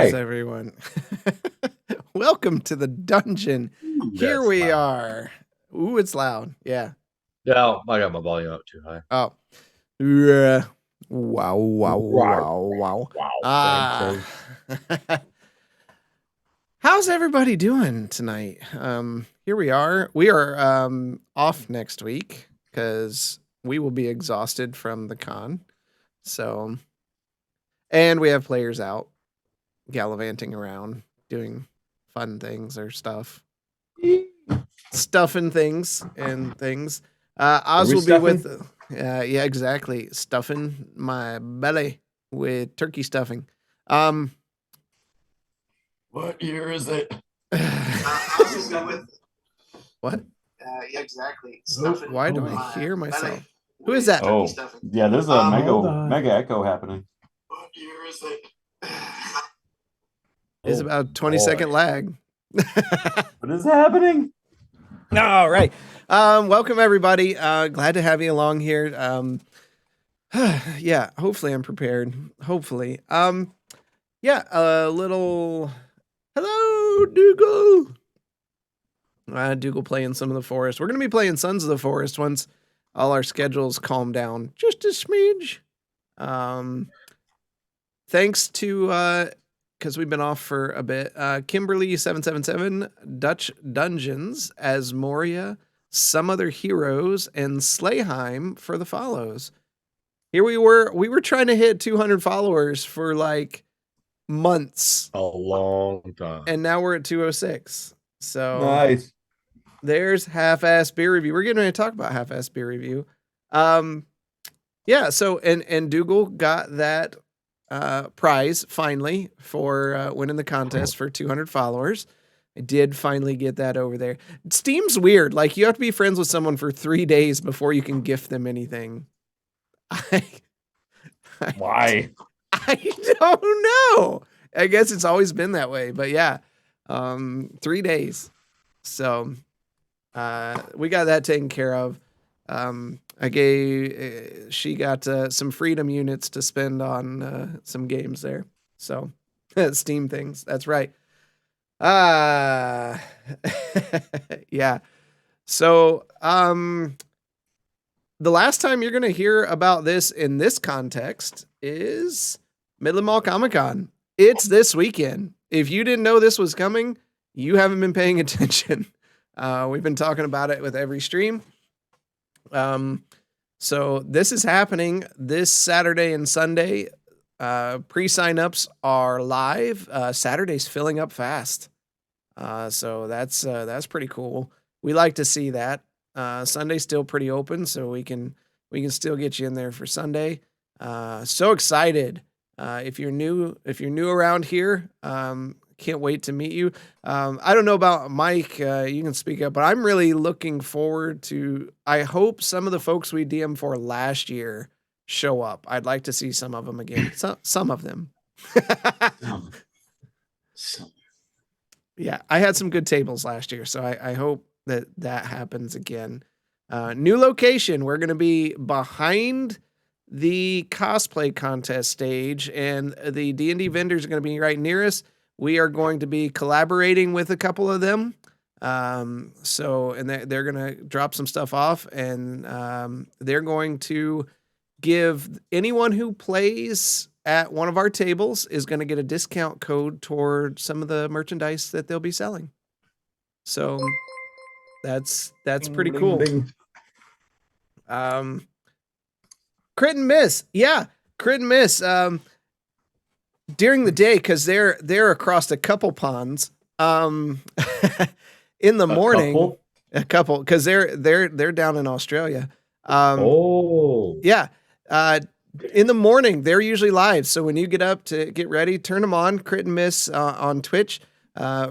Greetings, Hi. everyone. Welcome to the dungeon. Here That's we loud. are. Ooh, it's loud. Yeah. Yeah, I got my volume up too high. Oh. Yeah. Wow, wow, Wow. wow, wow. Wow. Ah. How's everybody doing tonight? Here we are. We are off next week because we will be exhausted from the con. So, and we have players out gallivanting around doing fun things or stuffing things and things. Oz we will be with, stuffing? yeah, exactly, stuffing my belly with turkey stuffing. Um, What year is it? Oz will be with. What? Yeah, exactly. Stuffing Why do I hear myself? Who is that? Oh, yeah, there's a Hold mega echo happening. What year is it? It's Oh, about 20-second boy. lag. What is happening? All right. Welcome everybody. Glad to have you along here. Yeah, hopefully I'm prepared. Hopefully. Yeah, a little hello, Dougal. Dougal playing some of the forest. We're gonna be playing Sons of the Forest once all our schedules calm down just a smidge. Thanks to because we've been off for a bit. Kimberly777, Dutch Dungeons, Asmoria, Some Other Heroes, and Slayheim for the follows. Here we were trying to hit 200 followers for like months. A long time. And now we're at 206. So Nice. there's half-ass beer review. We're getting ready to talk about half-ass beer review. Yeah, so and Dougal got that prize finally for winning the contest for 200 followers. I did finally get that over there. Steam's weird. Like you have to be friends with someone for 3 days before you can gift them anything. Why? I don't know. I guess it's always been that way, but yeah, 3 days. So we got that taken care of. She got some freedom units to spend on some games there. So Steam things. That's right. Yeah. So, the last time you're going to hear about this in this context is Midland Mall Comic Con. It's this weekend. If you didn't know this was coming, you haven't been paying attention. We've been talking about it with every stream. So this is happening this Saturday and Sunday. Pre-signups are live. Saturday's filling up fast. So that's pretty cool. We like to see that. Sunday's still pretty open, so we can still get you in there for Sunday. So excited. If you're new around here, can't wait to meet you. I don't know about Mike, you can speak up, but I'm really looking forward to, I hope some of the folks we DM for last year show up. I'd like to see some of them again. Some of them. Yeah, I had some good tables last year, so I hope that happens again. New location. We're going to be behind the cosplay contest stage, and the D&D vendors are going to be right near us. We are going to be collaborating with a couple of them. So they're going to drop some stuff off, and they're going to give anyone who plays at one of our tables is going to get a discount code toward some of the merchandise that they'll be selling. So that's pretty cool. Crit and miss. Yeah, crit and miss. During the day, because they're across a couple ponds. In the morning, a couple, because they're down in Australia. Yeah. In the morning, they're usually live. So when you get up to get ready, turn them on. Crit and miss on Twitch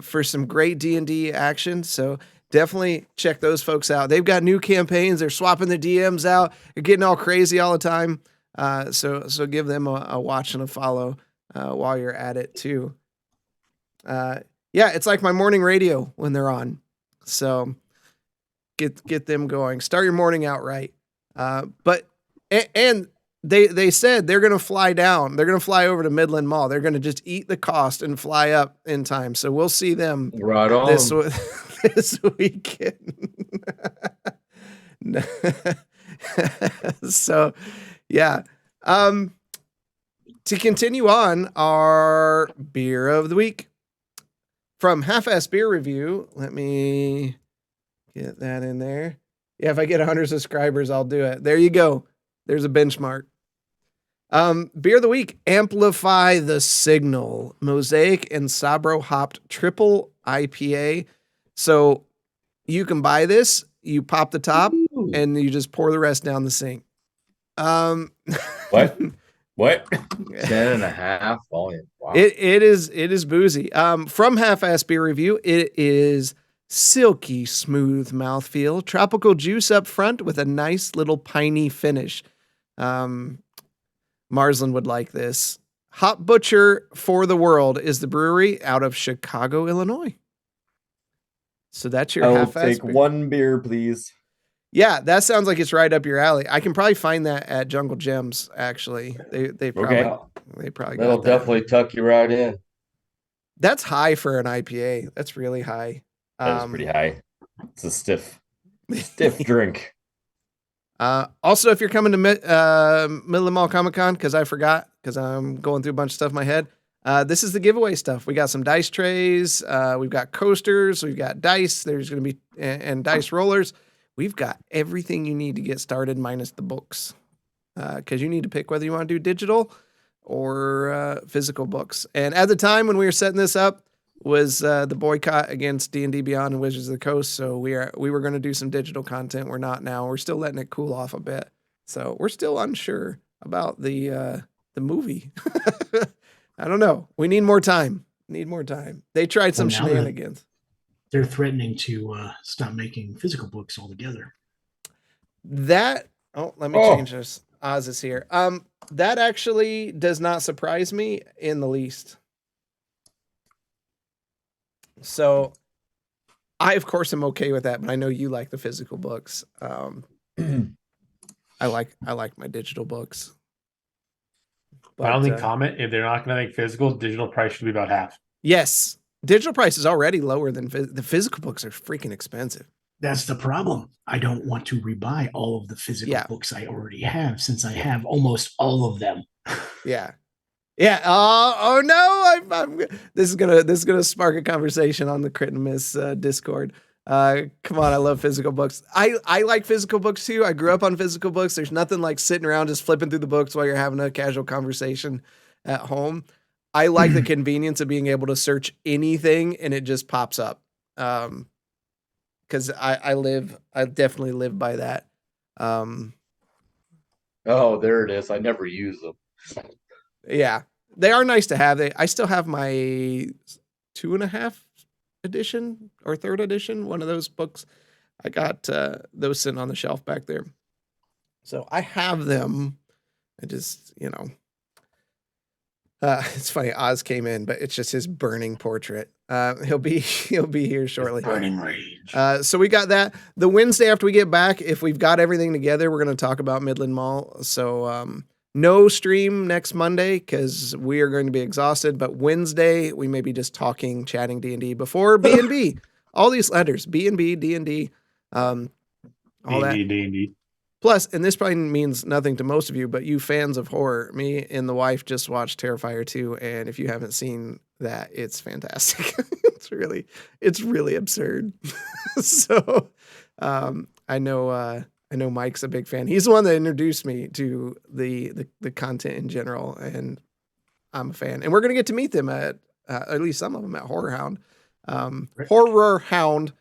for some great D&D action. So definitely check those folks out. They've got new campaigns. They're swapping the DMs out. They're getting all crazy all the time. So give them a watch and a follow while you're at it too. Yeah, it's like my morning radio when they're on. So get them going. Start your morning out right. But they said they're going to fly down. They're going to fly over to Midland Mall. They're going to just eat the cost and fly up in time. So we'll see them Right on. this weekend. So, yeah. To continue on, our beer of the week from Half-Ass Beer Review. Let me get that in there. Yeah, if I get 100 subscribers, I'll do it. There you go. There's a benchmark. Beer of the week, Amplify the Signal, Mosaic and Sabro hopped triple IPA. So you can buy this, you pop the top, Ooh. and you just pour the rest down the sink. What? 10.5 volume. Wow. It is boozy. From Half-Ass Beer Review, it is silky smooth mouthfeel, tropical juice up front with a nice little piney finish. Marsland would like this. Hop Butcher for the World is the brewery out of Chicago, Illinois. So that's your I'll Half-Ass take beer. one beer, please. Yeah, that sounds like it's right up your alley. I can probably find that at Jungle Gems. Actually, they probably got That'll that. definitely tuck you right in. That's high for an IPA. That's really high. That is pretty high. It's a stiff drink. Also, if you're coming to Midland Mall Comic Con, because I forgot, because I'm going through a bunch of stuff in my head, this is the giveaway stuff. We got some dice trays. We've got coasters. We've got dice. There's going to be and dice rollers. We've got everything you need to get started, minus the books, because you need to pick whether you want to do digital or physical books. And at the time when we were setting this up was the boycott against D&D Beyond and Wizards of the Coast. So we were going to do some digital content. We're not now. We're still letting it cool off a bit. So we're still unsure about the movie. I don't know. We need more time. They tried some shenanigans. They're threatening to stop making physical books altogether. Let me change this. Oz is here. That actually does not surprise me in the least. So I, of course, am okay with that, but I know you like the physical books. I like my digital books. My only comment, if they're not going to make physical, digital price should be about half. Yes. Digital price is already lower than the physical books are freaking expensive. That's the problem. I don't want to rebuy all of the physical books I already have, since I have almost all of them. Yeah. Oh no! This is gonna spark a conversation on the Crit and Miss Discord. Come on, I love physical books. I like physical books too. I grew up on physical books. There's nothing like sitting around just flipping through the books while you're having a casual conversation at home. I like the convenience of being able to search anything and it just pops up. Because I definitely live by that. Oh, there it is. I never use them. Yeah, they are nice to have. I still have my 2.5 edition or 3rd edition, one of those books. I got those sitting on the shelf back there. So I have them. I just, it's funny. Oz came in, but it's just his burning portrait. He'll be here shortly. Burning rage. So we got that. The Wednesday after we get back, if we've got everything together, we're going to talk about Midland Mall. So no stream next Monday because we are going to be exhausted. But Wednesday, we may be just talking, chatting D&D before B&B. All these letters, B&B, D&D, all that. D&D. Plus, and this probably means nothing to most of you, but you fans of horror, me and the wife just watched Terrifier 2, and if you haven't seen that, it's fantastic. it's really absurd. So, I know Mike's a big fan. He's the one that introduced me to the content in general, and I'm a fan. And we're gonna get to meet them at least some of them at Horror Hound. Horror Hound.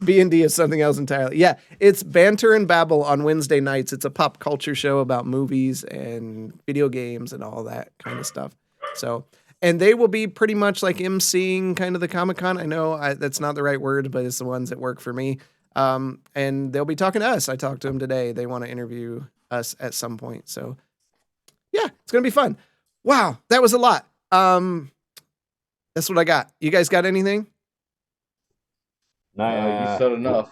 B&D is something else entirely. Yeah, it's Banter and Babble on Wednesday nights. It's a pop culture show about movies and video games and all that kind of stuff. So, and they will be pretty much like emceeing kind of the Comic-Con. I know that's not the right word, but it's the ones that work for me. And they'll be talking to us. I talked to them today. They want to interview us at some point. So, yeah, it's going to be fun. Wow, that was a lot. That's what I got. You guys got anything? You said enough.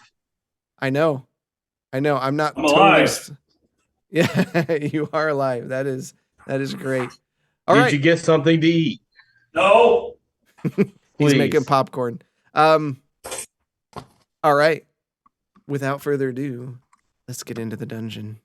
I know. I'm not I'm totally. alive. Yeah, you are alive. That is great. All Did right. you get something to eat? No. He's making Please. popcorn. All right. Without further ado, let's get into the dungeon.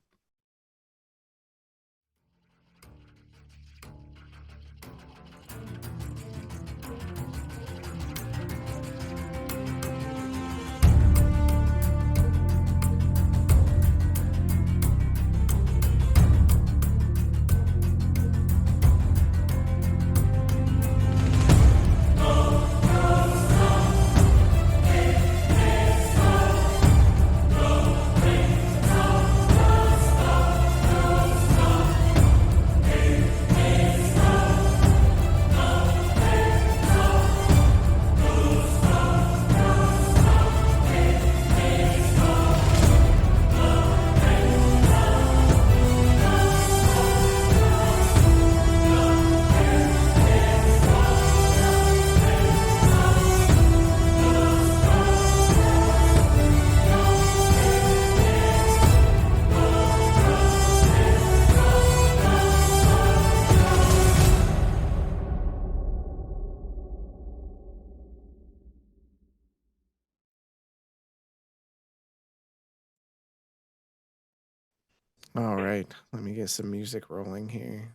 All right. Let me get some music rolling here.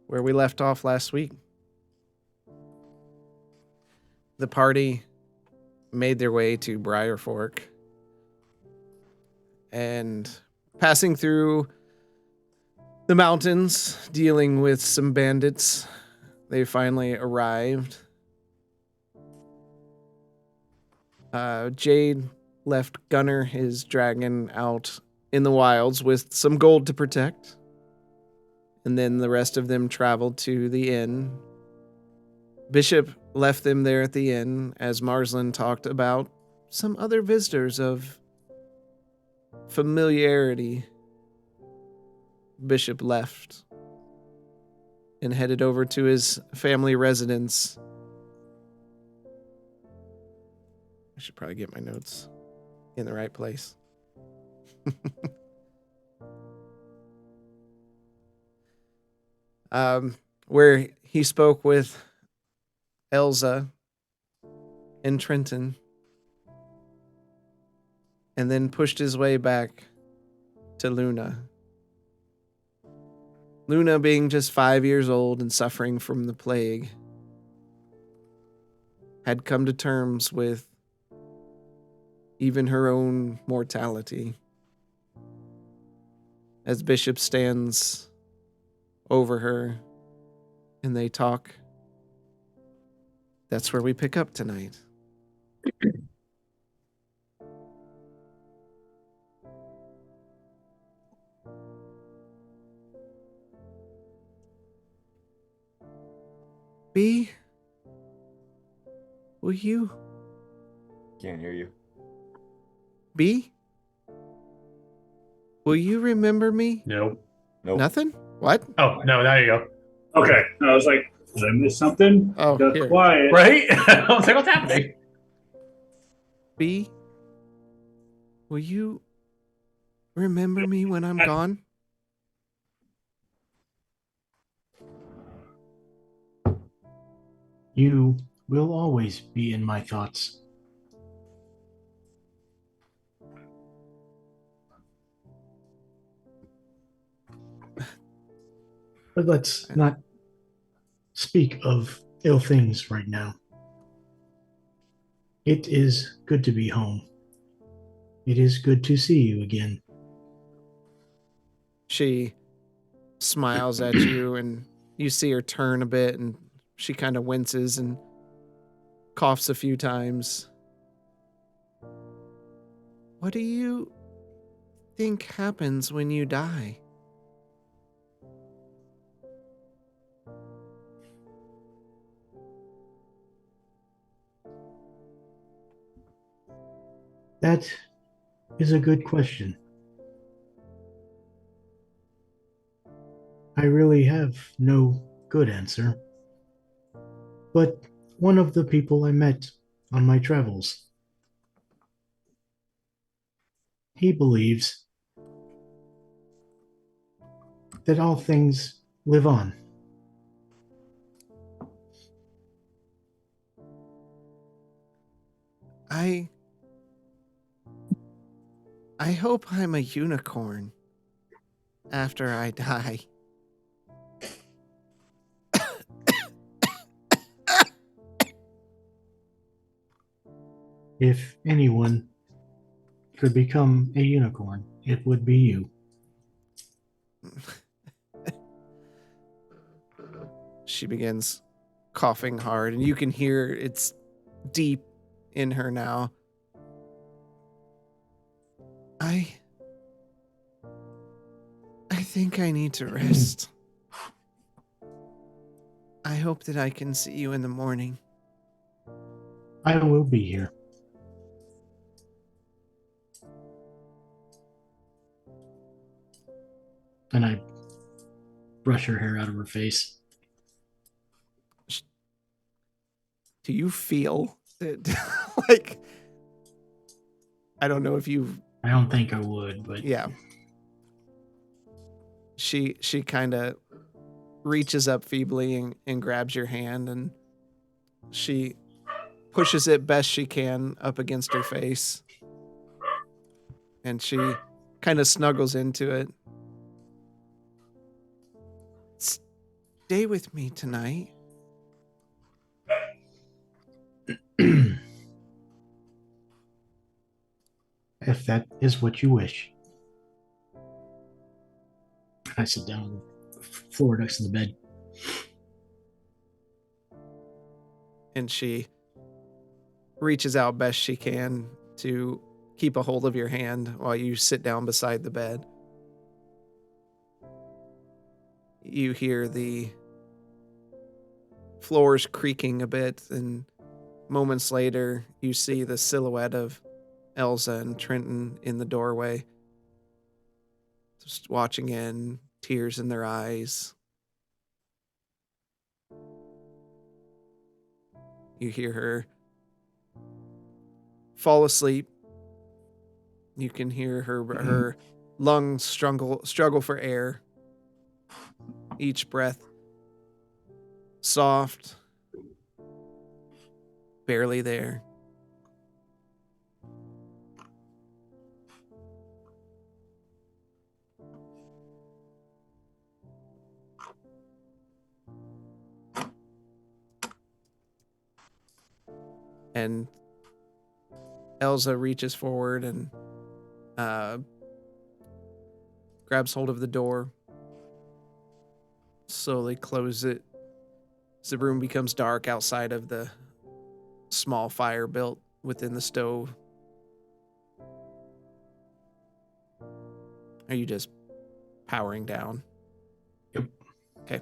Where we left off last week. The party made their way to Briar Fork. And passing through the mountains, dealing with some bandits, they finally arrived. Jade left Gunner, his dragon, out in the wilds with some gold to protect. And then the rest of them traveled to the inn. Bishop left them there at the inn as Marslin talked about some other visitors of familiarity. Bishop left and headed over to his family residence. I should probably get my notes in the right place. Where he spoke with Elza and Trenton, and then pushed his way back to Luna. Luna, being just 5 years old and suffering from the plague, had come to terms with even her own mortality. As Bishop stands over her and they talk, that's where we pick up tonight. B, will you? Can't hear you. B? Will you remember me? Nope. Nothing? What? Oh, no, there you go. Okay. I was like, did I miss something? Oh, Got here. quiet. Right? I was like, what's happening? B, will you remember me when I'm gone? You will always be in my thoughts. But let's not speak of ill things right now. It is good to be home. It is good to see you again. She smiles at you, and you see her turn a bit, and she kind of winces and coughs a few times. What do you think happens when you die? That is a good question. I really have no good answer. But one of the people I met on my travels, he believes that all things live on. I hope I'm a unicorn after I die. If anyone could become a unicorn, it would be you. She begins coughing hard, and you can hear it's deep in her now. I think I need to rest. I hope that I can see you in the morning. I will be here. And I brush her hair out of her face. Do you feel it? Like, I don't know if you. I don't think I would, but Yeah. She kind of reaches up feebly and grabs your hand, and she pushes it best she can up against her face. And she kind of snuggles into it. Stay with me tonight. if that is what you wish. I sit down on the floor next to the bed. And she reaches out best she can to keep a hold of your hand while you sit down beside the bed. You hear the floors creaking a bit, and moments later, you see the silhouette of Elsa and Trenton in the doorway, just watching in, tears in their eyes. You hear her fall asleep. You can hear her lungs struggle for air. Each breath soft, barely there. And Elsa reaches forward and grabs hold of the door, slowly closes it as the room becomes dark outside of the small fire built within the stove. Are you just powering down? Yep. Okay.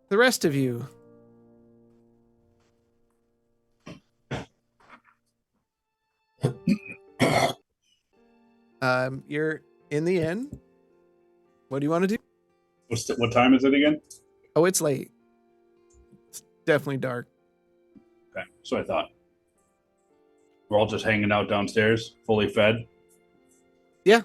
The rest of you. You're in the inn. What do you want to do? What time is it again? Oh, it's late. It's definitely dark. Okay, so I thought. We're all just hanging out downstairs, fully fed. Yeah.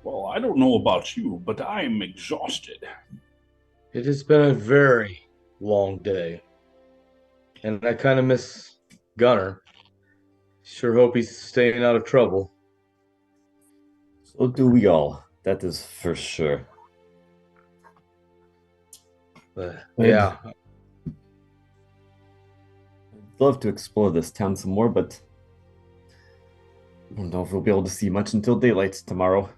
Well, I don't know about you, but I am exhausted. It has been a very long day. And I kind of miss Gunner. Sure hope he's staying out of trouble. So do we all. That is for sure. But yeah. I'd love to explore this town some more, but I don't know if we'll be able to see much until daylight tomorrow.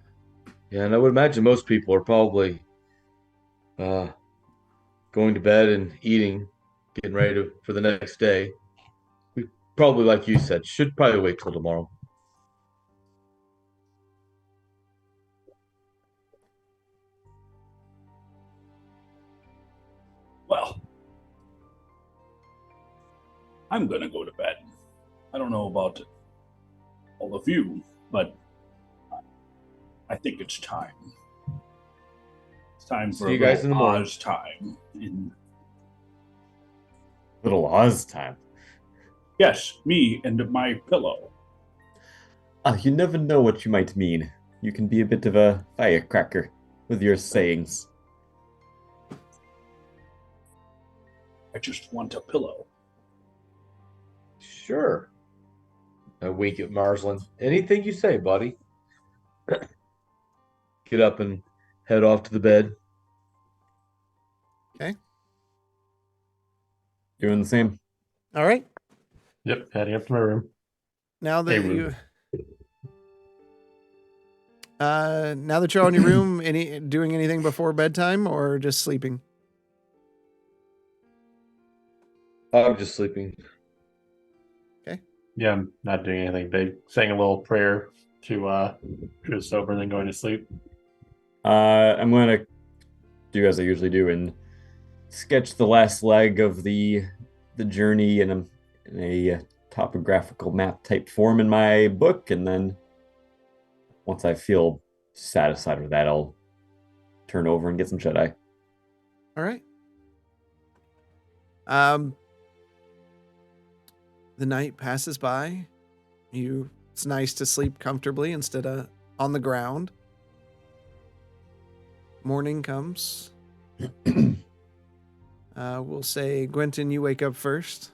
Yeah, and I would imagine most people are probably going to bed and eating, getting ready for the next day. We probably, like you said, should probably wait till tomorrow. Well, I'm gonna go to bed. I don't know about all of you, but I think it's time. It's time for See you a guys in little the morning. Oz time. Little Oz time. Yes, me and my pillow. You never know what you might mean. You can be a bit of a firecracker with your sayings. I just want a pillow. Sure. I wink at Marsland. Anything you say, buddy. Get up and head off to the bed. Okay. Doing the same. All right. Yep, heading up to my room. Now that Hey, you now that you're on your room, doing anything before bedtime or just sleeping? I'm just sleeping. Yeah, I'm not doing anything big. Saying a little prayer to just sober and then going to sleep. I'm going to do as I usually do and sketch the last leg of the journey in a topographical map type form in my book, and then once I feel satisfied with that, I'll turn over and get some shut eye. All right. The night passes by. It's nice to sleep comfortably instead of on the ground. Morning comes. We'll say, Gwenton, you wake up first.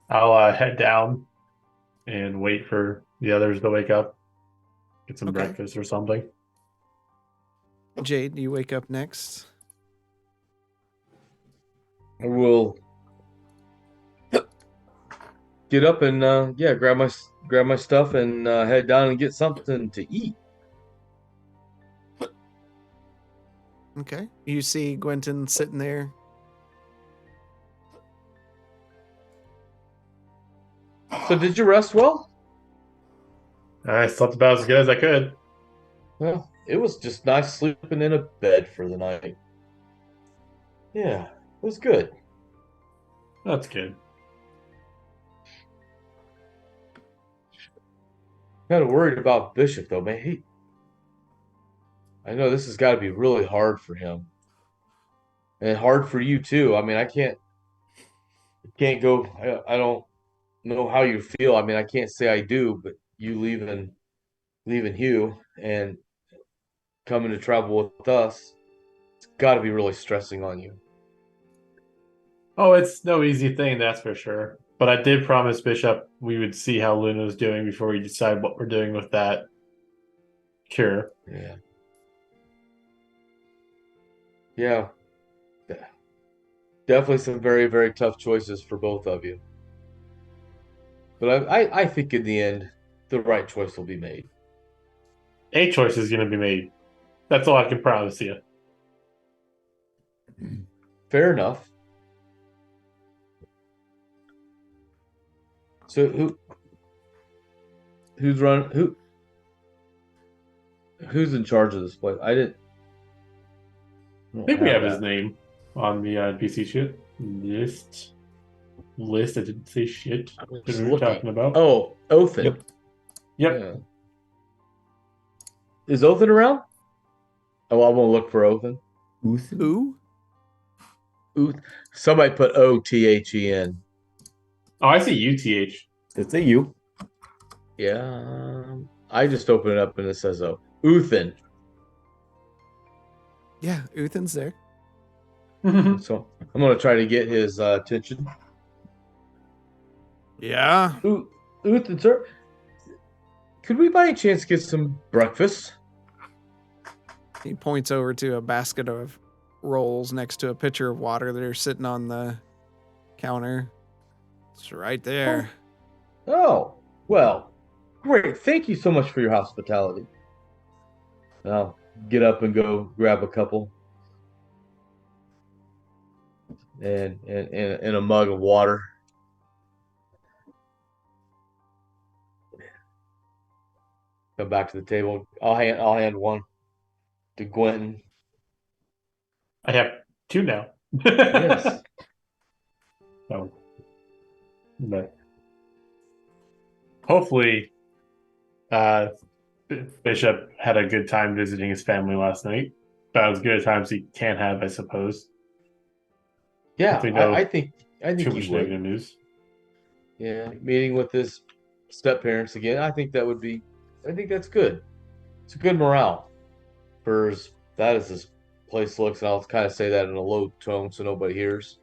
I'll head down and wait for the others to wake up. Get some Okay. breakfast or something. Jade, you wake up next. I will get up and grab my stuff and head down and get something to eat. Okay. You see Gwenton sitting there. So did you rest well? I slept about as good as I could. Well, it was just nice sleeping in a bed for the night. Yeah, it was good. That's good. Kind of worried about Bishop though, man. I know this has got to be really hard for him, and hard for you too. I mean, I can't go. I don't know how you feel. I mean, I can't say I do, but you leaving Hugh and coming to travel with us, it's got to be really stressing on you. Oh, it's no easy thing, that's for sure. But I did promise Bishop we would see how Luna's doing before we decide what we're doing with that cure. Yeah. Yeah. Definitely some very, very tough choices for both of you. But I think in the end, the right choice will be made. A choice is going to be made. That's all I can promise you. Fair enough. So who's in charge of this place? I think we have his name on the NPC shit list. I didn't say shit. What we were talking about? Oh, Othin. Yep. Yeah. Is Othin around? Oh, I won't look for Othin. Who? Somebody put Othen. Oh, I see UTH. It's a you. Yeah. I just open it up and it says Uthin. Yeah, Uthan's there. So I'm gonna try to get his attention. Yeah. Uthin, sir, could we by any chance get some breakfast? He points over to a basket of rolls next to a pitcher of water that are sitting on the counter. It's right there. Oh, well, great. Thank you so much for your hospitality. I'll get up and go grab a couple. And a mug of water. Come back to the table. I'll hand one to Gwenton. I have two now. Yes. Oh. But hopefully, Bishop had a good time visiting his family last night. About as good a time as he can have, I suppose. Yeah, Hopefully no I think too he much would. negative news. Yeah, meeting with his step parents again. I think that's good. It's a good morale for that as this place looks. And I'll kind of say that in a low tone so nobody hears.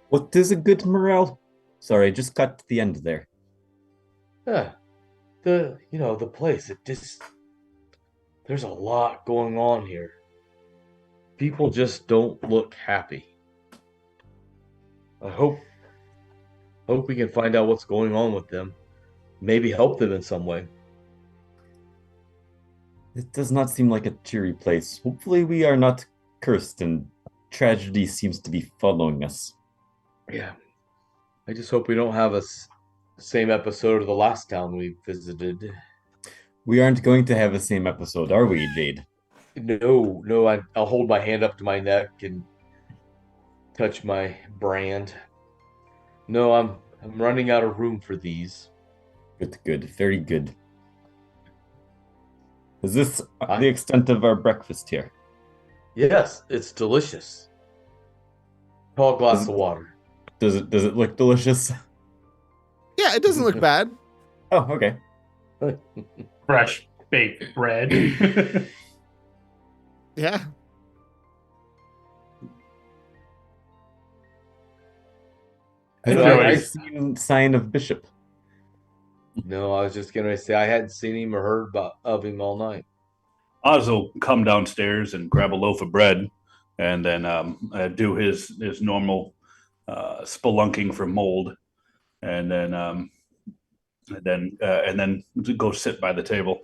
What is a good morale? Sorry, I just cut to the end there. Yeah, the place. There's a lot going on here. People just don't look happy. I hope we can find out what's going on with them. Maybe help them in some way. It does not seem like a cheery place. Hopefully we are not cursed and tragedy seems to be following us. Yeah. I just hope we don't have same episode of the last town we visited. We aren't going to have the same episode, are we, Jade? No, I'll hold my hand up to my neck and touch my brand. No, I'm running out of room for these. Good, very good. Is this the extent of our breakfast here? Yes, it's delicious. Tall glass of water. Does it look delicious? Yeah, it doesn't look bad. Oh, okay. Fresh baked bread. Yeah. Have I seen sign of Bishop? No, I was just gonna say I hadn't seen him or heard of him all night. Oz will come downstairs and grab a loaf of bread, and then do his normal spelunking for mold, and then go sit by the table.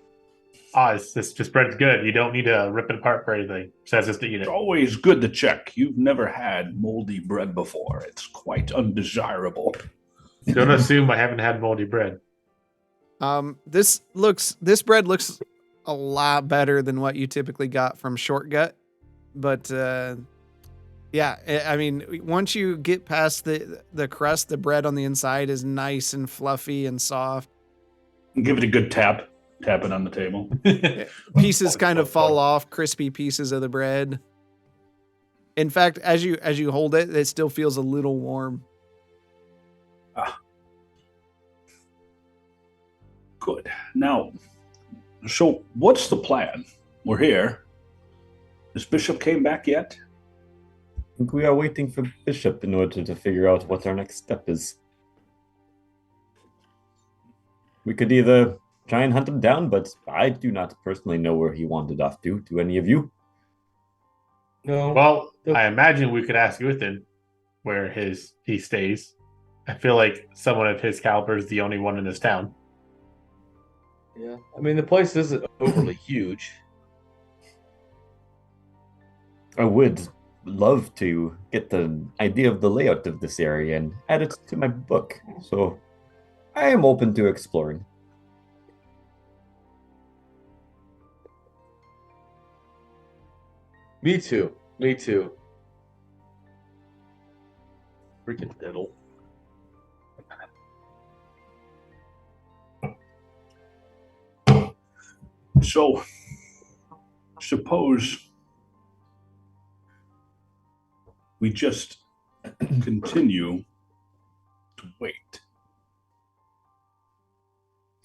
This bread's good. You don't need to rip it apart for anything. Says just to eat it. It's always good to check. You've never had moldy bread before. It's quite undesirable. Don't assume I haven't had moldy bread. This bread looks a lot better than what you typically got from Short Gut, but yeah, I mean, once you get past the crust, the bread on the inside is nice and fluffy and soft. Give it a good tap it on the table. Pieces kind of fall off, crispy pieces of the bread. In fact, as you hold it, it still feels a little warm. Good. Now, so what's the plan? We're here. Has Bishop came back yet? I think we are waiting for Bishop in order to figure out what our next step is. We could either try and hunt him down, but I do not personally know where he wandered off to. Do any of you? No. Well, I imagine we could ask Uthin where he stays. I feel like someone of his caliber is the only one in this town. Yeah, I mean the place isn't overly huge. I would love to get the idea of the layout of this area and add it to my book, so I am open to exploring. Me too. Freaking diddle. So, suppose we just continue to wait.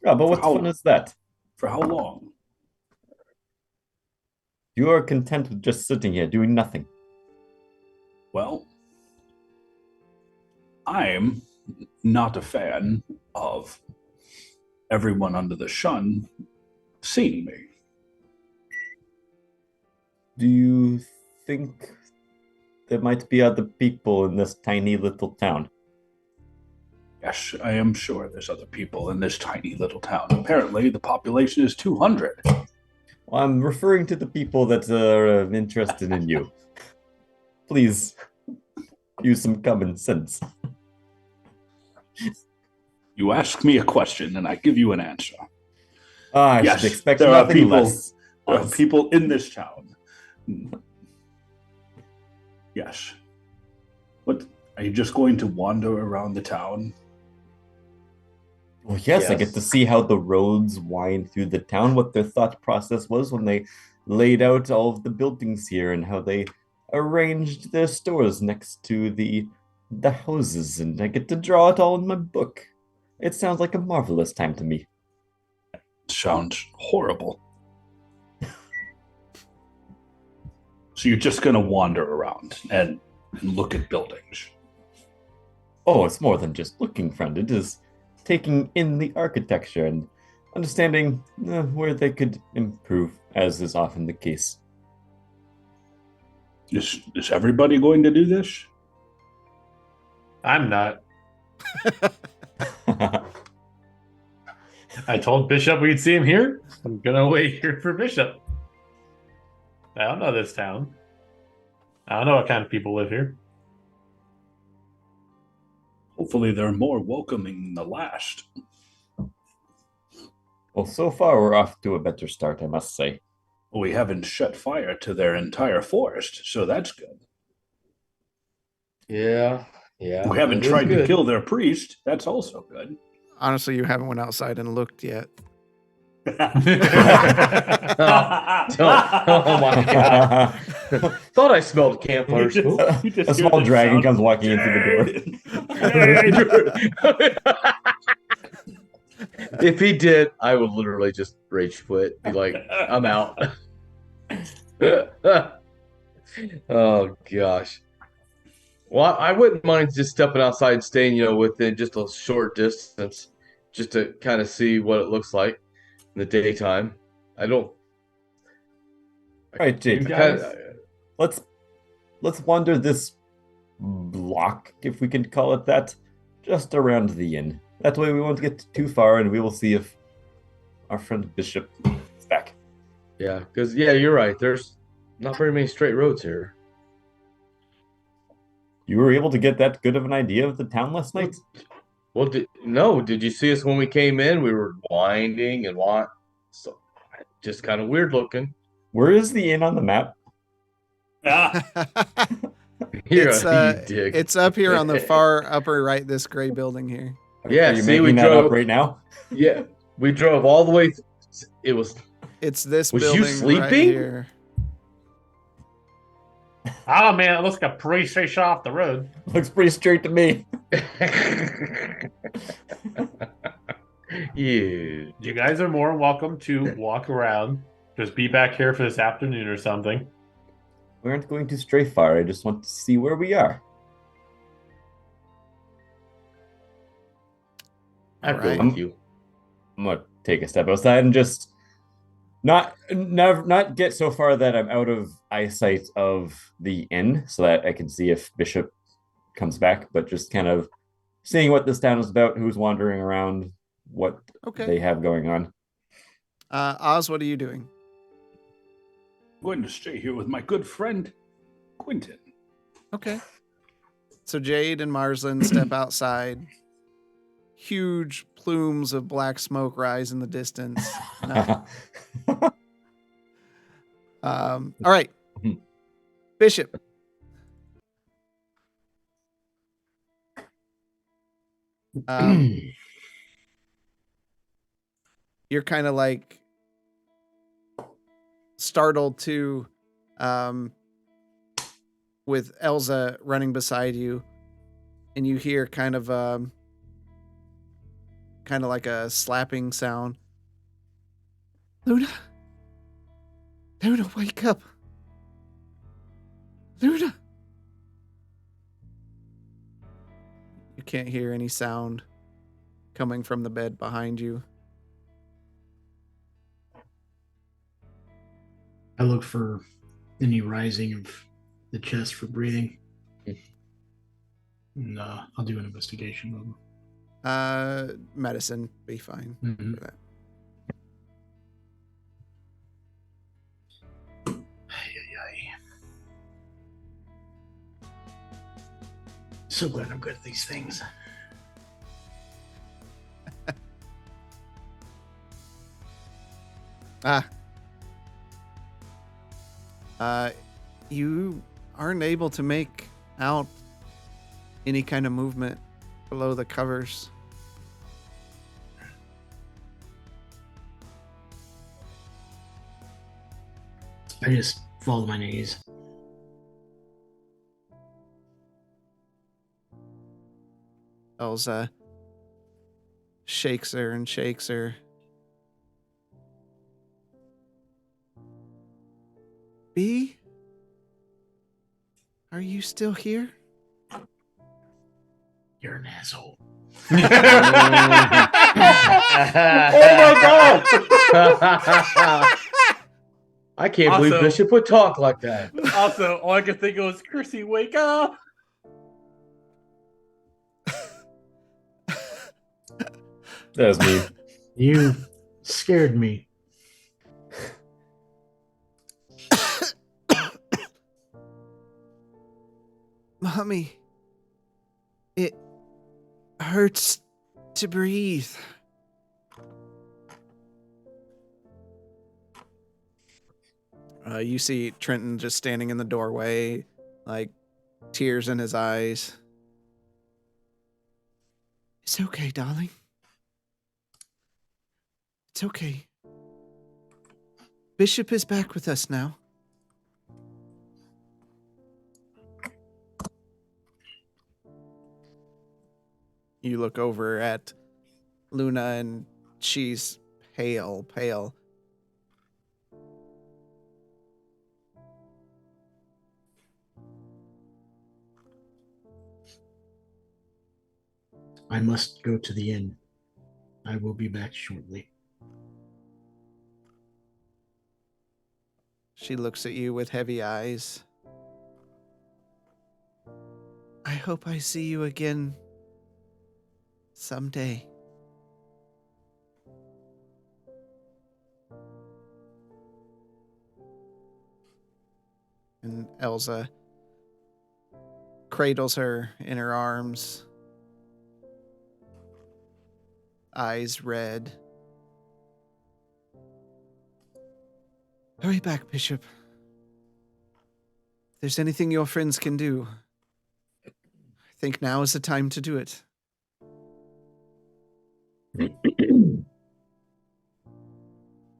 Yeah, but what fun is that? For how long? You are content with just sitting here doing nothing. Well, I'm not a fan of everyone under the sun seeing me. Do you think there might be other people in this tiny little town? Yes, I am sure there's other people in this tiny little town. Apparently, the population is 200. Well, I'm referring to the people that are interested in you. Please, use some common sense. You ask me a question, and I give you an answer. I yes, should expect there are nothing people. less. There are people in this town. Yes. What? Are you just going to wander around the town? Well, yes, I Yes. get to see how the roads wind through the town, what their thought process was when they laid out all of the buildings here, and how they arranged their stores next to the houses, and I get to draw it all in my book. It sounds like a marvelous time to me. Sounds horrible. So you're just going to wander around and look at buildings. Oh, it's more than just looking, friend. It is taking in the architecture and understanding where they could improve, as is often the case. Is everybody going to do this? I'm not. I told Bishop we'd see him here. I'm gonna wait here for Bishop. I don't know this town. I don't know what kind of people live here. Hopefully they're more welcoming than the last. Well, so far we're off to a better start, I must say. We haven't set fire to their entire forest, so that's good. Yeah. Yeah. We haven't that is tried to good. kill their priest. That's also good. Honestly, you haven't went outside and looked yet. Oh my god. Thought I smelled campfire smoke. A small dragon comes walking in through the door. If he did, I would literally just rage quit. Be like, I'm out. Oh gosh. Well, I wouldn't mind just stepping outside and staying, within just a short distance, just to kind of see what it looks like in the daytime. I don't. All right, Jake. Let's wander this block, if we can call it that, just around the inn. That way we won't get too far, and we will see if our friend Bishop is back. Yeah, because you're right. There's not very many straight roads here. You were able to get that good of an idea of the town last night? Well, did you see us when we came in? We were winding and so just kind of weird looking. Where is the inn on the map? It's up here on the far upper right, this gray building here. Yeah, Are you see, making that up right now? Yeah, we drove all the way. It's this Was you building sleeping? right here. Oh man, it looks like a pretty straight shot off the road. Looks pretty straight to me. Yeah. You guys are more welcome to walk around. Just be back here for this afternoon or something. We aren't going to stray far. I just want to see where we are. I go Alright. with you. I'm gonna take a step outside and just not get so far that I'm out of eyesight of the inn, so that I can see if Bishop comes back, but just kind of seeing what this town is about, who's wandering around, what Okay. they have going on. Oz, what are you doing? I'm going to stay here with my good friend, Quentin. Okay. So Jade and Marsland step outside. Huge plumes of black smoke rise in the distance. All right. Bishop. You're kind of like startled too, with Elsa running beside you, and you hear kind of like a slapping sound. Luna, wake up. Luna. You can't hear any sound coming from the bed behind you. I look for any rising of the chest for breathing. And I'll do an investigation. Medicine be fine Mm-hmm. for that. So glad I'm good at these things. You aren't able to make out any kind of movement below the covers. I just fall to my knees. Elsa shakes her and shakes her. B? Are you still here? You're an asshole. Oh my god! I can't believe Also- Bishop would talk like that. Also, all I could think of was Chrissy, wake up! That was me. You scared me. Mommy, it hurts to breathe. You see Trenton just standing in the doorway, like tears in his eyes. It's okay, darling. It's okay. Bishop is back with us now. You look over at Luna and she's pale. I must go to the inn. I will be back shortly. She looks at you with heavy eyes. I hope I see you again someday. And Elsa cradles her in her arms, eyes red. Hurry back, Bishop. If there's anything your friends can do, I think now is the time to do it.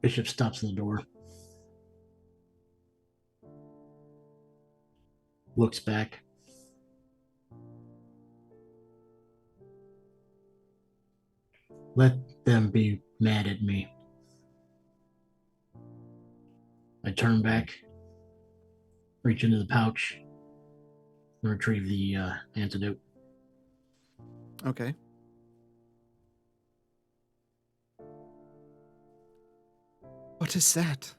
Bishop stops at the door. Looks back. Let them be mad at me. I turn back, reach into the pouch, and retrieve the antidote. Okay. What is that?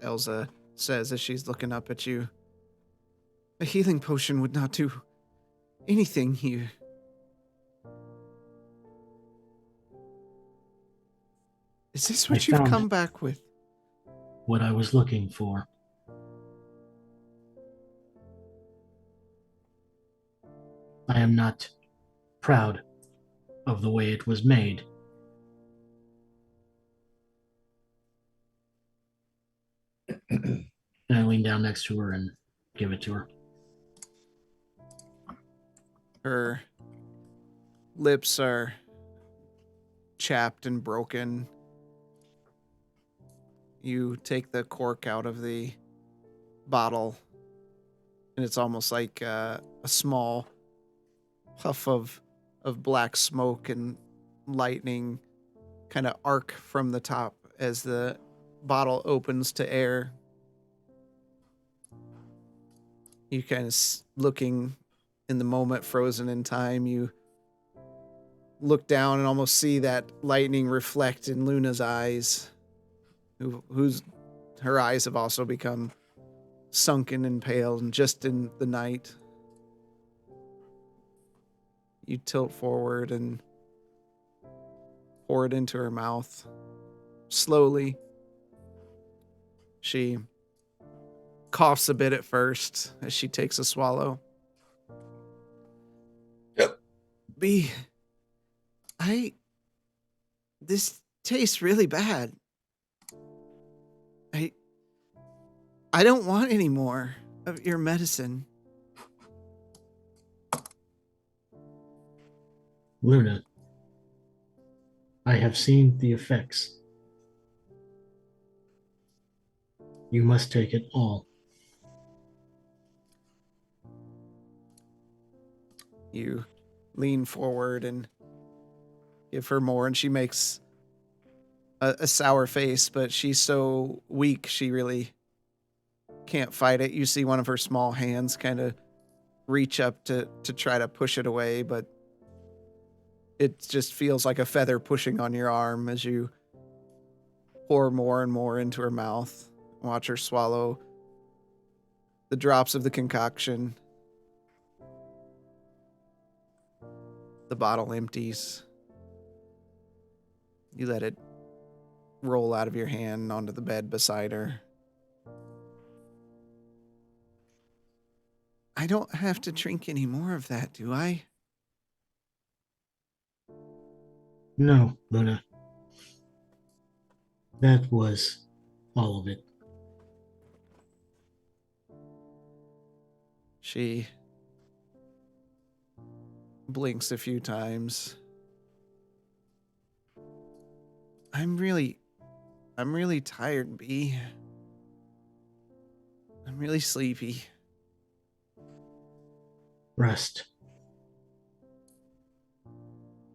Elsa says as she's looking up at you. A healing potion would not do anything here. Is this what I you've found come it. back with? What I was looking for. I am not proud of the way it was made. And I lean down next to her and give it to her. Her lips are chapped and broken. You take the cork out of the bottle, and it's almost like a small puff of black smoke and lightning kind of arc from the top as the bottle opens to air. You kind of looking in the moment, frozen in time. You look down and almost see that lightning reflect in Luna's eyes, whose her eyes have also become sunken and pale, and just in the night. You tilt forward and pour it into her mouth. Slowly. She coughs a bit at first as she takes a swallow. Yep. B, this tastes really bad. I don't want any more of your medicine. Luna, I have seen the effects. You must take it all. You lean forward and give her more, and she makes a sour face, but she's so weak she really can't fight it. You see one of her small hands kind of reach up to try to push it away, but it just feels like a feather pushing on your arm as you pour more and more into her mouth. Watch her swallow the drops of the concoction. The bottle empties. You let it roll out of your hand onto the bed beside her. I don't have to drink any more of that, do I? No, Luna. That was all of it. She blinks a few times. I'm really tired, B. I'm really sleepy. Rest.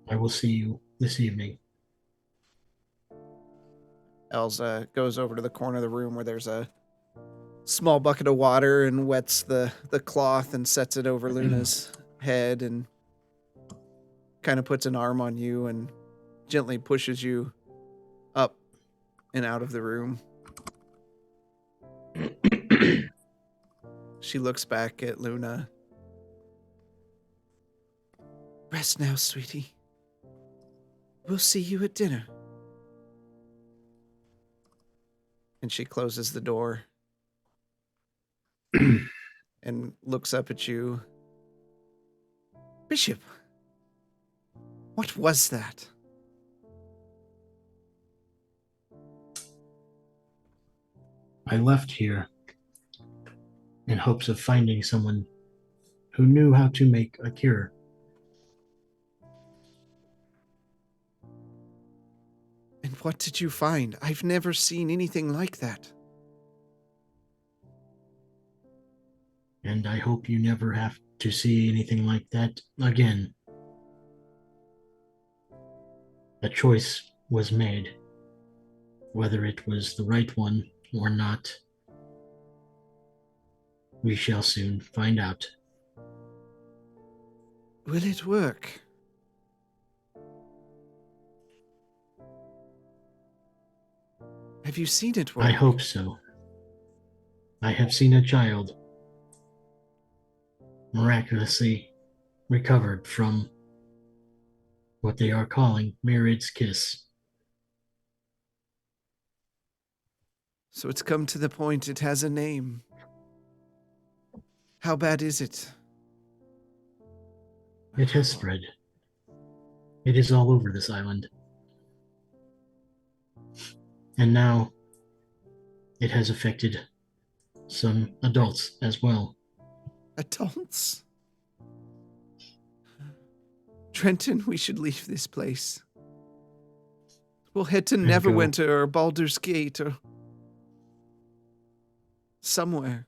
I will see you this evening. Elsa goes over to the corner of the room where there's a small bucket of water and wets the cloth and sets it over Luna's head and kind of puts an arm on you and gently pushes you up and out of the room. She looks back at Luna. Rest now, sweetie. We'll see you at dinner. And she closes the door and looks up at you. Bishop, what was that? I left here in hopes of finding someone who knew how to make a cure. And what did you find? I've never seen anything like that. And I hope you never have to see anything like that again. A choice was made. Whether it was the right one or not, we shall soon find out. Will it work? Have you seen it work? I hope so. I have seen a child miraculously recovered from what they are calling Myriad's Kiss. So it's come to the point it has a name. How bad is it? It has spread. It is all over this island. And now it has affected some adults as well. Adults? Trenton, we should leave this place. We'll head to go. Neverwinter or Baldur's Gate or somewhere.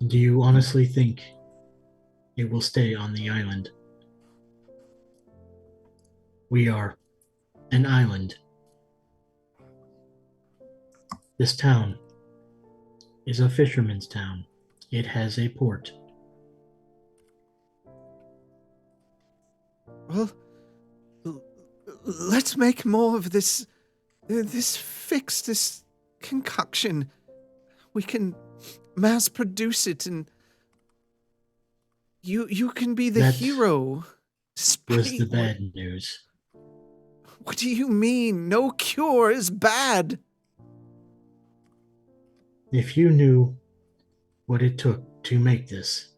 Do you honestly think it will stay on the island? We are an island. This town is a fisherman's town. It has a port. Well, let's make more of this fix, this concoction. We can mass produce it, and you can be the That hero. Was the bad news. What do you mean? No cure is bad. If you knew what it took to make this,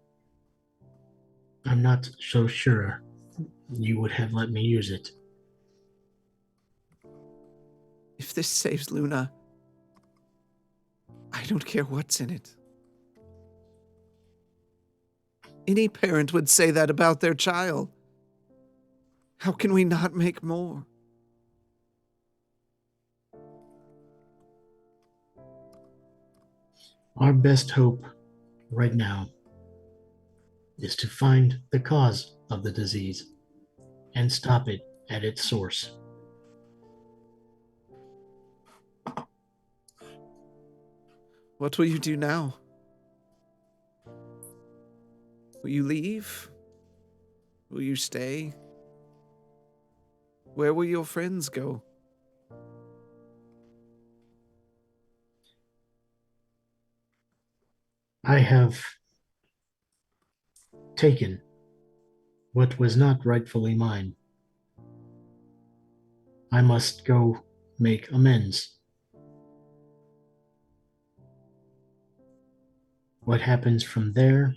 I'm not so sure you would have let me use it. If this saves Luna, I don't care what's in it. Any parent would say that about their child. How can we not make more? Our best hope right now is to find the cause of the disease and stop it at its source. What will you do now? Will you leave? Will you stay? Where will your friends go? I have taken what was not rightfully mine. I must go make amends. What happens from there,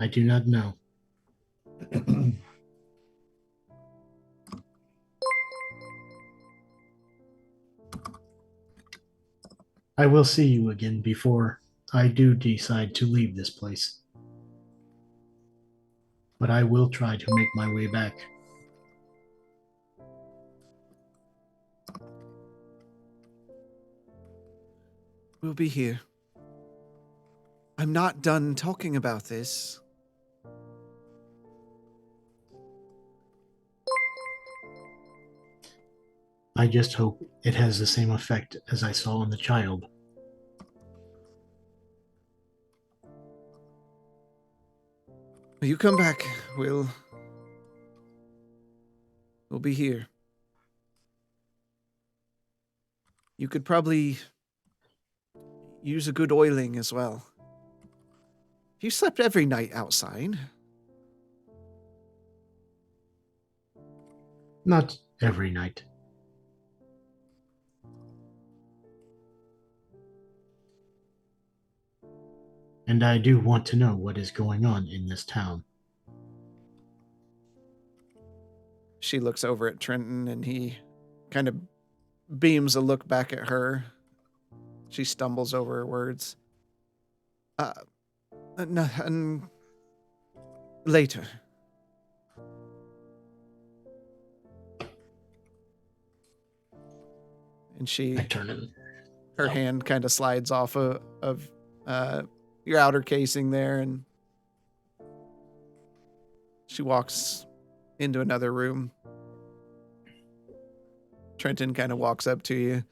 I do not know. I will see you again before I do decide to leave this place. But I will try to make my way back. We'll be here. I'm not done talking about this. I just hope it has the same effect as I saw on the child. When you come back, we'll be here. You could probably use a good oiling as well. You slept every night outside. Not every night. And I do want to know what is going on in this town. She looks over at Trenton and he kind of beams a look back at her. She stumbles over her words. No, later. And I turn it. her hand kind of slides off of your outer casing there, and she walks into another room. Trenton kind of walks up to you.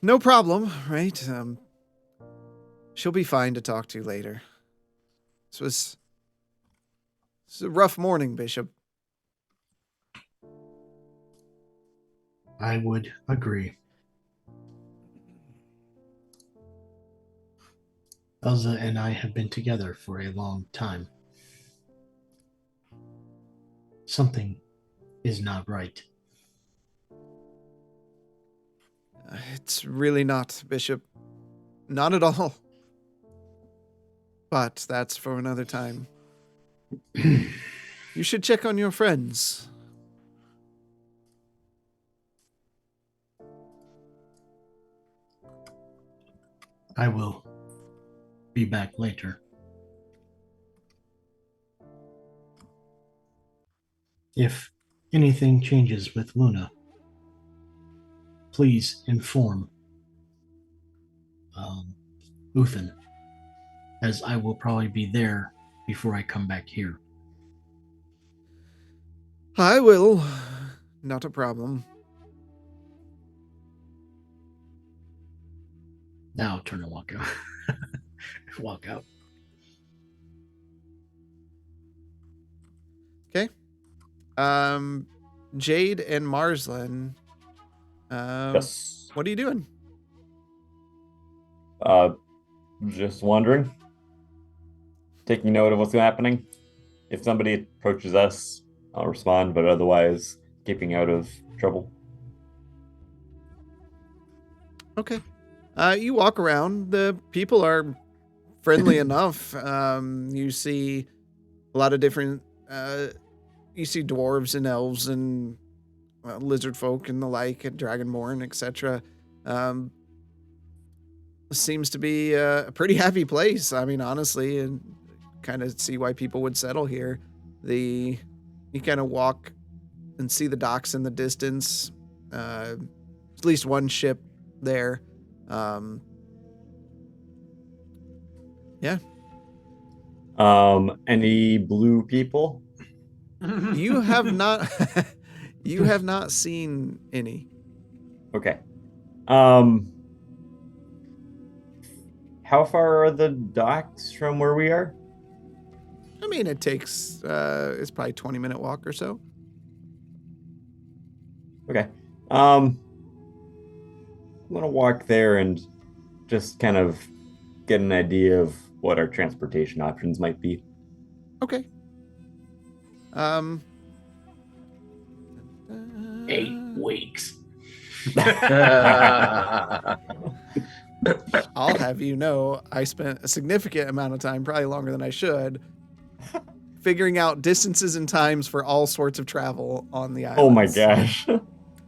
No problem, right? She'll be fine to talk to later. This was a rough morning, Bishop. I would agree. Elza and I have been together for a long time. Something is not right. It's really not, Bishop. Not at all. But that's for another time. You should check on your friends. I will be back later. If anything changes with Luna, please inform Uthan, as I will probably be there before I come back here. I will. Not a problem. Now I'll turn and walk out. Walk out. Okay. Jade and Marsland. Yes. What are you doing? Just wondering. Taking note of what's happening. If somebody approaches us, I'll respond, but otherwise, keeping out of trouble. Okay. You walk around. The people are friendly enough. You see a lot of different. You see dwarves and elves and lizard folk and the like, and dragonborn, etc. Seems to be a pretty happy place. I mean, honestly, and kind of see why people would settle here. You kind of walk and see the docks in the distance. At least one ship there. Um, yeah. Any blue people? You have not you have not seen any. Okay. How far are the docks from where we are? I mean, it takes it's probably 20-minute walk or so. Okay. I'm gonna walk there and just kind of get an idea of what our transportation options might be. Okay. Um 8 weeks. I'll have you know, I spent a significant amount of time, probably longer than I should, figuring out distances and times for all sorts of travel on the island. Oh my gosh.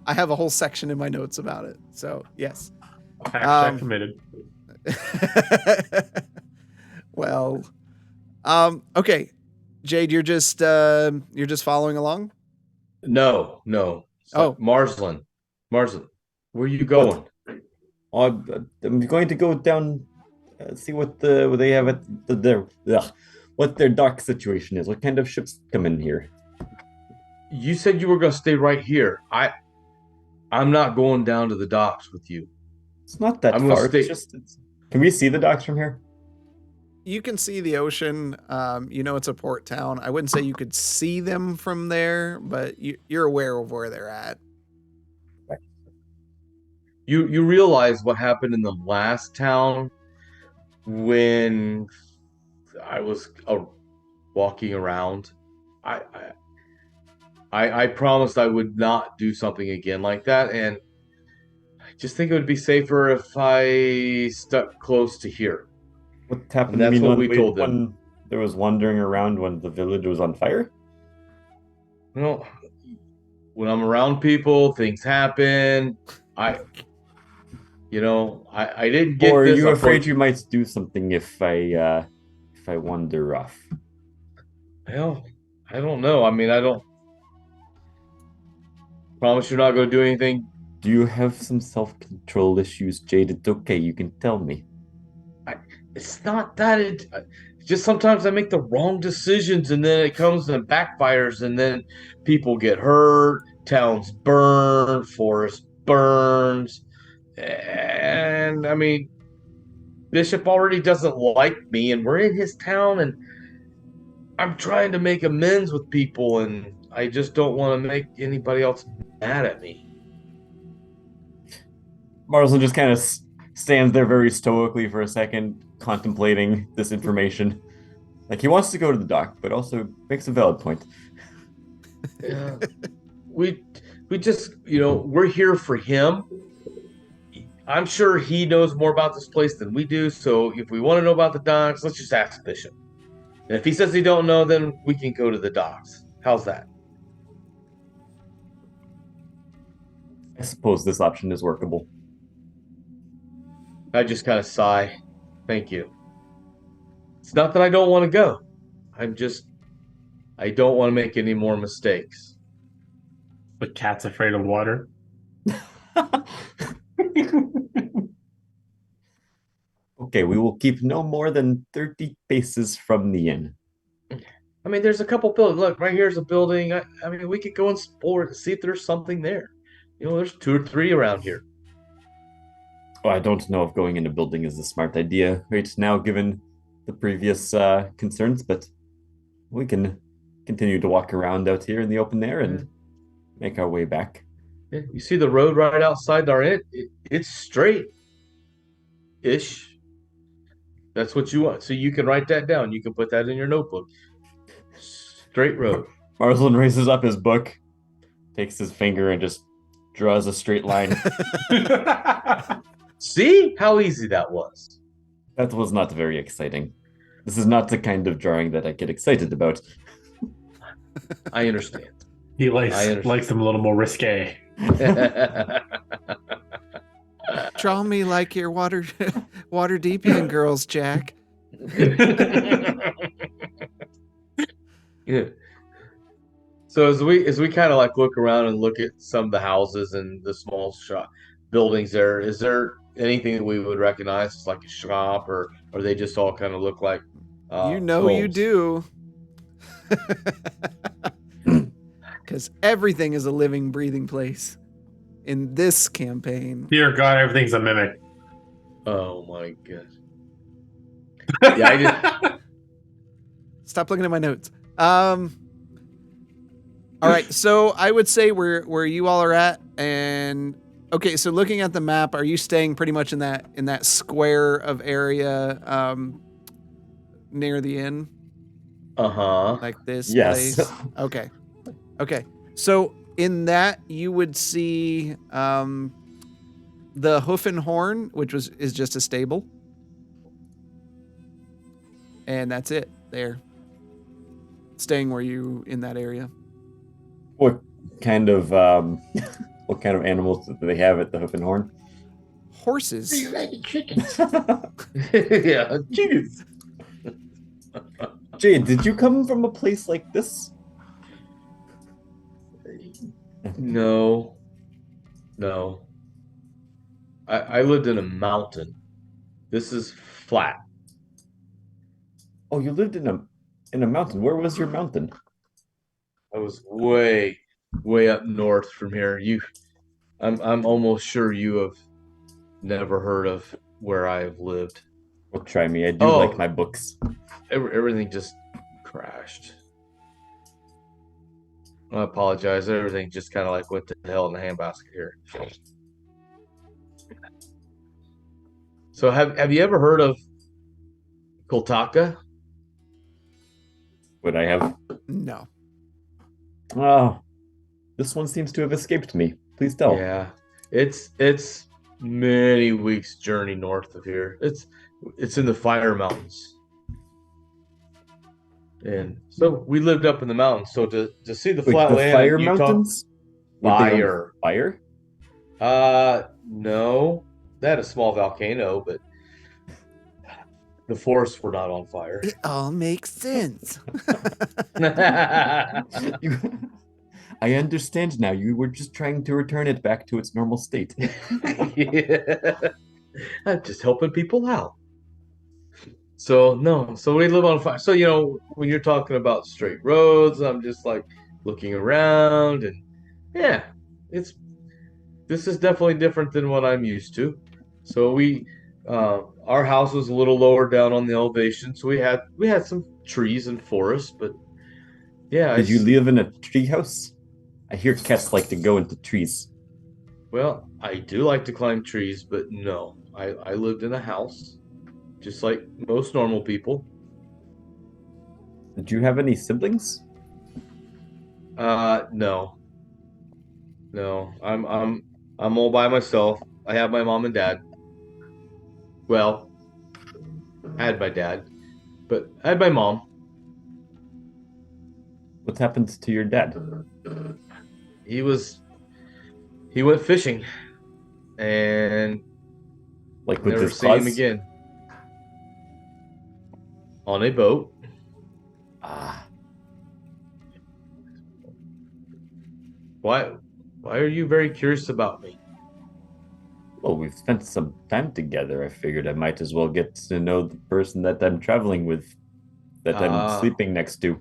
I have a whole section in my notes about it. So, yes. Hashtag committed. Well, okay. Jade, you're just following along? No. Oh. Marsland, where are you going? I'm going to go down, see what they have at what their dock situation is. What kind of ships come in here? You said you were going to stay right here. I'm not going down to the docks with you. It's not that I'm gonna far. stay- Can we see the docks from here? You can see the ocean. You know it's a port town. I wouldn't say you could see them from there, but you're aware of where they're at. You realize what happened in the last town when I was walking around. I promised I would not do something again like that, and I just think it would be safer if I stuck close to here. What happened? And that's You mean what we told them. when there was wandering around when the village was on fire? Well, when I'm around people, things happen. I didn't get Or are this. you afraid you might do something if I wander off? Well, I don't know. I mean, I don't promise you're not going to do anything. Do you have some self-control issues, Jade? It's okay. You can tell me. It's not that. It's just sometimes I make the wrong decisions, and then it comes and backfires, and then people get hurt, towns burn, forest burns, and I mean, Bishop already doesn't like me, and we're in his town, and I'm trying to make amends with people, and I just don't want to make anybody else mad at me. Marsland just kind of stands there very stoically for a second, contemplating this information. Like he wants to go to the dock, but also makes a valid point. Yeah. we just, we're here for him. I'm sure he knows more about this place than we do, so if we want to know about the docks, let's just ask Bishop. And if he says he don't know, then we can go to the docks. How's that? I suppose this option is workable. I just kind of sigh. Thank you. It's not that I don't want to go. I don't want to make any more mistakes. The cat's afraid of water. Okay, we will keep no more than 30 paces from the inn. I mean, there's a couple buildings. Look, right here's a building. I mean, we could go and explore it and see if there's something there. There's 2 or 3 around here. Oh, I don't know if going in a building is a smart idea right now, given the previous concerns, but we can continue to walk around out here in the open air and make our way back. Yeah, you see the road right outside our inn? It's straight-ish. That's what you want. So you can write that down. You can put that in your notebook. Straight road. Marsland raises up his book, takes his finger, and just draws a straight line. See how easy that was? That was not very exciting. This is not the kind of drawing that I get excited about. I understand. He likes them a little more risque. Draw me like your water deepian girls, Jack. Yeah. So as we kind of like look around and look at some of the houses and the small shop buildings there, is there anything that we would recognize as like a shop, or they just all kind of look like You know you homes? do. Because everything is a living, breathing place in this campaign. Dear God, everything's a mimic. Oh my god. Yeah, I did. Stop looking at my notes. All right, so I would say where you all are at, and okay, so looking at the map, are you staying pretty much in that square of area near the inn, Uh-huh. like this Yes. place? Okay. So in that you would see the Hoof and Horn, which is just a stable, and that's it. There, staying where you in that area. What kind of what kind of animals do they have at the Hoof and Horn? Horses. Three-legged chickens. Yeah, jeez. Jade, did you come from a place like this? No. No. I lived in a mountain. This is flat. Oh, you lived in a mountain. Where was your mountain? I was way, way up north from here. I'm almost sure you have never heard of where I have lived. Well, try me. I do Oh. like my books. Everything just crashed. I apologize. Everything just kind of like went to hell in a handbasket here. So have you ever heard of Koltaka? Would I have? No. Oh, this one seems to have escaped me. Please tell. Yeah, it's many weeks journey north of here. It's in the Fire Mountains, and so we lived up in the mountains. So to see the Wait, flat the land Fire in Utah, Mountains? Were they on fire. fire? No, they had a small volcano, but the forests were not on fire. It all makes sense. You- I understand now. You were just trying to return it back to its normal state. Yeah. I'm just helping people out. So no, so we live on fire. So when you're talking about straight roads, I'm just like looking around, and yeah, this is definitely different than what I'm used to. So our house was a little lower down on the elevation, so we had some trees and forest, but yeah, Did you live in a treehouse? I hear cats like to go into trees. well, I do like to climb trees, but no, I lived in a house, just like most normal people. Did you have any siblings? No, no, I'm all by myself. I have my mom and dad. Well, I had my dad, but I had my mom. What happened to your dad? He went fishing, and Like with never his seen him claws? again. On a boat. Ah, Why are you very curious about me? well, we've spent some time together. I figured I might as well get to know the person that I'm traveling with, that I'm Ah. sleeping next to.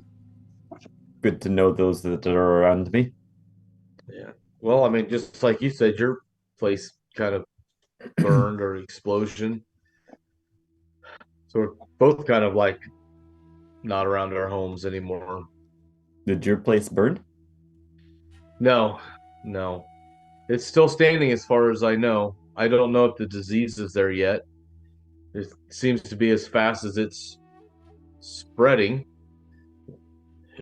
Good to know those that are around me. Yeah. Well, I mean, just like you said, your place kind of burned or explosion. So we're both kind of like not around our homes anymore. Did your place burn? No, no. It's still standing as far as I know. I don't know if the disease is there yet. It seems to be as fast as it's spreading.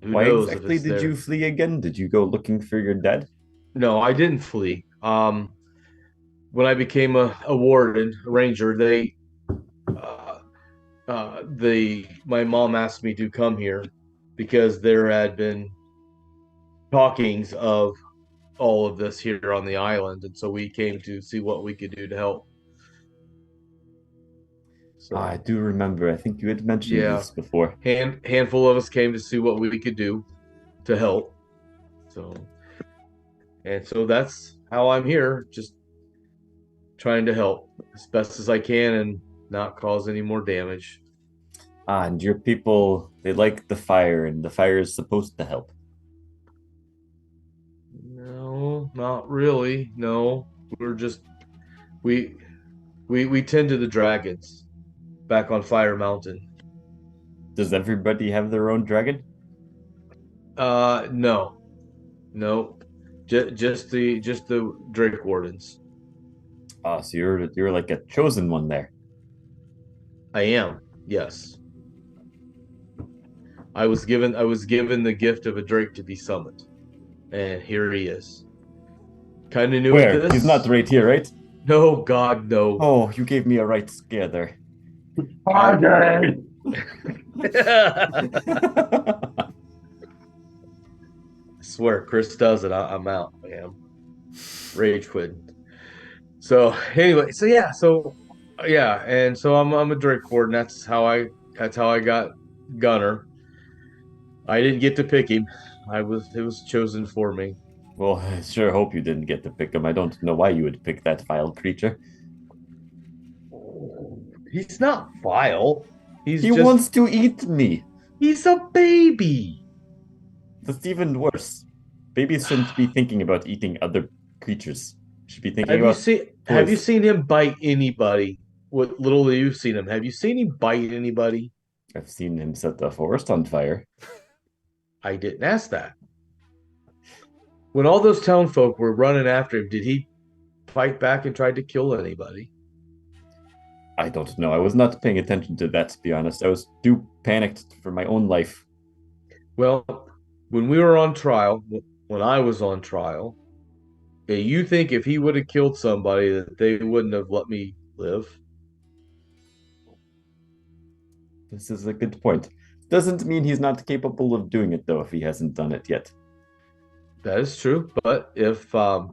Who Why knows if exactly it's did there? you flee again? Did you go looking for your dad? No, I didn't flee. When I became a warden, a ranger, my mom asked me to come here because there had been talkings of all of this here on the island, and so we came to see what we could do to help. So I do remember. I think you had mentioned Yeah. this before. handful of us came to see what we could do to help. So that's how I'm here, just trying to help as best as I can and not cause any more damage. And your people, they like the fire, and the fire is supposed to help. No, not really. No, we're just we we tend to the dragons back on Fire Mountain. Does everybody have their own dragon? No, no, just the Drake Wardens. Ah, so you're like a chosen one there. I am, yes. I was given the gift of a Drake to be summoned, and here he is. Kind of new Where? at this. He's not right here, right? No, God, no. Oh, you gave me a right scare there. Target! I swear, Chris does it. I'm out, man. Rage quit. So anyway, and so I'm a Drake Warden. That's how I got Gunner. I didn't get to pick him. It was chosen for me. Well, I sure hope you didn't get to pick him. I don't know why you would pick that vile creature. He's not vile. He wants to eat me. He's a baby. That's even worse. Babies shouldn't be thinking about eating other creatures. Should be thinking about Have you toys. seen him bite anybody? What little you've seen him, have you seen him bite anybody? I've seen him set the forest on fire. I didn't ask that. When all those town folk were running after him, did he fight back and try to kill anybody? I don't know. I was not paying attention to that, to be honest. I was too panicked for my own life. Well, when we were on trial, when I was on trial, you think if he would have killed somebody that they wouldn't have let me live? This is a good point. Doesn't mean he's not capable of doing it, though, if he hasn't done it yet. That is true, but if I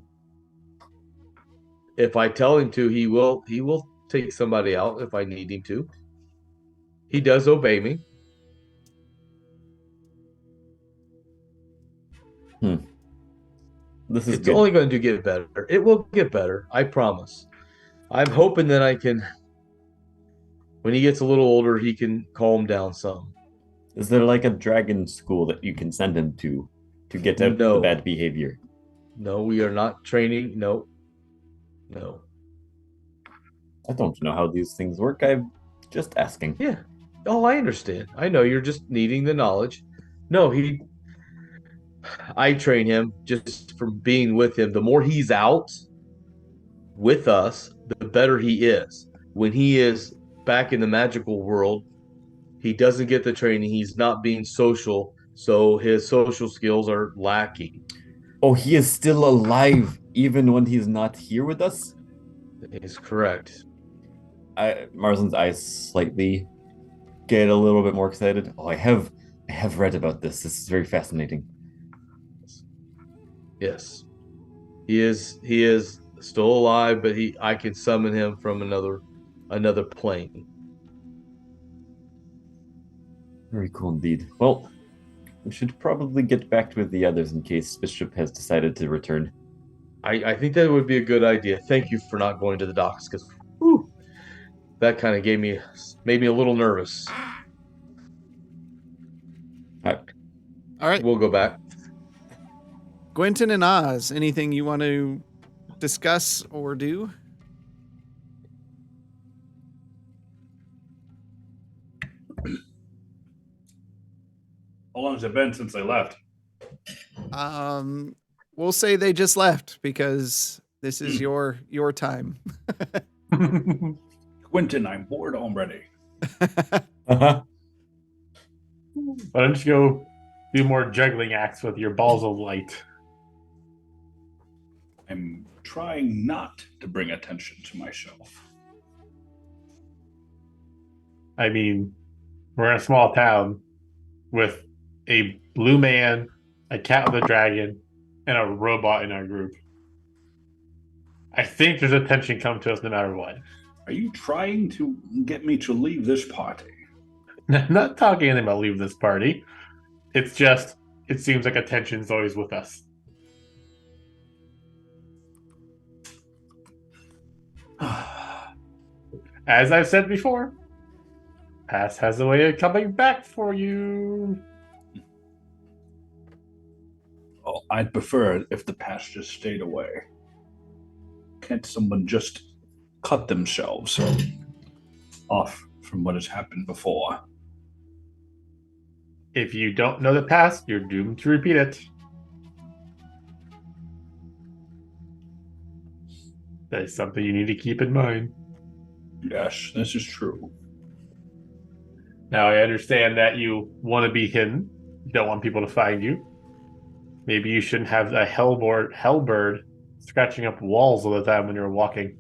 tell him to, he will take somebody out if I need him to. He does obey me. This is It's good. only going to get better. It will get better, I promise. I'm hoping that I can, when he gets a little older, he can calm down some. Is there like a dragon school that you can send him to get out the No. bad behavior? No, we are not training. No. I don't know how these things work. I'm just asking. Yeah. Oh, I understand. I know you're just needing the knowledge. No, I train him just from being with him. The more he's out with us, the better he is. When he is back in the magical world, he doesn't get the training. He's not being social, so his social skills are lacking. Oh, he is still alive even when he's not here with us? That is correct. Marsden's eyes slightly get a little bit more excited. Oh, I have read about this. This is very fascinating. Yes. He is still alive, but I can summon him from another plane. Very cool indeed. Well, we should probably get back with the others in case Bishop has decided to return. I think that would be a good idea. Thank you for not going to the docks, because that kind of made me a little nervous. All right. We'll go back. Gwenton and Oz, anything you want to discuss or do? How long has it been since I left? We'll say they just left because this is your time. Quentin, I'm bored already. Why don't you go do more juggling acts with your balls of light? I'm trying not to bring attention to myself. I mean, we're in a small town with a blue man, a cat with a dragon, and a robot in our group. I think there's attention come to us no matter what. Are you trying to get me to leave this party? I'm not talking anything about leave this party. It's just, it seems like attention's always with us. As I've said before, past has a way of coming back for you. Well, I'd prefer it if the past just stayed away. Can't someone just cut themselves off from what has happened before? If you don't know the past, you're doomed to repeat it. That is something you need to keep in mind. Yes, this is true. Now, I understand that you want to be hidden. You don't want people to find you. Maybe you shouldn't have a hellbird scratching up walls all the time when you're walking,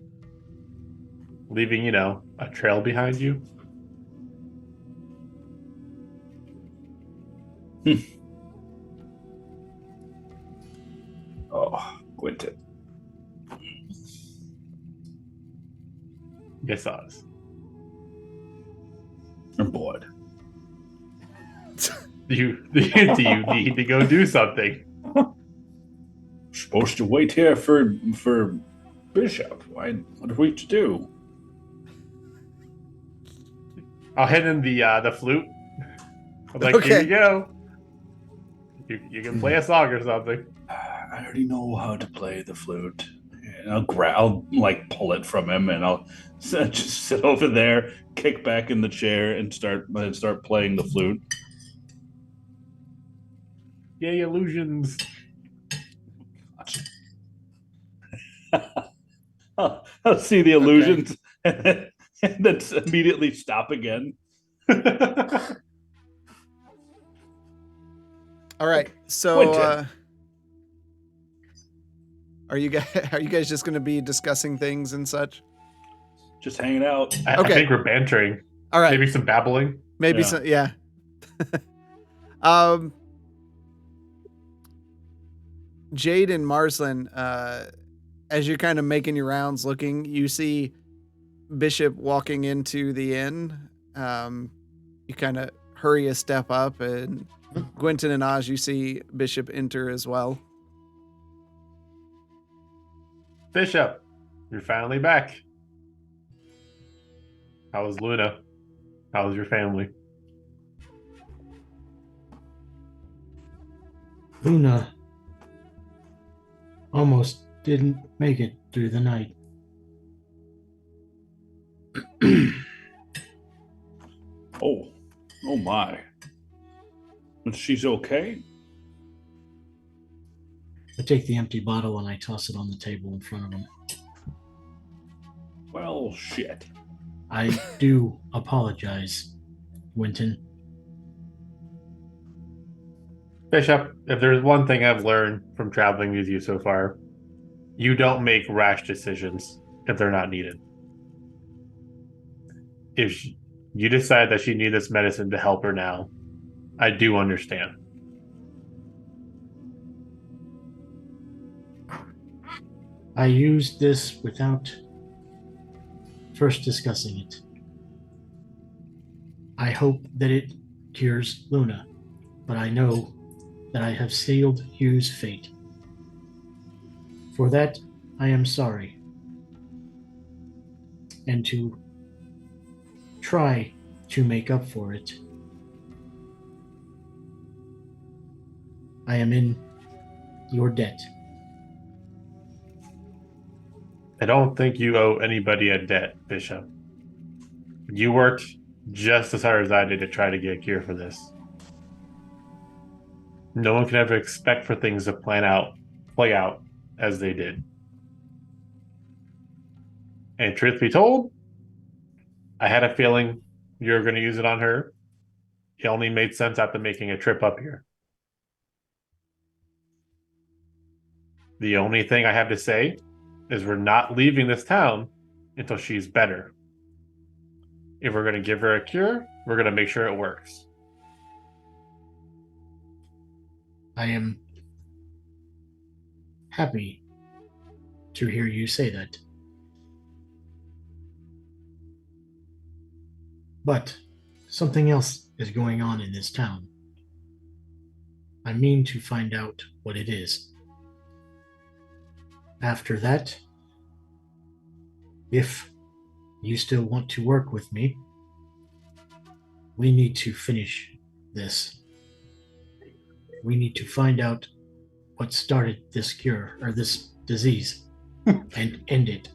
leaving, a trail behind you. Oh, Quentin. Yes, Oz. I'm bored. Do you need to go do something? Supposed to wait here for Bishop. What are we to do? I'll hand him the flute. I'm like, Okay. here you go. You can play a song or something. I already know how to play the flute. And I'll like pull it from him, and I'll just sit over there, kick back in the chair, and start playing the flute. Yay, illusions. I'll see the illusions and then immediately stop again. All right. So Quentin. are you guys just going to be discussing things and such? Just hanging out. I Okay. think we're bantering. All right. Maybe some babbling. Maybe Yeah. some, yeah. Jade and Marsland, as you're kind of making your rounds looking, you see Bishop walking into the inn. You kind of hurry a step up, and Gwynton and Oz, you see Bishop enter as well. Bishop, you're finally back. How was Luna? How was your family? Luna almost didn't make it through the night. Oh my. But she's okay? I take the empty bottle and I toss it on the table in front of him. Well, shit. I do apologize, Winton. Bishop, if there's one thing I've learned from traveling with you so far, you don't make rash decisions if they're not needed. If you decide that she needs this medicine to help her now, I do understand. I used this without first discussing it. I hope that it cures Luna, but I know that I have sealed Hugh's fate. For that, I am sorry. And to try to make up for it, I am in your debt. I don't think you owe anybody a debt, Bishop. You worked just as hard as I did to try to get a cure for this. No one can ever expect for things to play out as they did. And truth be told, I had a feeling you were going to use it on her. It only made sense after making a trip up here. The only thing I have to say is we're not leaving this town until she's better. If we're going to give her a cure, we're going to make sure it works. I am happy to hear you say that. But something else is going on in this town. I mean to find out what it is. After that, if You still want to work with me? We need to finish this. We need to find out what started this cure or this disease and end it.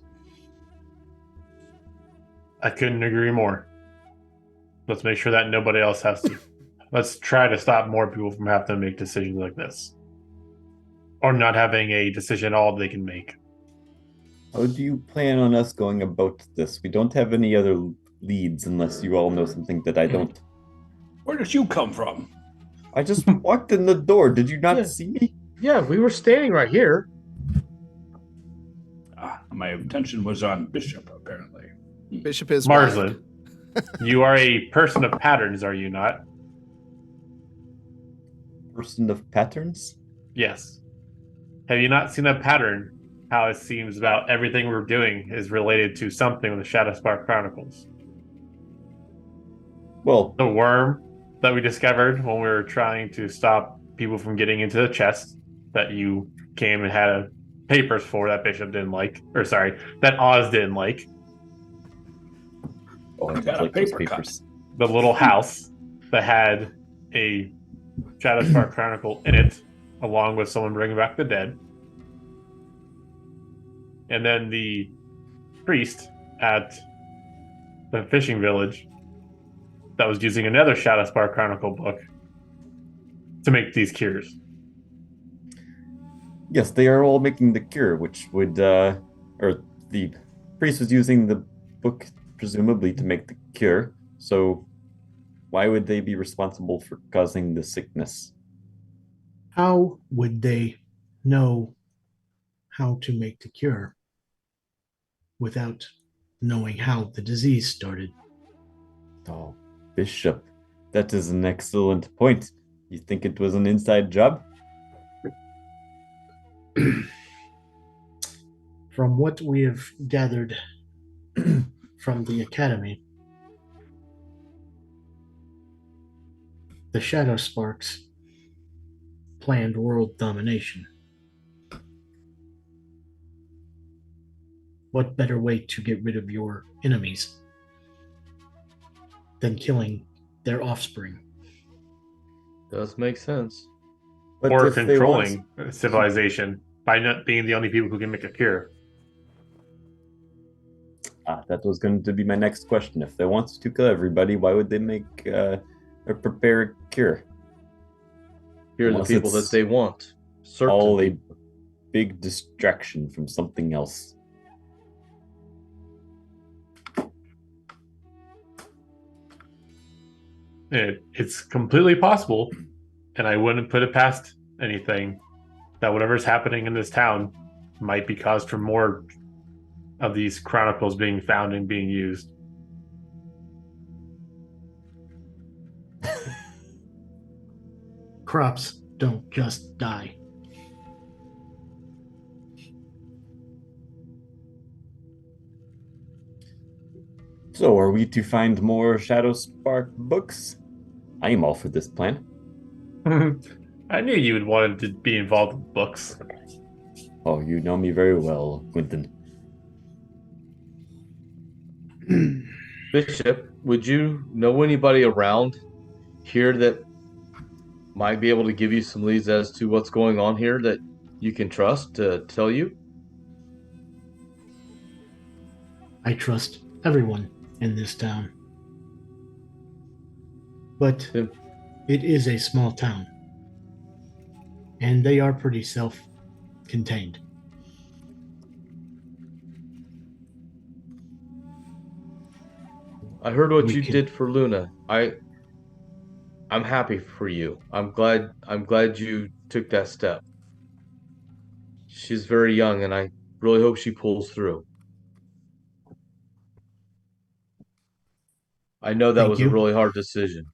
I couldn't agree more. Let's make sure that nobody else has to. Let's try to stop more people from having to make decisions like this. Or not having a decision all they can make. How do you plan on us going about this? We don't have any other leads unless you all know something that I don't. Where did you come from? I just walked in the door. Did you not Yeah. see me? Yeah, we were standing right here. My attention was on Bishop, apparently. Bishop is Marsland, wild. you are a person of patterns, are you not? Person of patterns? Yes. Have you not seen a pattern? How it seems about everything we're doing is related to something with the Shadowspark Chronicles. Well, The worm that we discovered when we were trying to stop people from getting into the chest that you came and had papers for that Bishop didn't like, or sorry, that Oz didn't like. oh, I You did got a like those paper cut. papers. The little house that had a Shadowspark Chronicle in it, along with someone bringing back the dead. And then the priest at the fishing village that was using another Shadowspark Chronicle book to make these cures. Yes, they are all making the cure, which would, or the priest was using the book presumably to make the cure. So why would they be responsible for causing the sickness? How would they know how to make the cure without knowing how the disease started? Oh, Bishop, that is an excellent point. You think it was an inside job? From what we have gathered from the academy, the Shadowsparks planned world domination. What better way to get rid of your enemies than killing their offspring? Does make sense. But Or if they want- controlling civilization by not being the only people who can make a cure. That was going to be my next question. If they want to kill everybody, why would they make or prepare a cure? Here are the Unless people it's that they want. Certain All a people. big distraction from something else. It's completely possible, and I wouldn't put it past anything that whatever's happening in this town might be caused from more of these chronicles being found and being used. Crops don't just die. So, are we to find more Shadowspark books? I am all for this plan. I knew you would want to be involved in books. Oh, you know me very well, Quentin. Bishop, would you know anybody around here that might be able to give you some leads as to what's going on here that you can trust to tell you? I trust everyone in this town. But Yeah. it is a small town. And they are pretty self-contained. I heard what We you can- did for Luna. I'm happy for you. I'm glad you took that step. She's very young and I really hope she pulls through. I know that Thank was you. a really hard decision.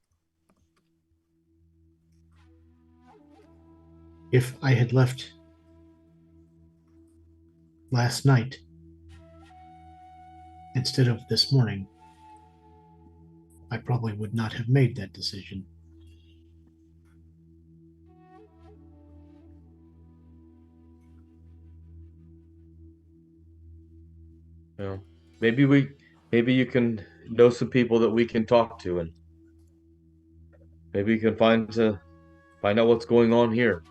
If I had left last night instead of this morning, I probably would not have made that decision. You know, maybe we maybe you can know some people that we can talk to, and maybe you can find out what's going on here.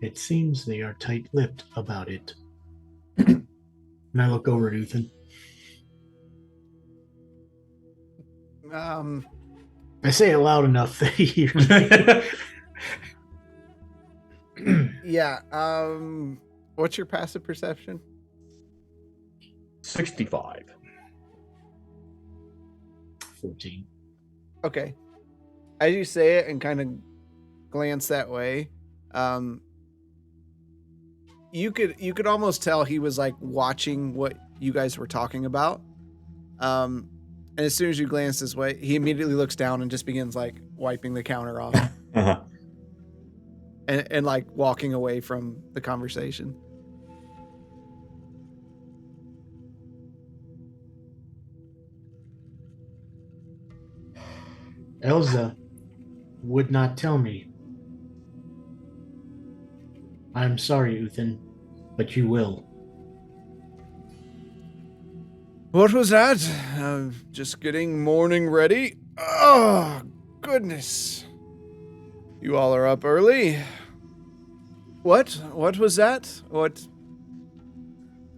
It seems they are tight-lipped about it. And I look over at Uthan. I say it loud enough that he hears me. Yeah. What's your passive perception? 65. 14. Okay. As you say it and kind of glance that way, you could almost tell he was like watching what you guys were talking about. And as soon as you glance this way, he immediately looks down and just begins like wiping the counter off and like walking away from the conversation. Elsa would not tell me. I'm sorry, Uthan, but you will. What was that? Just getting morning ready. Oh, goodness. You all are up early. What? What was that? What?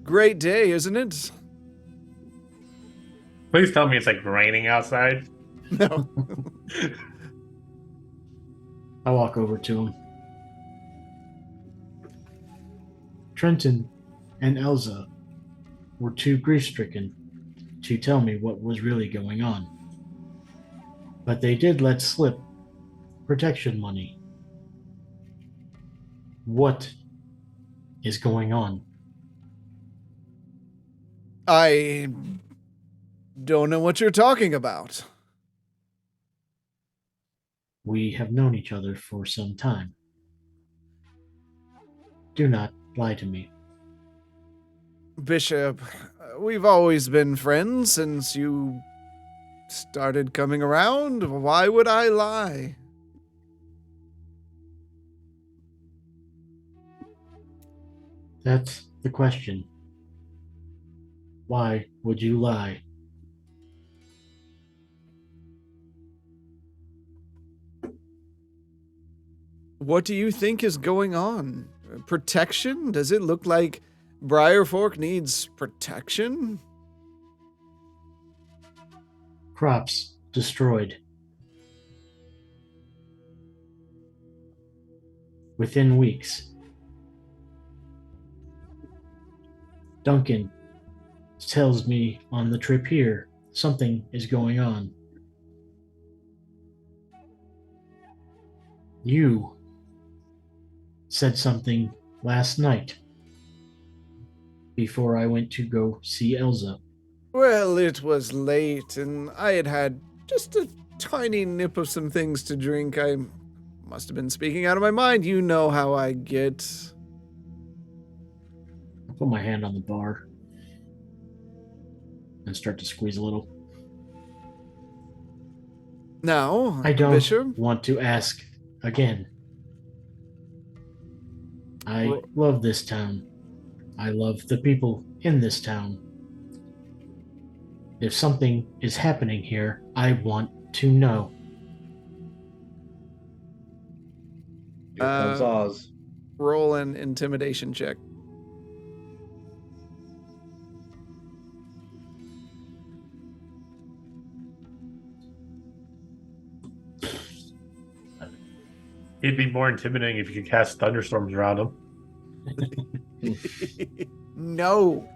Great day, isn't it? Please tell me it's like raining outside. No. I walk over to him. Trenton and Elsa were too grief-stricken to tell me what was really going on. But they did let slip protection money. What is going on? I don't know what you're talking about. We have known each other for some time. Do not lie to me. Bishop, we've always been friends since you started coming around. Why would I lie? That's the question. Why would you lie? What do you think is going on? Protection? Does it look like Briarfork needs protection? Crops destroyed. Within weeks. Duncan tells me on the trip here something is going on. You said something last night before I went to go see Elsa. Well, it was late, and I had just a tiny nip of some things to drink. I must have been speaking out of my mind. You know how I get. I put my hand on the bar and start to squeeze a little. Now, I don't Bishop, want to ask again. I love this town. I love the people in this town. If something is happening here, I want to know. Here comes Oz. roll an intimidation check. It'd be more intimidating if you could cast thunderstorms around him. No.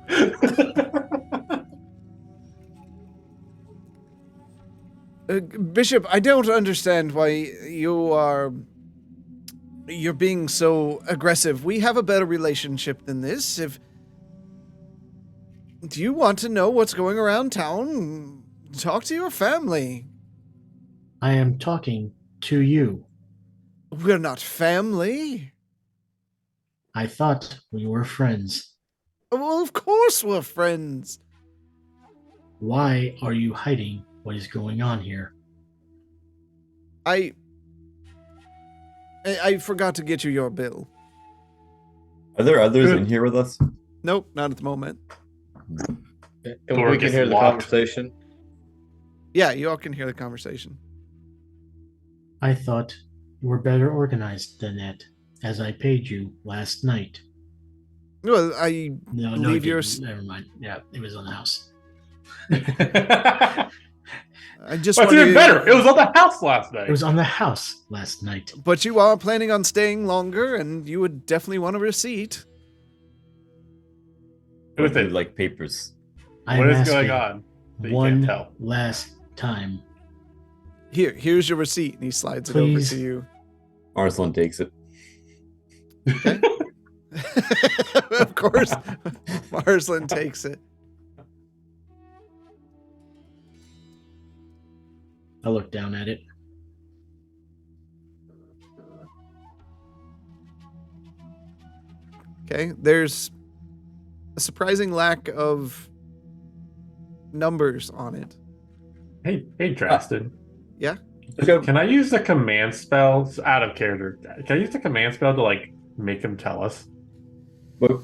Bishop, I don't understand why you're being so aggressive. We have a better relationship than this. Do you want to know what's going around town? Talk to your family. I am talking to you. We're not family. I thought we were friends. Well, of course we're friends. Why are you hiding what is going on here? I forgot to get you your bill. Are there others in here with us? Nope, not at the moment. And we can gets hear the locked. conversation. Yeah, you all can hear the conversation. I thought you were better organized than that, as I paid you last night. Well, I No, believe it you're. didn't. Never mind. Yeah, it was on the house. I just That's wanted even better. It was on the house last night. It was on the house last night. But you are planning on staying longer, and you would definitely want a receipt. Or With do it. like papers. I'm What is asking going on? That you one can't tell. last time. Here's your receipt, and he slides Please. it over to you. Arslan takes it. Okay. Of course, Marsland takes it. I look down at it. Okay, there's a surprising lack of numbers on it. Hey, Drastin. Yeah? Can I use the command spell? It's out of character. Can I use the command spell to like make him tell us? What?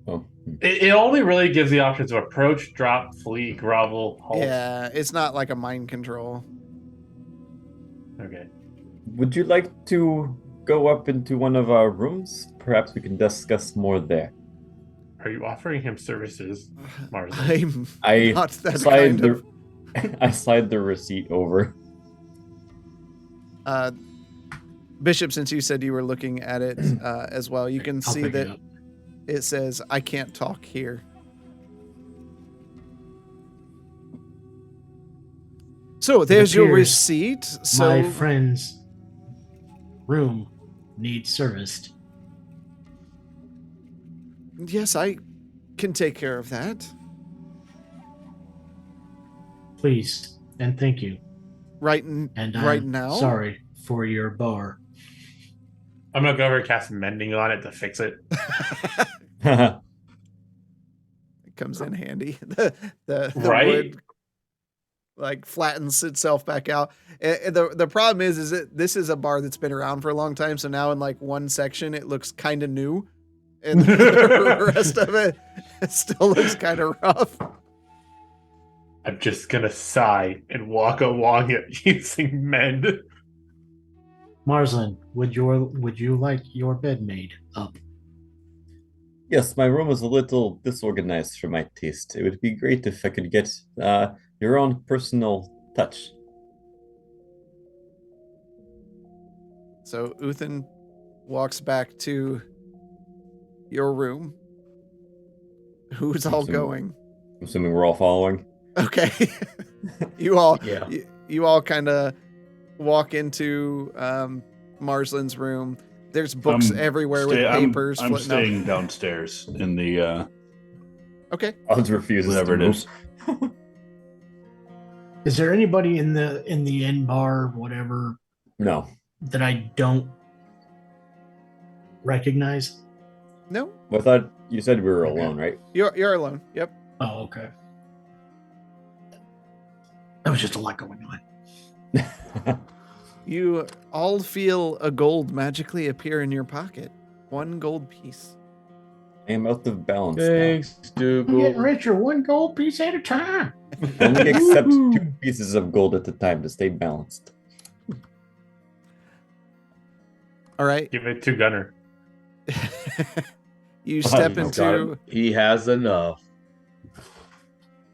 Oh. It only really gives the options of approach, drop, flee, grovel, halt. Yeah, it's not like a mind control. Okay. Would you like to go up into one of our rooms? Perhaps we can discuss more there. Are you offering him services, Marsden? I'm I not that slide kind of. I slide the receipt over. Bishop, since you said you were looking at it as well, you can I'll see pick it that up. it says, I can't talk here. So there's your appears receipt. So My friend's room needs serviced. yes, I can take care of that. Please and thank you. And I'm now. sorry for your bar. I'm gonna go over and cast mending on it to fix it. It comes in handy. The Right? wood like flattens itself back out. The problem is that this is a bar that's been around for a long time. So now in like one section, it looks kind of new, and the rest of it still looks kind of rough. I'm just gonna sigh and walk along it using mend. Marsland, would you like your bed made up? Yes, my room is a little disorganized for my taste. It would be great if I could get your own personal touch. So Uthin walks back to your room. Who's all Assuming- going? I'm assuming we're all following. Okay. you all Yeah. you all kind of walk into Marsland's room. There's books everywhere with papers I'm floating staying up. downstairs in the Okay. Odds refuses whatever to it move. is. Is there anybody in the inn bar, whatever, No. that I don't recognize? No, I thought you said we were Okay. alone, right? you're alone. Yep. Oh, okay. That was just a lot going on. You all feel a gold magically appear in your pocket. 1 gold piece. I am out of balance now. Thanks, I'm getting Dougal. richer one gold piece at a time. Only accept 2 pieces of gold at a time to stay balanced. All right. Give it to Gunner. You step no. into He has enough.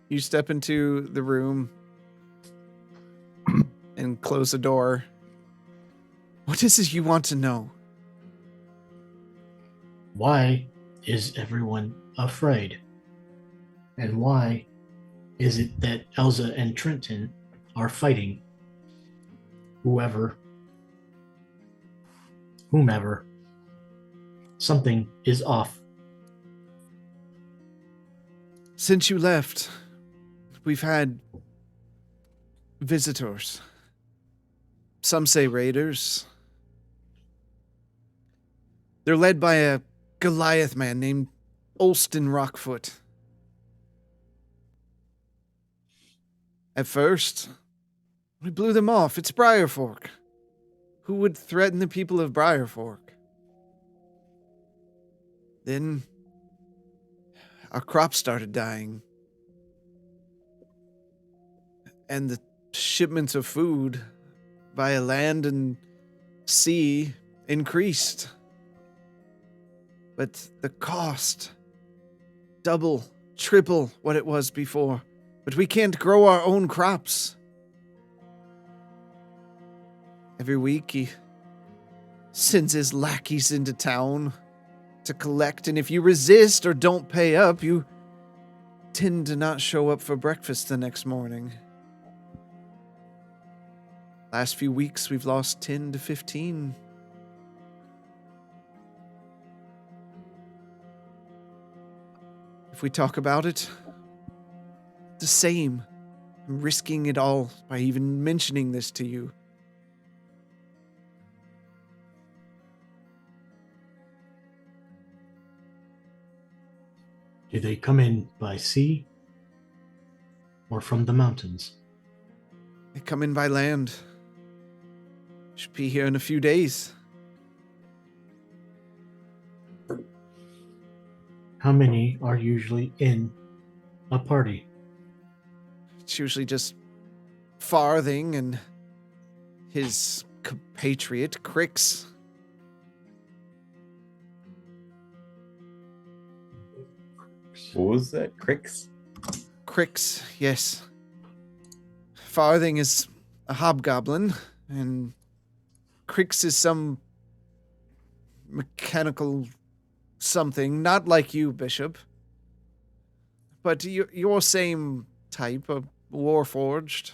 the room and close the door. What is it you want to know? Why is everyone afraid? And why is it that Elsa and Trenton are fighting whomever? Something is off. Since you left, we've had visitors. Some say raiders. They're led by a Goliath man named Olston Rockfoot. At first, we blew them off. It's Briarfork. Who would threaten the people of Briarfork? Then our crops started dying. And the shipments of food via land and sea increased. But the cost, double, triple what it was before. But we can't grow our own crops. Every week he sends his lackeys into town to collect, and if you resist or don't pay up, you tend to not show up for breakfast the next morning. Last few weeks, we've lost 10 to 15. If we talk about it, the same. I'm risking it all by even mentioning this to you. Do they come in by sea or from the mountains? They come in by land. Should be here in a few days. How many are usually in a party? It's usually just Farthing and his compatriot, Crix. What was that? Crix? Crix, yes. Farthing is a hobgoblin, and Crix is some mechanical something, not like you, Bishop. But your same type of warforged.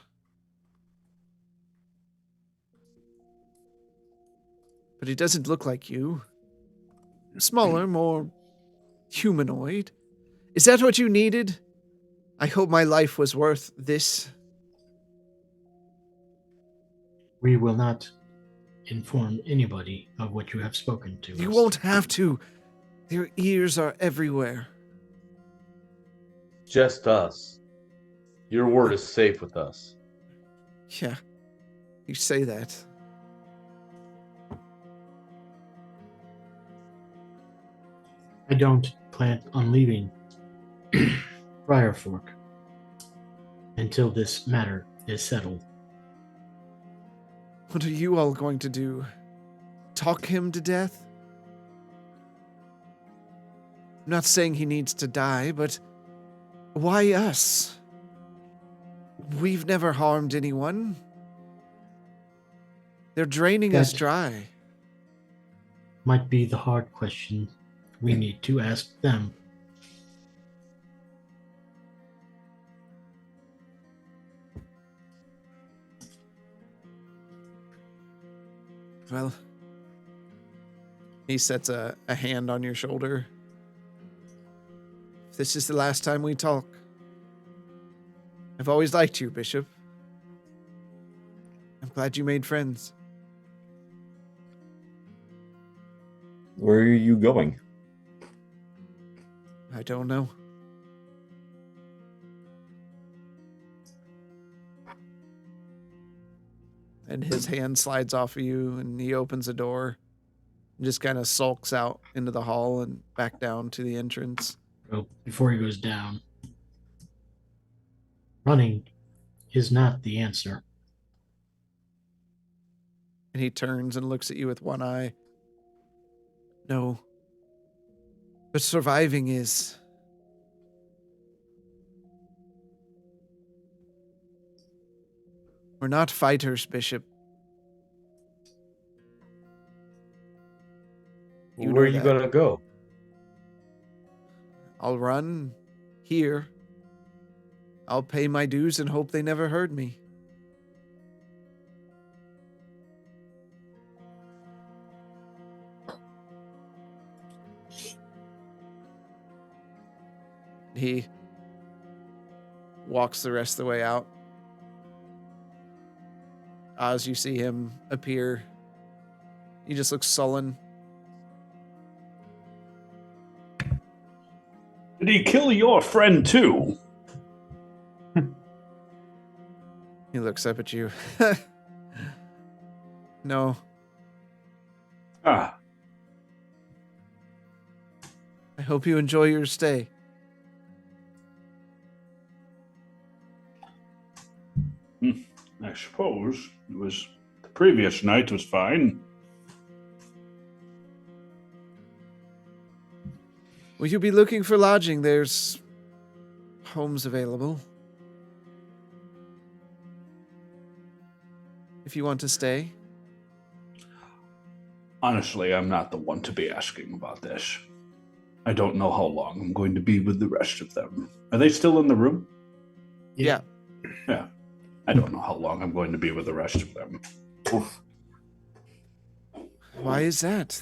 But he doesn't look like you. Smaller, more humanoid. Is that what you needed? I hope my life was worth this. We will not inform anybody of what you have spoken to You us. won't have to. Their ears are everywhere. Just us. Your word is safe with us. Yeah, you say that. I don't plan on leaving Briarfork until this matter is settled. What are you all going to do? Talk him to death? I'm not saying he needs to die, but why us? We've never harmed anyone. They're draining us That- dry. Might be the hard question we need to ask them. Well, he sets a hand on your shoulder. If this is the last time we talk, I've always liked you, Bishop. I'm glad you made friends. Where are you going? I don't know. And his hand slides off of you, and he opens a door and just kind of sulks out into the hall and back down to the entrance. Well, before he goes down, running is not the answer. And he turns and looks at you with one eye. No. But surviving is. We're not fighters, Bishop. You Where know are you that. going to go? I'll run here. I'll pay my dues and hope they never heard me. He walks the rest of the way out. As you see him appear, he just looks sullen. Did he kill your friend too? He looks up at you. No, Ah, I hope you enjoy your stay. I suppose it was the previous night was fine. Will you be looking for lodging? There's homes available. If you want to stay. Honestly, I'm not the one to be asking about this. I don't know how long I'm going to be with the rest of them. Are they still in the room? Yeah. Yeah. I don't know how long I'm going to be with the rest of them. Oof. Why is that?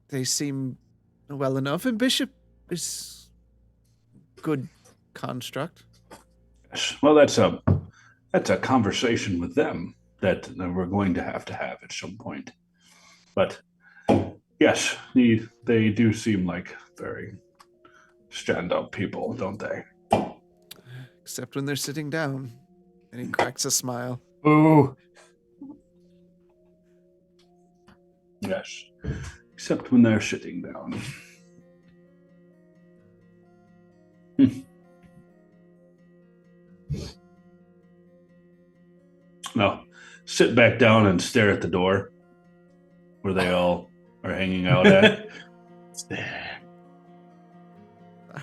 They seem well enough, and Bishop is good construct. Yes. Well, that's a conversation with them that we're going to have at some point. But yes, they do seem like very stand-up people, don't they? Except when they're sitting down. And he cracks a smile. Ooh. Yes. Except when they're sitting down. No. Sit back down and stare at the door where they all are hanging out at.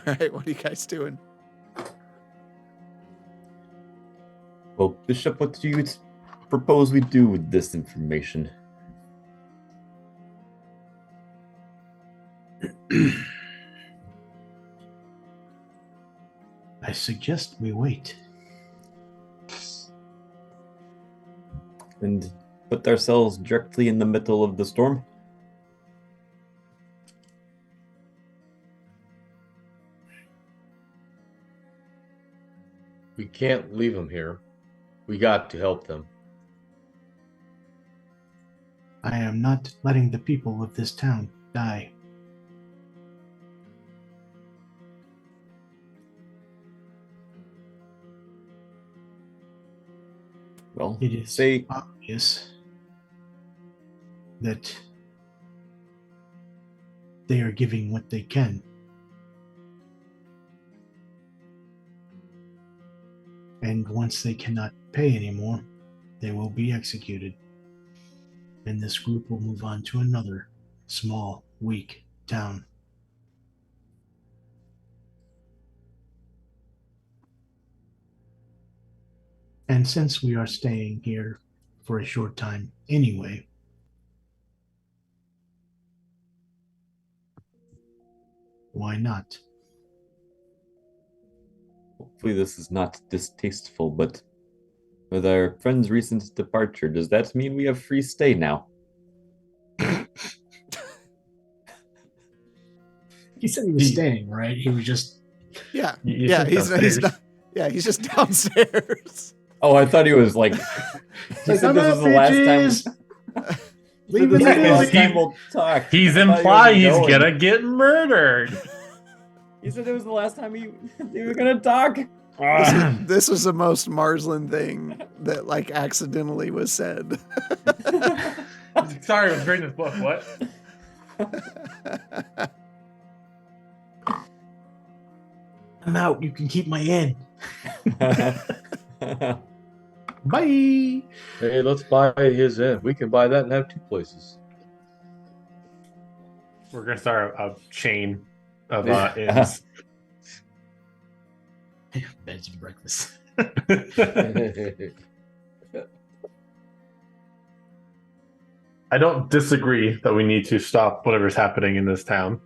All right, what are you guys doing? Well, Bishop, what do you propose we do with this information? I suggest we wait. And put ourselves directly in the middle of the storm? We can't leave them here. We got to help them. I am not letting the people of this town die. Well, It is say obvious that they are giving what they can. And once they cannot pay anymore, they will be executed. And this group will move on to another small, weak town. And since we are staying here for a short time anyway, why not? hopefully this is not distasteful, but with our friend's recent departure, does that mean we have free stay now? He said he was staying, right? He was just Yeah. You Yeah, said he's downstairs. not. Yeah, he's just downstairs. Oh, I thought he was like. He said this was the last time. Leave This it is the last busy. time we'll talk. He's I thought he implying he's wasn't going. gonna get murdered. He said it was the last time they were gonna talk. This was the most Marsland thing that like accidentally was said. Sorry, I was reading this book. What? I'm out. You can keep my inn. Bye. Hey, let's buy his inn. We can buy that and have two places. We're gonna start a chain of Yeah. inns. Beds and breakfast. I don't disagree that we need to stop whatever's happening in this town.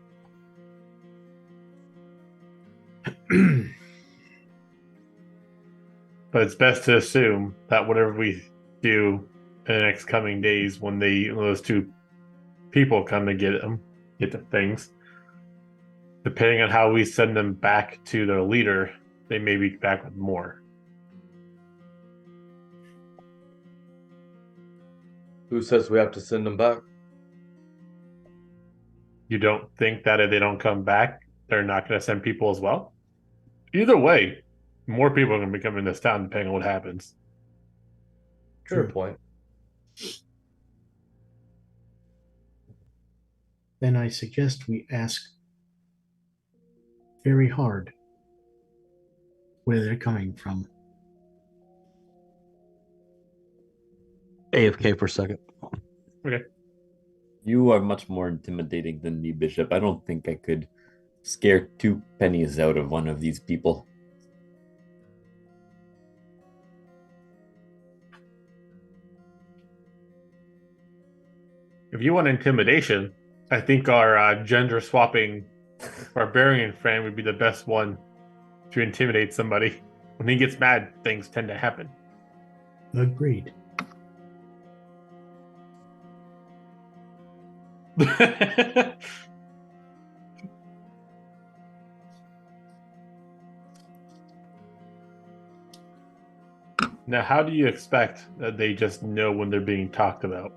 But it's best to assume that whatever we do in the next coming days, when those two people come to get the things, depending on how we send them back to their leader, they may be back with more. Who says we have to send them back? You don't think that if they don't come back, they're not going to send people as well? Either way, more people are going to be coming to this town depending on what happens. Fair True. point. Then I suggest we ask very hard where they're coming from. AFK for a second. You are much more intimidating than me, Bishop. I don't think I could scare 2 pennies out of one of these people. If you want intimidation, I think our gender swapping barbarian friend would be the best one to intimidate somebody. When he gets mad, things tend to happen. Agreed. Now, how do you expect that they just know when they're being talked about?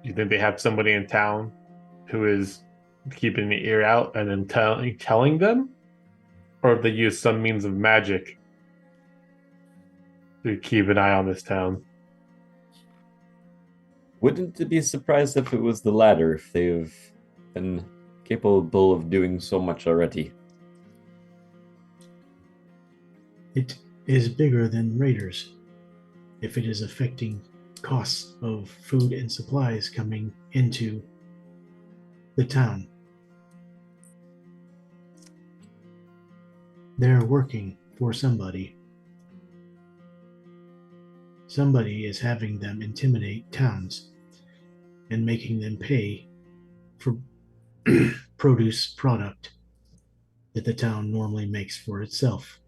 Do you think they have somebody in town who is keeping the ear out and then telling them? Or if they use some means of magic to keep an eye on this town? Wouldn't it be surprised if it was the latter, if they've been capable of doing so much already? It is bigger than raiders. If it is affecting costs of food and supplies coming into the town, they're working for somebody. Somebody is having them intimidate towns and making them pay for produce product that the town normally makes for itself.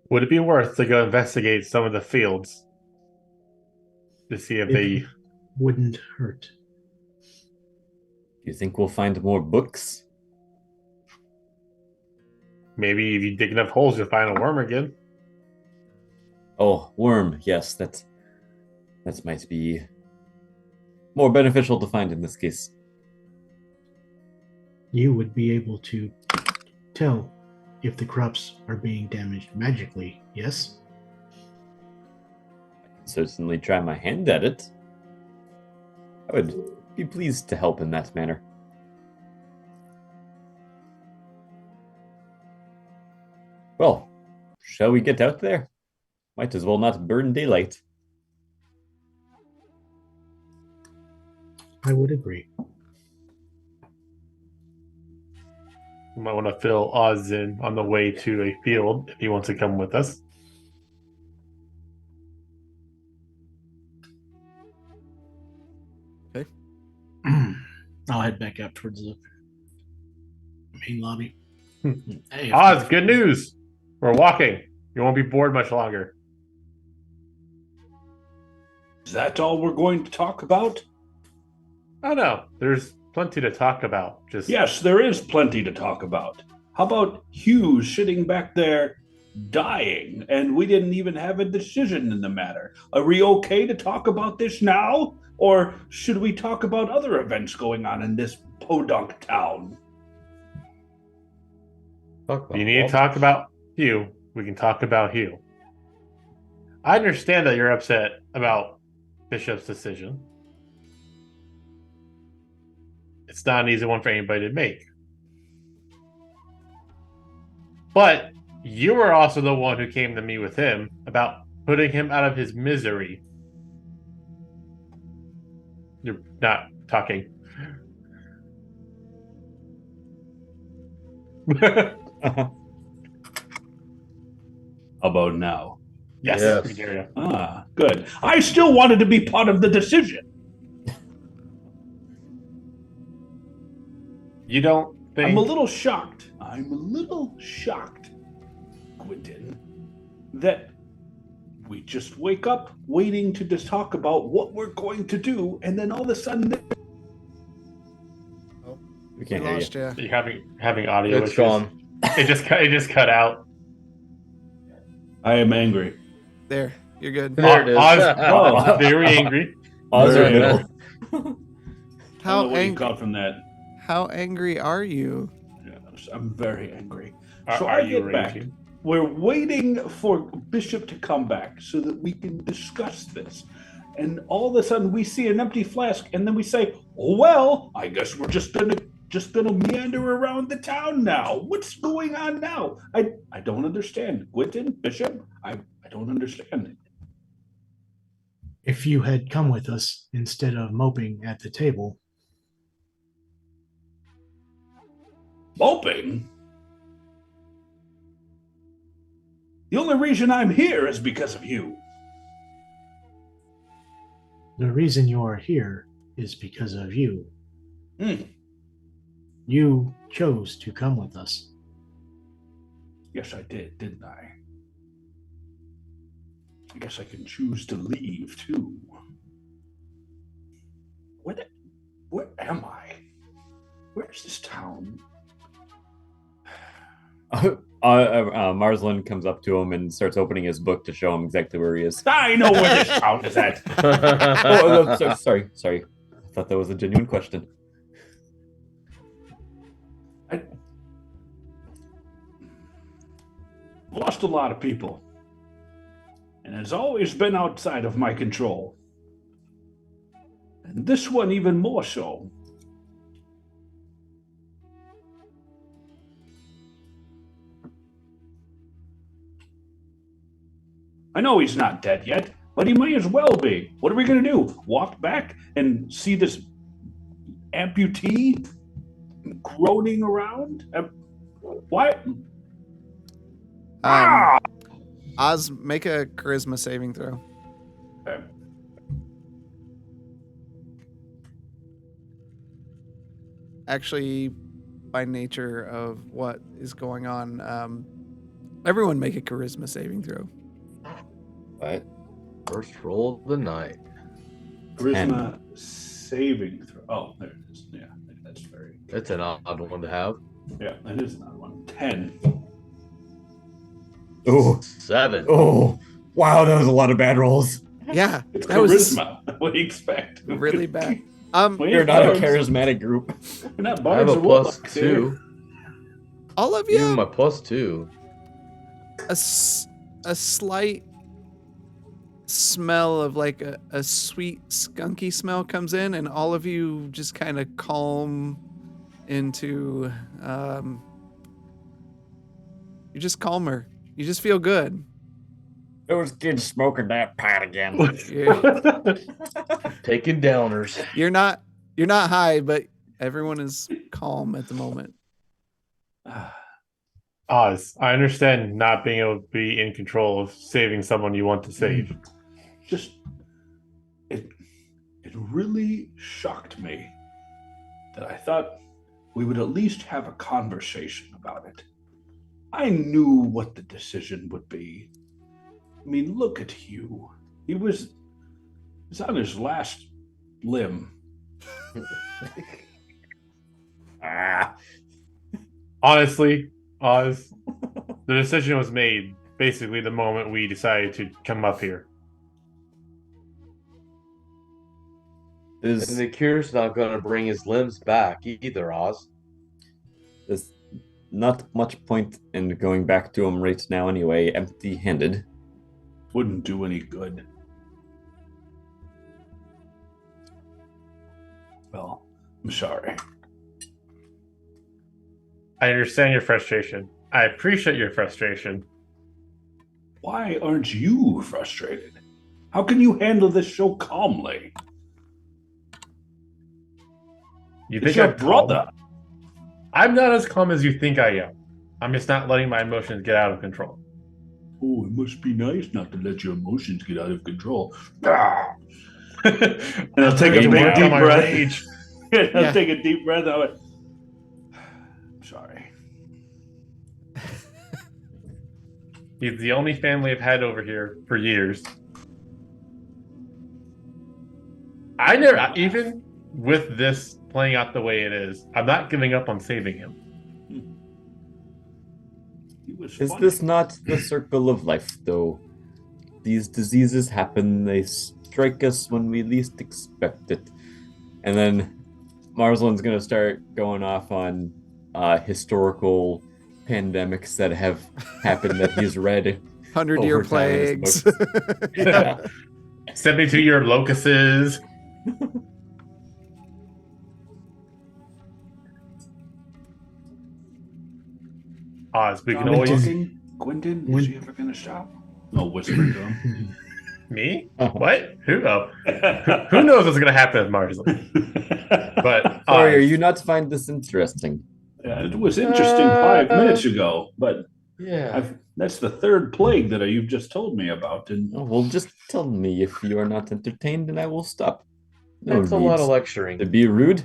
Would it be worth to go investigate some of the fields to see if they... Wouldn't hurt. You think we'll find more books? Maybe if you dig enough holes, you'll find a worm again. Oh, worm. Yes, that might be more beneficial to find in this case. You would be able to tell if the crops are being damaged magically, yes? I can certainly try my hand at it. I would be pleased to help in that manner. Well, shall we get out there? Might as well not burn daylight. I would agree. You might want to fill Oz in on the way to a field if he wants to come with us. Okay. I'll head back up towards the main lobby. Hey, Oz, good news! We're walking. You won't be bored much longer. Is that all we're going to talk about? Oh no, there's plenty to talk about. Just Yes, there is plenty to talk about. How about Hughes sitting back there dying, and we didn't even have a decision in the matter? Are we okay to talk about this now? Or should we talk about other events going on in this podunk town? If you need to talk about Hugh, we can talk about Hugh. I understand that you're upset about Bishop's decision. It's not an easy one for anybody to make. But you were also the one who came to me with him about putting him out of his misery. You're not talking. How about now? Yes, Yes. we can hear you. Ah, good. I still wanted to be part of the decision. You don't think... I'm a little shocked, Quentin, that we just wake up waiting to just talk about what we're going to do, and then all of a sudden... We can't We hear lost you. you. You're having audio It's issues. gone. It just cut out. I am angry. There, you're good. There it is. Oz, very angry. Oz Very or good. Bill? I don't know How what you angry? caught from that. How angry are you? Yes, I'm very angry. Are, So are I you get back. raging? We're waiting for Bishop to come back so that we can discuss this. and all of a sudden we see an empty flask, and then we say, "Oh well, I guess we're just gonna meander around the town now. What's going on now? I don't understand. Quentin, Bishop, I don't understand. If you had come with us instead of moping at the table, Moping? The only reason I'm here is because of you. the reason you are here is because of you. Hmm. You chose to come with us. Yes, I did, didn't I? I guess I can choose to leave too. Where am I? Where's this town? Marsland comes up to him and starts opening his book to show him exactly where he is. I know where this town is at. Sorry. I thought that was a genuine question. I lost a lot of people, and it's always been outside of my control. And this one even more so. I know he's not dead yet, but he may as well be. What are we going to do? Walk back and see this amputee groaning around? What? Oz, make a charisma saving throw. Okay. Actually, by nature of what is going on, everyone make a charisma saving throw. Right. First roll of the night. Charisma saving throw. Oh, there it is. Yeah, that's very. That's an odd one to have. Yeah, that is another one. 10. Oh, 7. oh, wow, that was a lot of bad rolls. Yeah, It's that was charisma. What do you expect? really bad. You're not a charismatic group. You're not I have bards a or plus warlocks 2. here. All of Even you, my plus 2. a slight smell of like a sweet skunky smell comes in, and all of you just kind of calm into you're just calmer. You just feel good. Those kids smoking that pot again. Taking downers. You're not high, but everyone is calm at the moment. Oz, I understand not being able to be in control of saving someone you want to save. Just it really shocked me that I thought we would at least have a conversation about it. I knew what the decision would be. I mean, look at Hugh. He's on his last limb. Honestly, Oz, the decision was made basically the moment we decided to come up here. And the cure's not going to bring his limbs back either, Oz. There's not much point in going back to him right now anyway, empty-handed. Wouldn't do any good. Well, I'm sorry. I understand your frustration. I appreciate your frustration. Why aren't you frustrated? How can you handle this so calmly? You It's think your I'm brother. calm? I'm not as calm as you think I am. I'm just not letting my emotions get out of control. Oh, it must be nice not to let your emotions get out of control. Ah. And I'll take a Need to big work deep on my breath. rage. I'll Yeah. take a deep breath. I went, I'm sorry. He's the only family I've had over here for years. I never, even with this playing out the way it is, I'm not giving up on saving him. He was Is funny. this not the circle of life, though? These diseases happen, they strike us when we least expect it. And then Marsland's going to start going off on historical pandemics that have happened that he's read 100-year over time in his plagues. books. Yeah. 72-year locusts. Oz, we can Johnny always... talking? Quentin, is he ever going to stop? No, whisper to him. Me? What? Who? Oh. Who knows what's going to happen with Marsley? But Sorry, are Oz, you not find this interesting? It was interesting 5 minutes ago, but Yeah. that's the third plague that you've just told me about. And Oh, well, just tell me if you are not entertained, and I will stop. No That's a lot of need lecturing. to be rude.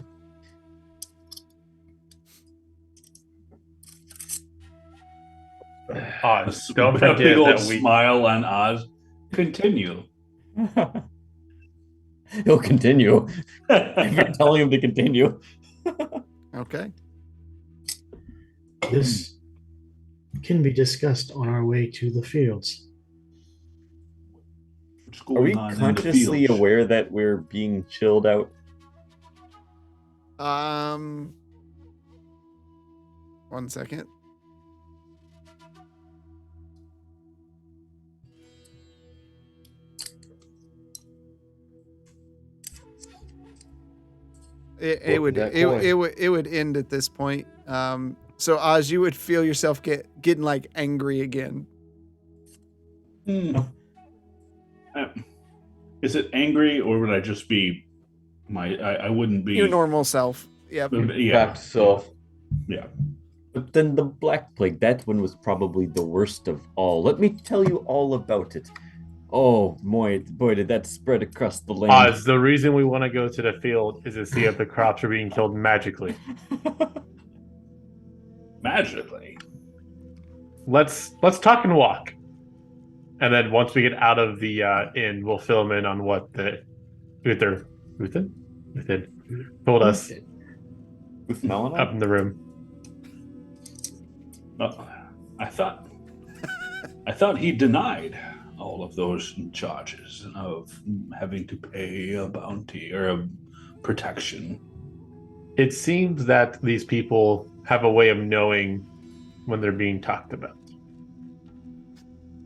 Oz, don't a forget big old that we... smile on Oz. Continue. He'll continue. If you're telling him to continue. Okay. This can be discussed on our way to the fields. What's Are we going on in the consciously fields? aware that we're being chilled out? One second. It would end at this point. So Oz, you would feel yourself getting like angry again. Is it angry, or would I just be I wouldn't be Your normal self. Yep. Yeah. Back to self. Yeah. But then the Black Plague, that one was probably the worst of all. Let me tell you all about it. Oh, boy, did that spread across the land. Oz, the reason we want to go to the field is to see if the crops are being killed magically. Magically. Let's talk and walk. And then once we get out of the inn, we'll fill them in on what the Uther told us With Malinois? up in the room. I thought he denied all of those charges of having to pay a bounty or a protection. It seems that these people have a way of knowing when they're being talked about.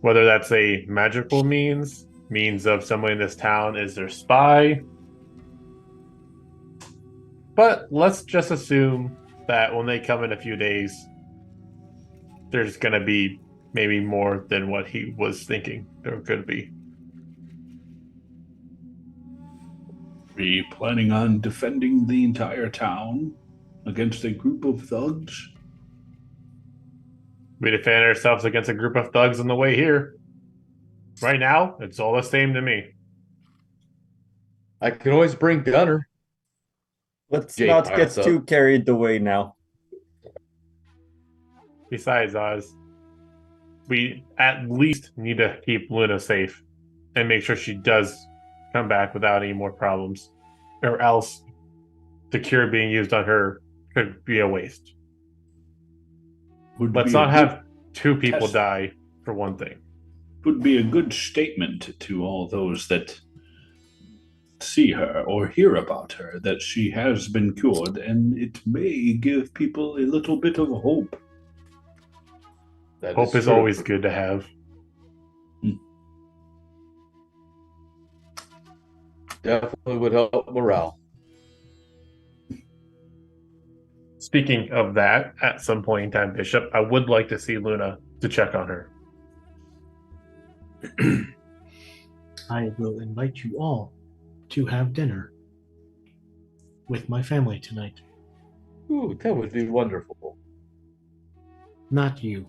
Whether that's a magical means of someone in this town is their spy. But let's just assume that when they come in a few days, there's going to be maybe more than what he was thinking there could be. Are you planning on defending the entire town against a group of thugs? We defend ourselves against a group of thugs on the way here. Right now, it's all the same to me. I can always bring Gunner. Let's Jake not get pipes up. too carried away now. Besides, Oz, we at least need to keep Luna safe and make sure she does come back without any more problems. Or else the cure being used on her could be a waste. Let's not have two people die for one thing. Would be a good statement to all those that see her or hear about her that she has been cured, and it may give people a little bit of hope. Hope is true. always good to have. Definitely would help morale. Speaking of that, at some point in time, Bishop, I would like to see Luna to check on her. I will invite you all to have dinner with my family tonight. Ooh, that would be wonderful. Not you.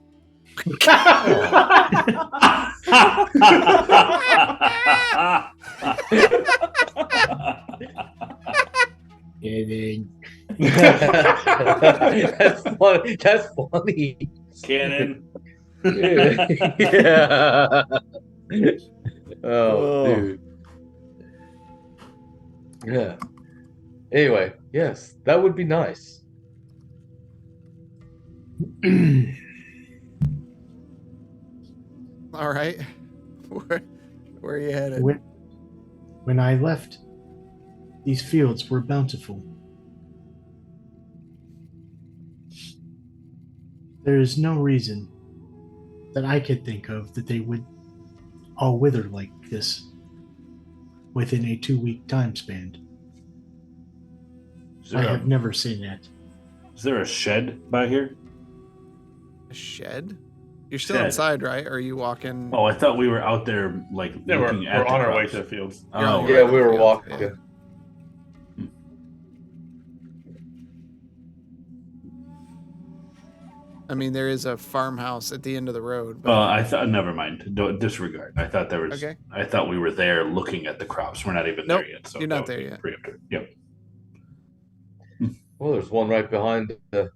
Kevin. That's funny. That's funny. Cannon. Yeah. Oh, dude. Yeah. Anyway, yes, that would be nice. All right. Where are you headed? When I left, these fields were bountiful. There is no reason that I could think of that they would all wither like this. within a 2-week time span. Is I there, have never seen that. is there a shed by here? A shed? You're still Shed. inside, right? Or are you walking? Oh, I thought we were out there, like, Yeah, looking we're at the on our way crops. to the fields. You're on Oh, your Yeah, way to we the were fields, walking. yeah. I mean, there is a farmhouse at the end of the road. But I thought. Never mind. Don't disregard. I thought there was. Okay. I thought we were there looking at the crops. We're not even Nope, there yet. So you're that not would there be yet. Preemptive. Yep. Well, there's one right behind the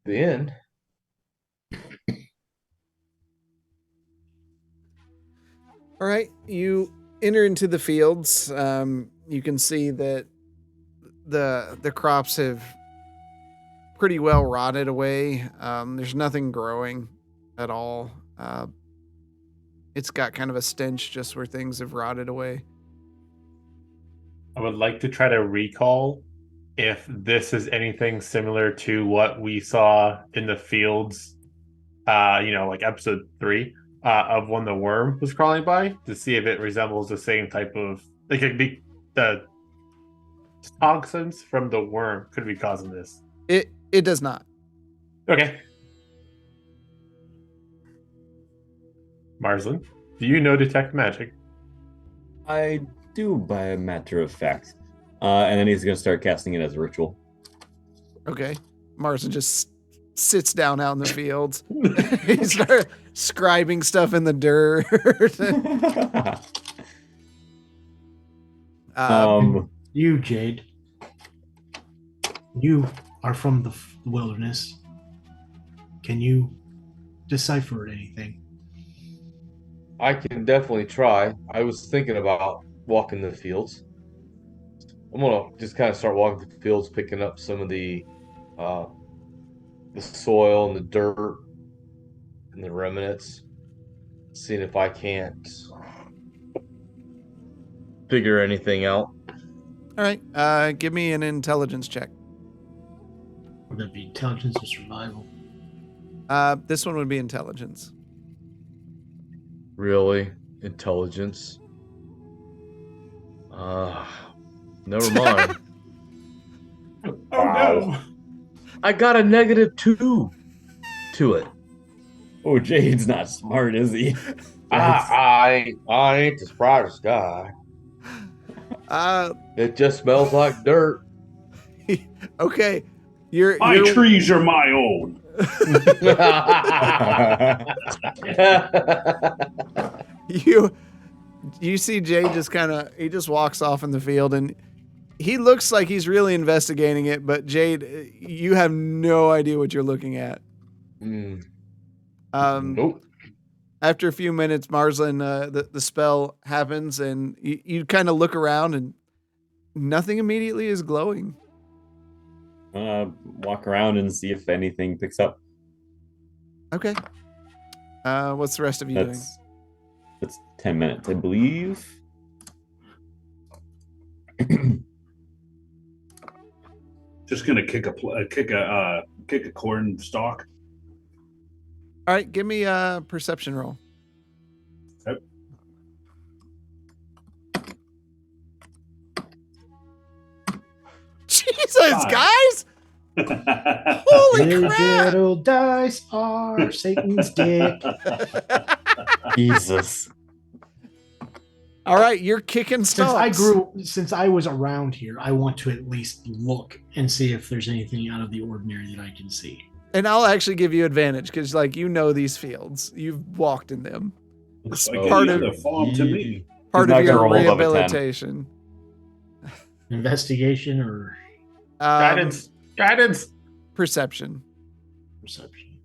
inn. all right, you enter into the fields. You can see that the crops have pretty well rotted away. There's nothing growing at all. It's got kind of a stench just where things have rotted away. I would like to try to recall if this is anything similar to what we saw in the fields, like episode 3, of when the worm was crawling by, to see if it resembles the same type of, like, it could be the toxins from the worm could be causing this. It does not. Okay. Marsland, do you know detect magic? I do, by a matter of fact. And then he's going to start casting it as a ritual. Okay. Marston just sits down out in the fields. He starts scribing stuff in the dirt. You, Jade, you are from the wilderness. Can you decipher anything? I can definitely try. I was thinking about walking the fields. I'm gonna just kind of start walking the fields, picking up some of the soil and the dirt and the remnants, seeing if I can't figure anything out. All right. Give me an intelligence check. Would that be intelligence or survival? This one would be intelligence. Really? Intelligence? Never mind. Oh no! I got a -2 to it. Oh, Jade's not smart, is he? I ain't the smartest guy. It just smells like dirt. Okay. You're My trees are my own. you see Jay just he just walks off in the field, and he looks like he's really investigating it, but Jade, you have no idea what you're looking at. Nope. After a few minutes, Marsland, the spell happens, and you kind of look around, and nothing immediately is glowing. Walk around and see if anything picks up. Okay. What's the rest of you doing? That's 10 minutes, I believe. Just gonna kick a corn stalk. All right, give me a perception roll. Okay. Jesus, guys! Holy crap! Little dice are Satan's dick. Jesus. All right, you're kicking stalks. Since I was around here, I want to at least look and see if there's anything out of the ordinary that I can see. And I'll actually give you advantage because, you know these fields. You've walked in them. Looks It's like part any of- other farm to me. Part not of gonna your roll above a 10. rehabilitation. Investigation or Guidance. Perception. perception?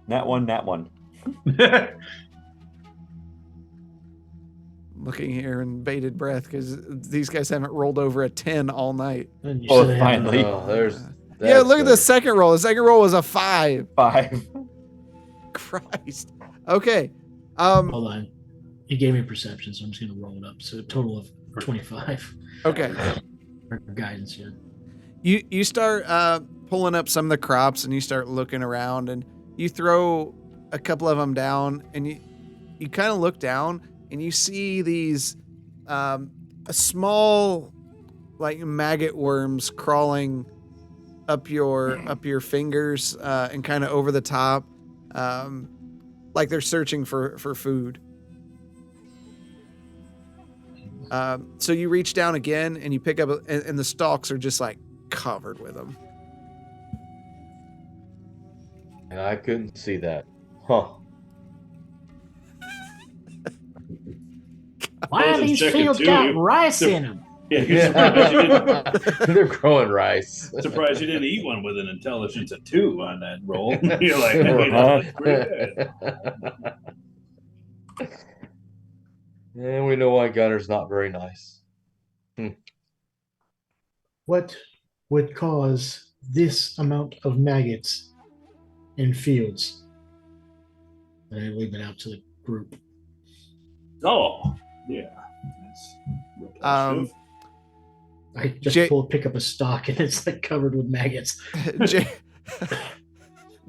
That one. Looking here in bated breath because these guys haven't rolled over a 10 all night. And you Oh, said they had finally. There's. Yeah, look at the that's second roll. The second roll was a 5. 5. Christ. Okay. Hold on. You gave me perception, so I'm just going to roll it up. So a total of 25 Okay. for guidance here. You start pulling up some of the crops and you start looking around and you throw a couple of them down and you kind of look down and you see these a small like maggot worms crawling up your fingers and kind of over the top, like they're searching for food. So you reach down again and you pick up, and the stalks are just like covered with them. And I couldn't see that. Huh. Why are these fields got rice in them? Yeah, you're surprised you didn't. They're growing rice. Surprised you didn't eat one with an intelligence of 2 on that roll. You're like, hey, that's pretty good. And we know why Gunner's not very nice. What would cause this amount of maggots in fields? And I leave it out to the group. Oh, yeah. That's I just pick up a stalk and it's like covered with maggots.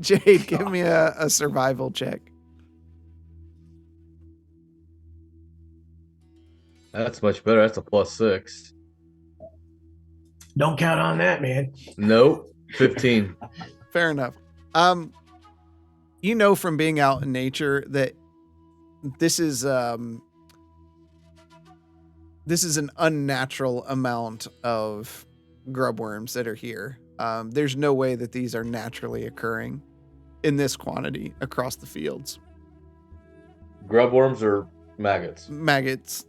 Jade, give me a survival check. That's much better. That's a +6. Don't count on that, man. Nope. 15. Fair enough. You know from being out in nature that this is an unnatural amount of grubworms that are here. There's no way that these are naturally occurring in this quantity across the fields. Grubworms or maggots? Maggots,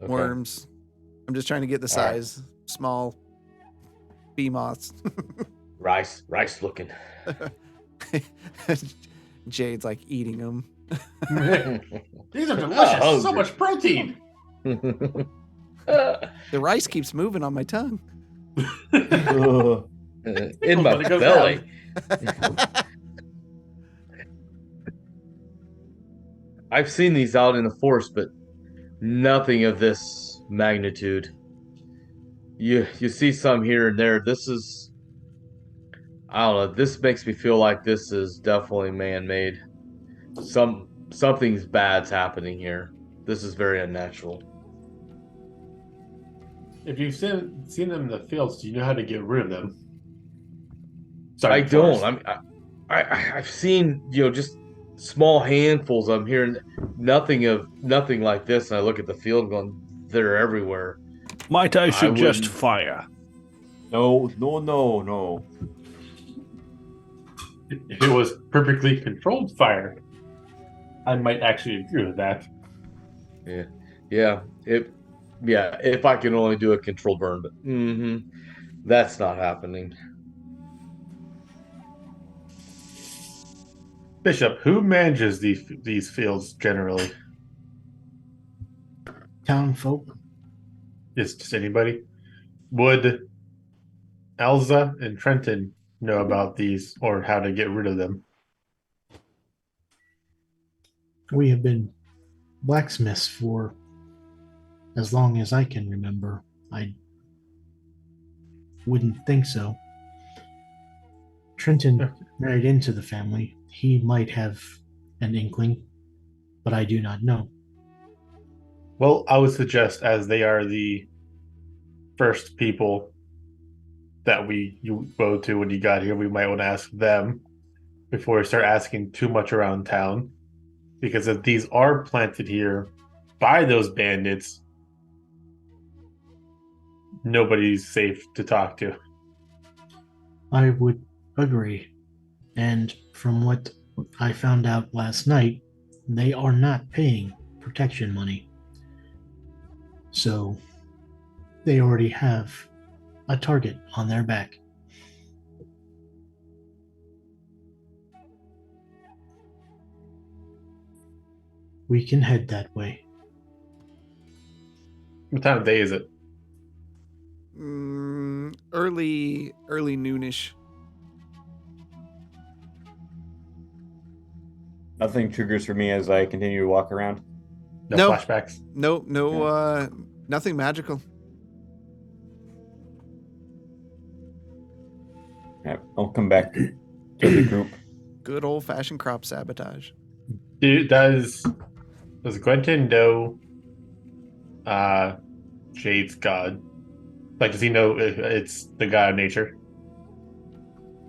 Okay. worms. I'm just trying to get the size. Small bee moths. Rice looking. Jade's like eating them. These are delicious. Oh, So much protein. The rice keeps moving on my tongue. In my But it goes belly. I've seen these out in the forest, but nothing of this magnitude. You see some here and there. This is, I don't know. This makes me feel like this is definitely man-made. Something's bad's happening here. This is very unnatural. If you've seen them in the fields, do you know how to get rid of them? Sorry, I don't. I've seen just small handfuls. I'm hearing nothing like this, and I look at the field going, they're everywhere. Might I suggest wouldn't- fire? No. If it was perfectly controlled fire, I might actually agree with that. Yeah. If I can only do a controlled burn, but that's not happening. Bishop, who manages these fields generally? Town folk. Just anybody? Would Elza and Trenton know about these or how to get rid of them? We have been blacksmiths for as long as I can remember. I wouldn't think so. Trenton married into the family. He might have an inkling, but I do not know. Well, I would suggest, as they are the first people that you go to when you got here, we might want to ask them before we start asking too much around town. Because if these are planted here by those bandits, nobody's safe to talk to. I would agree. And from what I found out last night, they are not paying protection money. So they already have a target on their back. We can head that way. What time of day is it? Early noonish. Nothing triggers for me as I continue to walk around. No Nope. flashbacks? No, nothing magical. Yeah, I'll come back to the group. Good old fashioned crop sabotage. Does Does Quentin know Jade's god? Like, does he know it's the god of nature?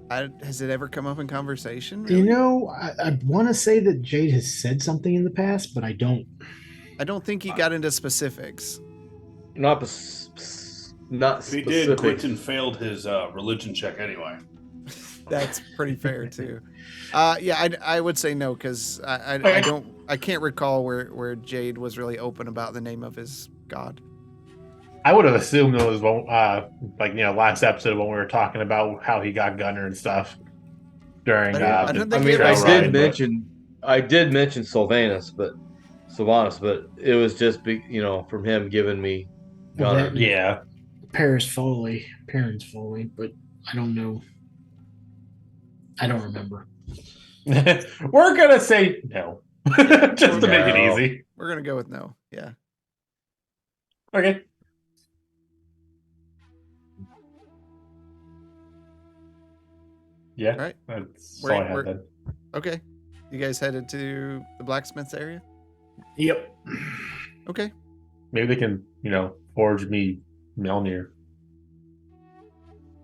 Has it ever come up in conversation? You Really? know, I want to say that Jade has said something in the past, but I don't. I don't think he got into specifics. Not If he did, specific. Quentin failed his religion check anyway. That's pretty fair too. Yeah, I would say no because I can't recall where Jade was really open about the name of his god. I would have assumed it was last episode when we were talking about how he got Gunner and stuff during. I don't think I mean, he ever said- I did mention Sylvanus, but it was just from him giving me Well, Gunner. that- Yeah. Parents' Folly, but I don't know. I don't remember. We're gonna say no, just to make it No. easy. We're gonna go with no. Yeah. Okay. Yeah. All right. That's We're- all I had we're- then. Okay. You guys headed to the blacksmith's area? Yep. Okay. Maybe they can, forge me Mjolnir.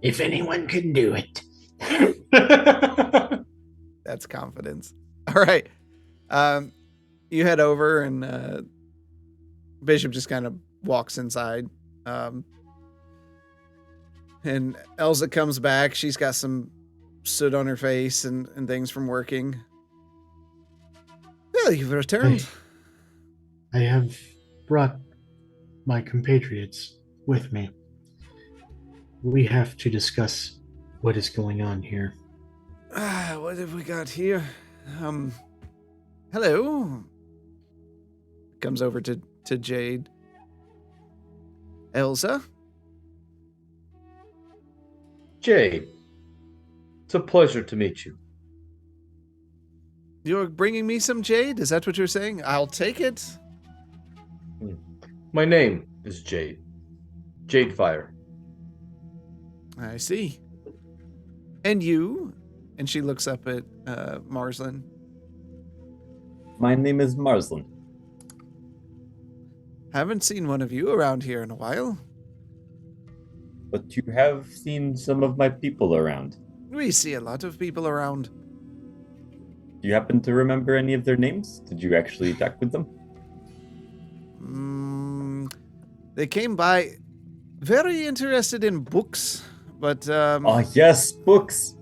If anyone can do it. That's confidence. All right. You head over and Bishop just kind of walks inside. And Elsa comes back. She's got some soot on her face and things from working. Well, you've returned. I have brought my compatriots with me. We have to discuss what is going on here. What have we got here? Hello. Comes over to Jade. Elsa? Jade, it's a pleasure to meet you. You're bringing me some jade? Is that what you're saying? I'll take it. My name is Jade. Jade Fire. I see. And you? And she looks up at Marslin. My name is Marslin. Haven't seen one of you around here in a while. But you have seen some of my people around. We see a lot of people around. Do you happen to remember any of their names? Did you actually talk with them? They came by very interested in books, but Ah, yes, books.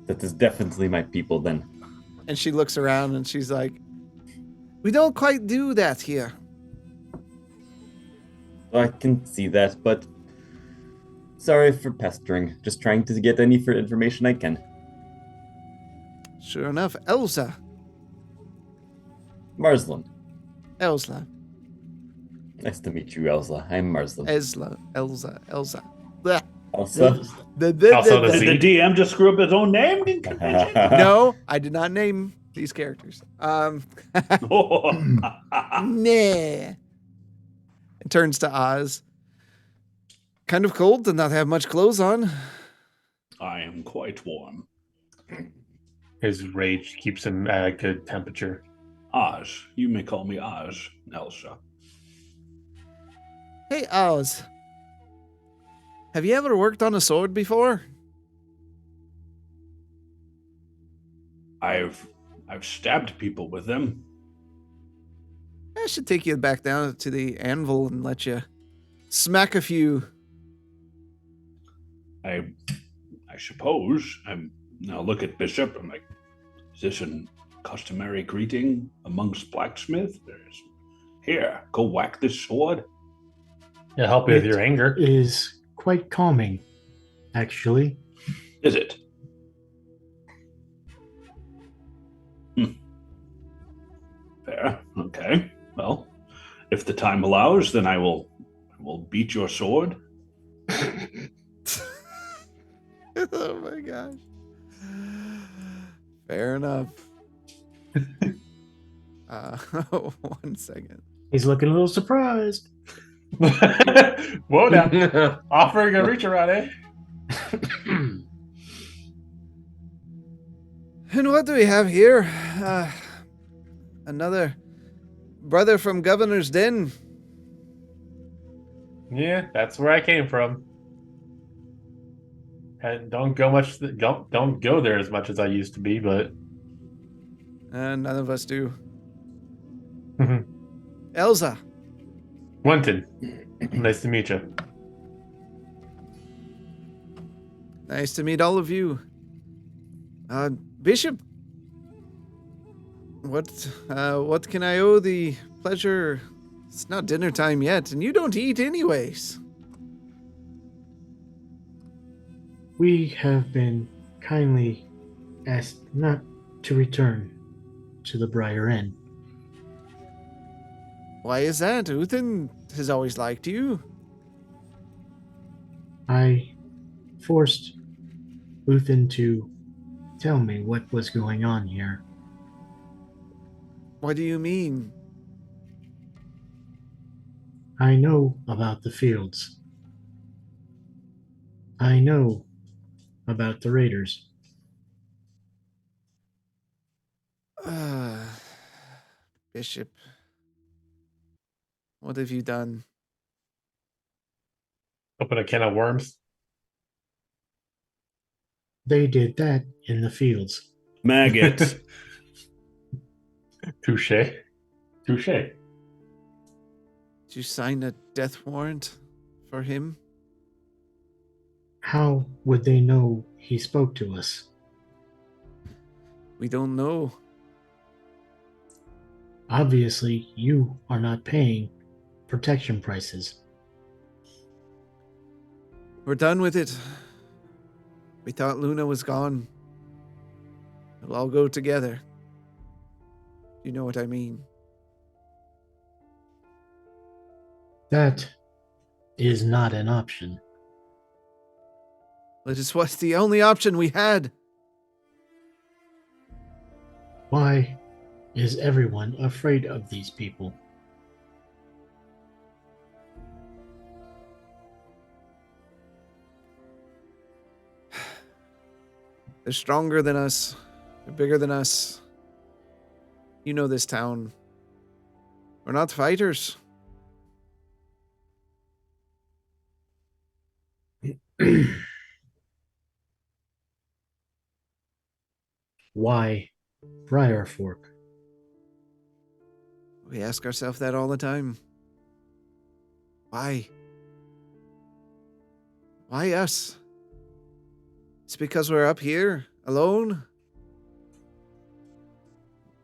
That is definitely my people then. and she looks around and she's like, we don't quite do that here. I can see that, but sorry for pestering. Just trying to get any information I can. Sure enough, Elsa. Marslin. Elsa. Nice to meet you, Elsa. I'm Marslin. Elsa. Blah. Elsa. Also the Did the DM just screw up his own name? No, I did not name these characters. Nah. It turns to Oz. Kind of cold to not have much clothes on. I am quite warm. His rage keeps him at a good temperature. Aj. You may call me Aj, Elsa. Hey, Oz. Have you ever worked on a sword before? I've stabbed people with them. I should take you back down to the anvil and let you smack a few. I suppose. I'm now look at Bishop. I'm like, is this a customary greeting amongst blacksmiths? Here, go whack this sword. Yeah, help you with It your anger. is quite calming, actually. Is it? Fair. Okay. Well, if the time allows, then I will beat your sword. Oh my gosh. Fair enough. 1 second. He's looking a little surprised. Whoa now. Offering a reach around, eh? And what do we have here? Another brother from Governor's Den. Yeah, that's where I came from. And don't go there as much as I used to be, but None of us do. Elsa. Winton, nice to meet you. Nice to meet all of you. Bishop. What can I owe the pleasure? It's not dinner time yet, and you don't eat anyways. We have been kindly asked not to return to the Briar Inn. Why is that? Uthin has always liked you. I forced Uthin to tell me what was going on here. What do you mean? I know about the fields. I know about the raiders. Bishop. What have you done? Open a can of worms. They did that in the fields. Maggots. Touche. Touche. Did you sign a death warrant for him? How would they know he spoke to us? We don't know. Obviously, you are not paying protection prices. We're done with it. We thought Luna was gone. We'll all go together. You know what I mean. That is not an option. That is what's the only option we had. Why is everyone afraid of these people? They're stronger than us. They're bigger than us. You know this town. We're not fighters. Why Briar Fork? We ask ourselves that all the time. Why? Why us? It's because we're up here, alone?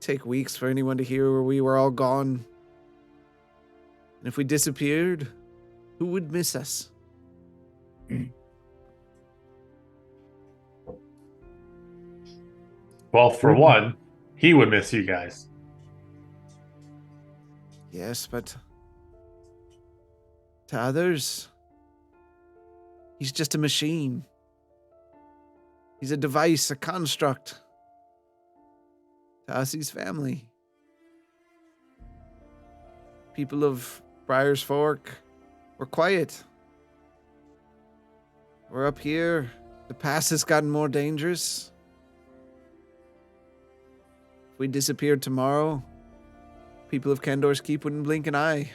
Take weeks for anyone to hear where we were all gone. And if we disappeared, who would miss us? Well, for one, he would miss you guys. Yes, but to others, he's just a machine. He's a device, a construct. To us, he's family. People of Briar's Fork, we're quiet. We're up here. The past has gotten more dangerous. If we disappeared tomorrow, people of Kendor's Keep wouldn't blink an eye.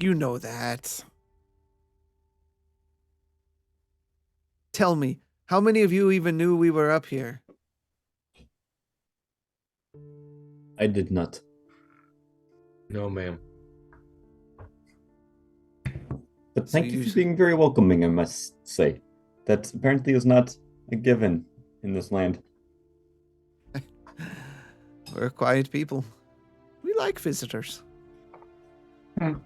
You know that. Tell me, how many of you even knew we were up here? I did not. No, ma'am. But So thank you you- for being very welcoming, I must say. That apparently is not a given in this land. We're quiet people. We like visitors. But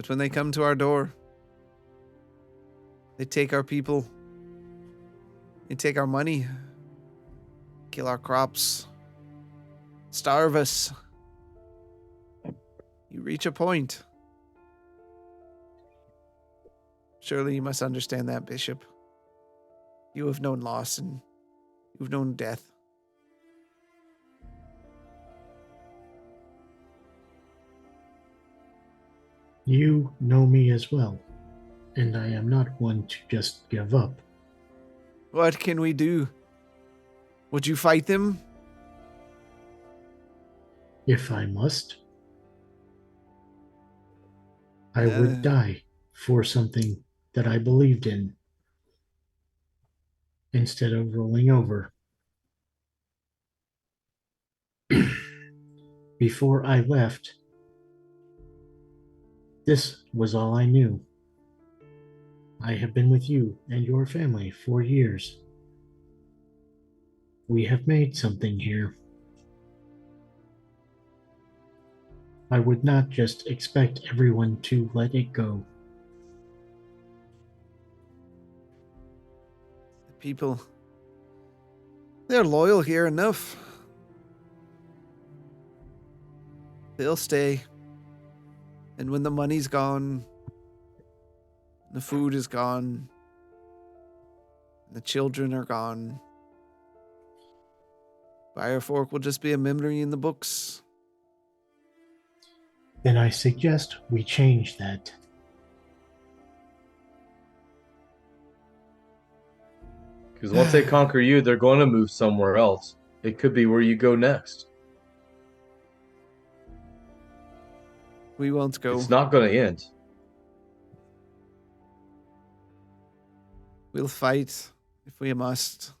when they come to our door, they take our people. They take our money. Kill our crops. Starve us. You reach a point. Surely you must understand that, Bishop. You have known loss and you've known death. You know me as well, and I am not one to just give up. What can we do? Would you fight them? If I must, I Uh. would die for something that I believed in instead of rolling over. Before I left, this was all I knew. I have been with you and your family for years. We have made something here. I would not just expect everyone to let it go. The people, they're loyal here enough. They'll stay. And when the money's gone, the food is gone, the children are gone, Firefork will just be a memory in the books. Then I suggest we change that. Because once they conquer you, they're going to move somewhere else. It could be where you go next. We won't go. It's not going to end. We'll fight if we must.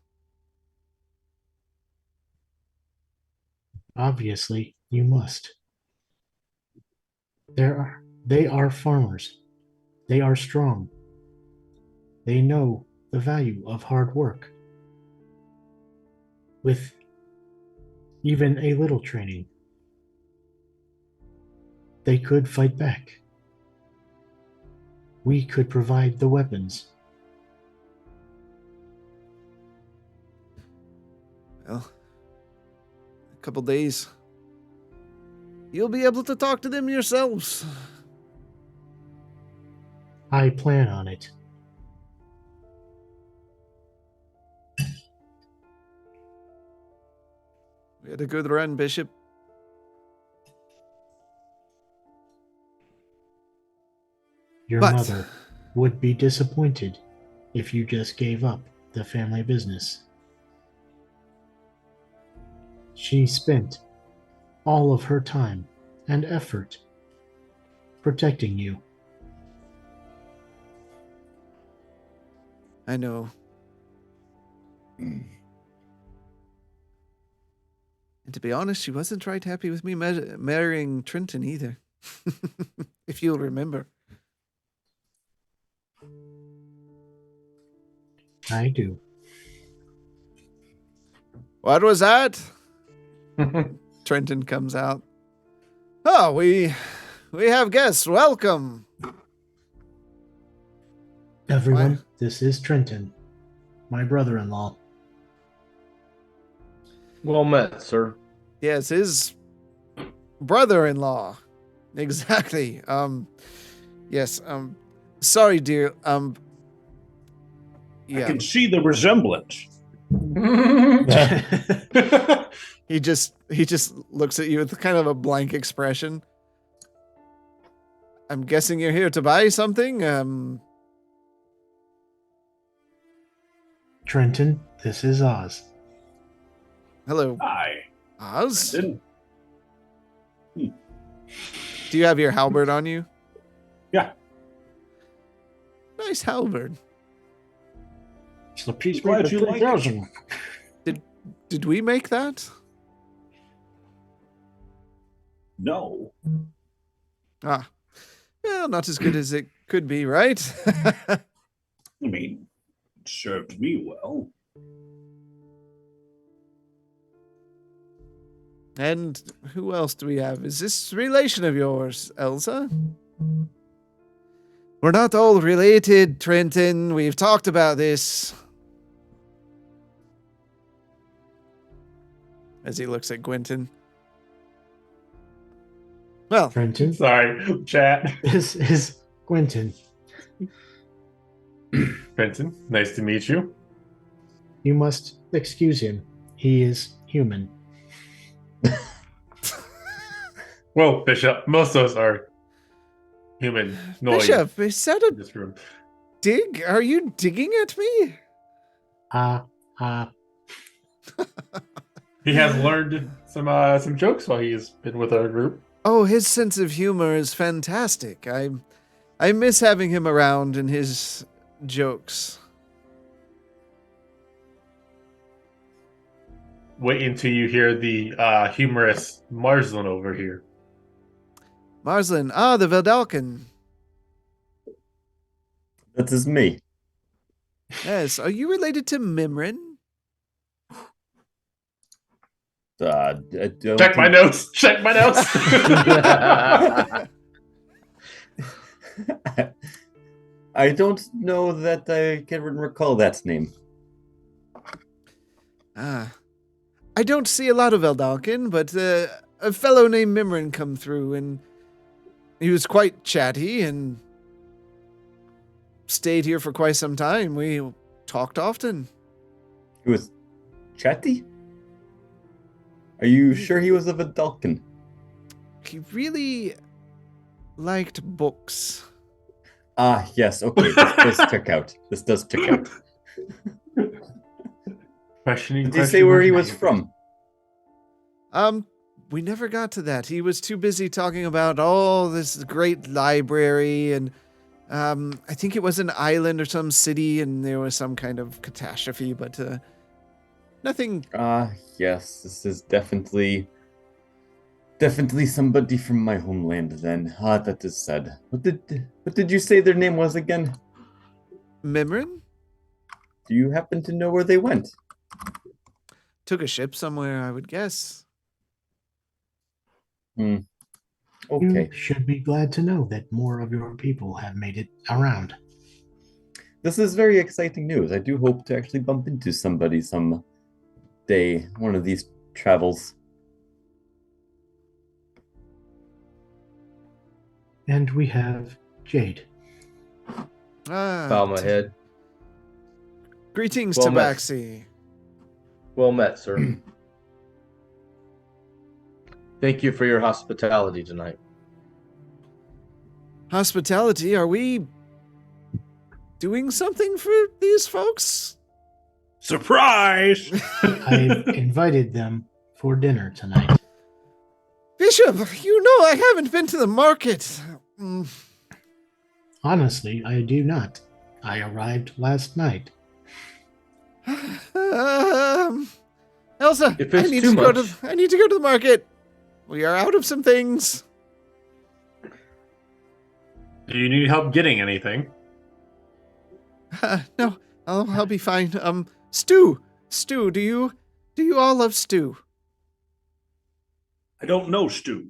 Obviously, you must. They are farmers. They are strong. They know the value of hard work. With even a little training, they could fight back. We could provide the weapons. Well, a couple days. You'll be able to talk to them yourselves. I plan on it. We had a good run, Bishop. Your But- mother would be disappointed if you just gave up the family business. She spent all of her time and effort protecting you. I know. And to be honest, she wasn't right happy with me marrying Trenton either. If you'll remember. I do. What was that? Trenton comes out. Oh, we have guests. Welcome. Everyone, Why? this is Trenton, my brother-in-law. Well met, sir. Yes, his brother-in-law. Exactly. Yes, sorry, dear. I Yeah. can see the resemblance. He just looks at you with kind of a blank expression. I'm guessing you're here to buy something? Trenton, this is Oz. Hello, Hi. Oz? Didn't. Do you have your halberd on you? Yeah. Nice halberd. It's the piece Glad made you for like 3000. Did we make that? No. Ah. Well, not as good as it could be, right? I mean, it served me well. And who else do we have? Is this a relation of yours, Elsa? We're not all related, Trenton. We've talked about this. As he looks at Gwynton. Well, Trenton, Sorry, chat. this is Quentin. Benton, nice to meet you. You must excuse him. He is human. Well, Bishop, most of us are human. Bishop, is that in a this room. dig? Are you digging at me? ha, ha. He has learned some jokes while he's been with our group. Oh, his sense of humor is fantastic. I miss having him around and his jokes. Wait until you hear the humorous Marsland over here. Marslin, the Veldalkin. That is me. Yes, are you related to Mimrin? I don't Check my think- notes. Check my notes. I don't know that I can recall that name. I don't see a lot of Veldalkin, but a fellow named Mimrin come through, and he was quite chatty and stayed here for quite some time. We talked often. He was chatty? Are you sure he was of a Dalkin? He really liked books. Ah, yes, okay, this does check out. This does check out. Questioning. Did he say where he was from? We never got to that. He was too busy talking about this great library, and I think it was an island or some city, and there was some kind of catastrophe, but nothing. Yes, this is definitely somebody from my homeland then. That is sad. What did you say their name was again? Mimrin? Do you happen to know where they went? Took a ship somewhere, I would guess. Okay. You should be glad to know that more of your people have made it around. This is very exciting news. I do hope to actually bump into somebody some day, one of these travels. And we have Jade. Bow my head. Greetings, Well met. Tabaxi. Well met, sir. Thank you for your hospitality tonight. Hospitality, are we doing something for these folks? Surprise! I've invited them for dinner tonight. Bishop, you know I haven't been to the market. Honestly, I do not. I arrived last night. Elsa, If I it's need too to go much- to the market. We are out of some things. Do you need help getting anything? No, I'll be fine. Stew, do you all love stew? I don't know, Stu.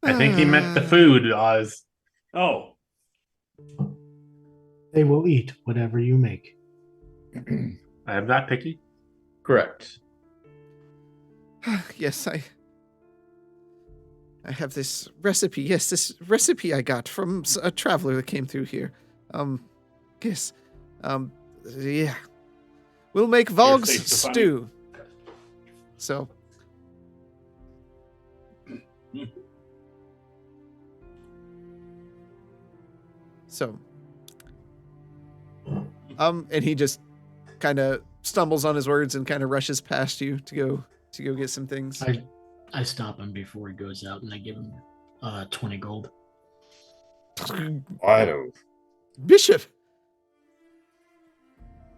I think he meant the food, Oz. Oh, They will eat whatever you make. I am not picky. Correct. Yes, I have this recipe. Yes, this recipe I got from a traveler that came through here. Yes. Yeah. We'll make Volg's safe to find. stew. So. So. And he just kind of stumbles on his words and kind of rushes past you to go get some things. I stop him before he goes out and I give him 20 gold. I don't. Bishop,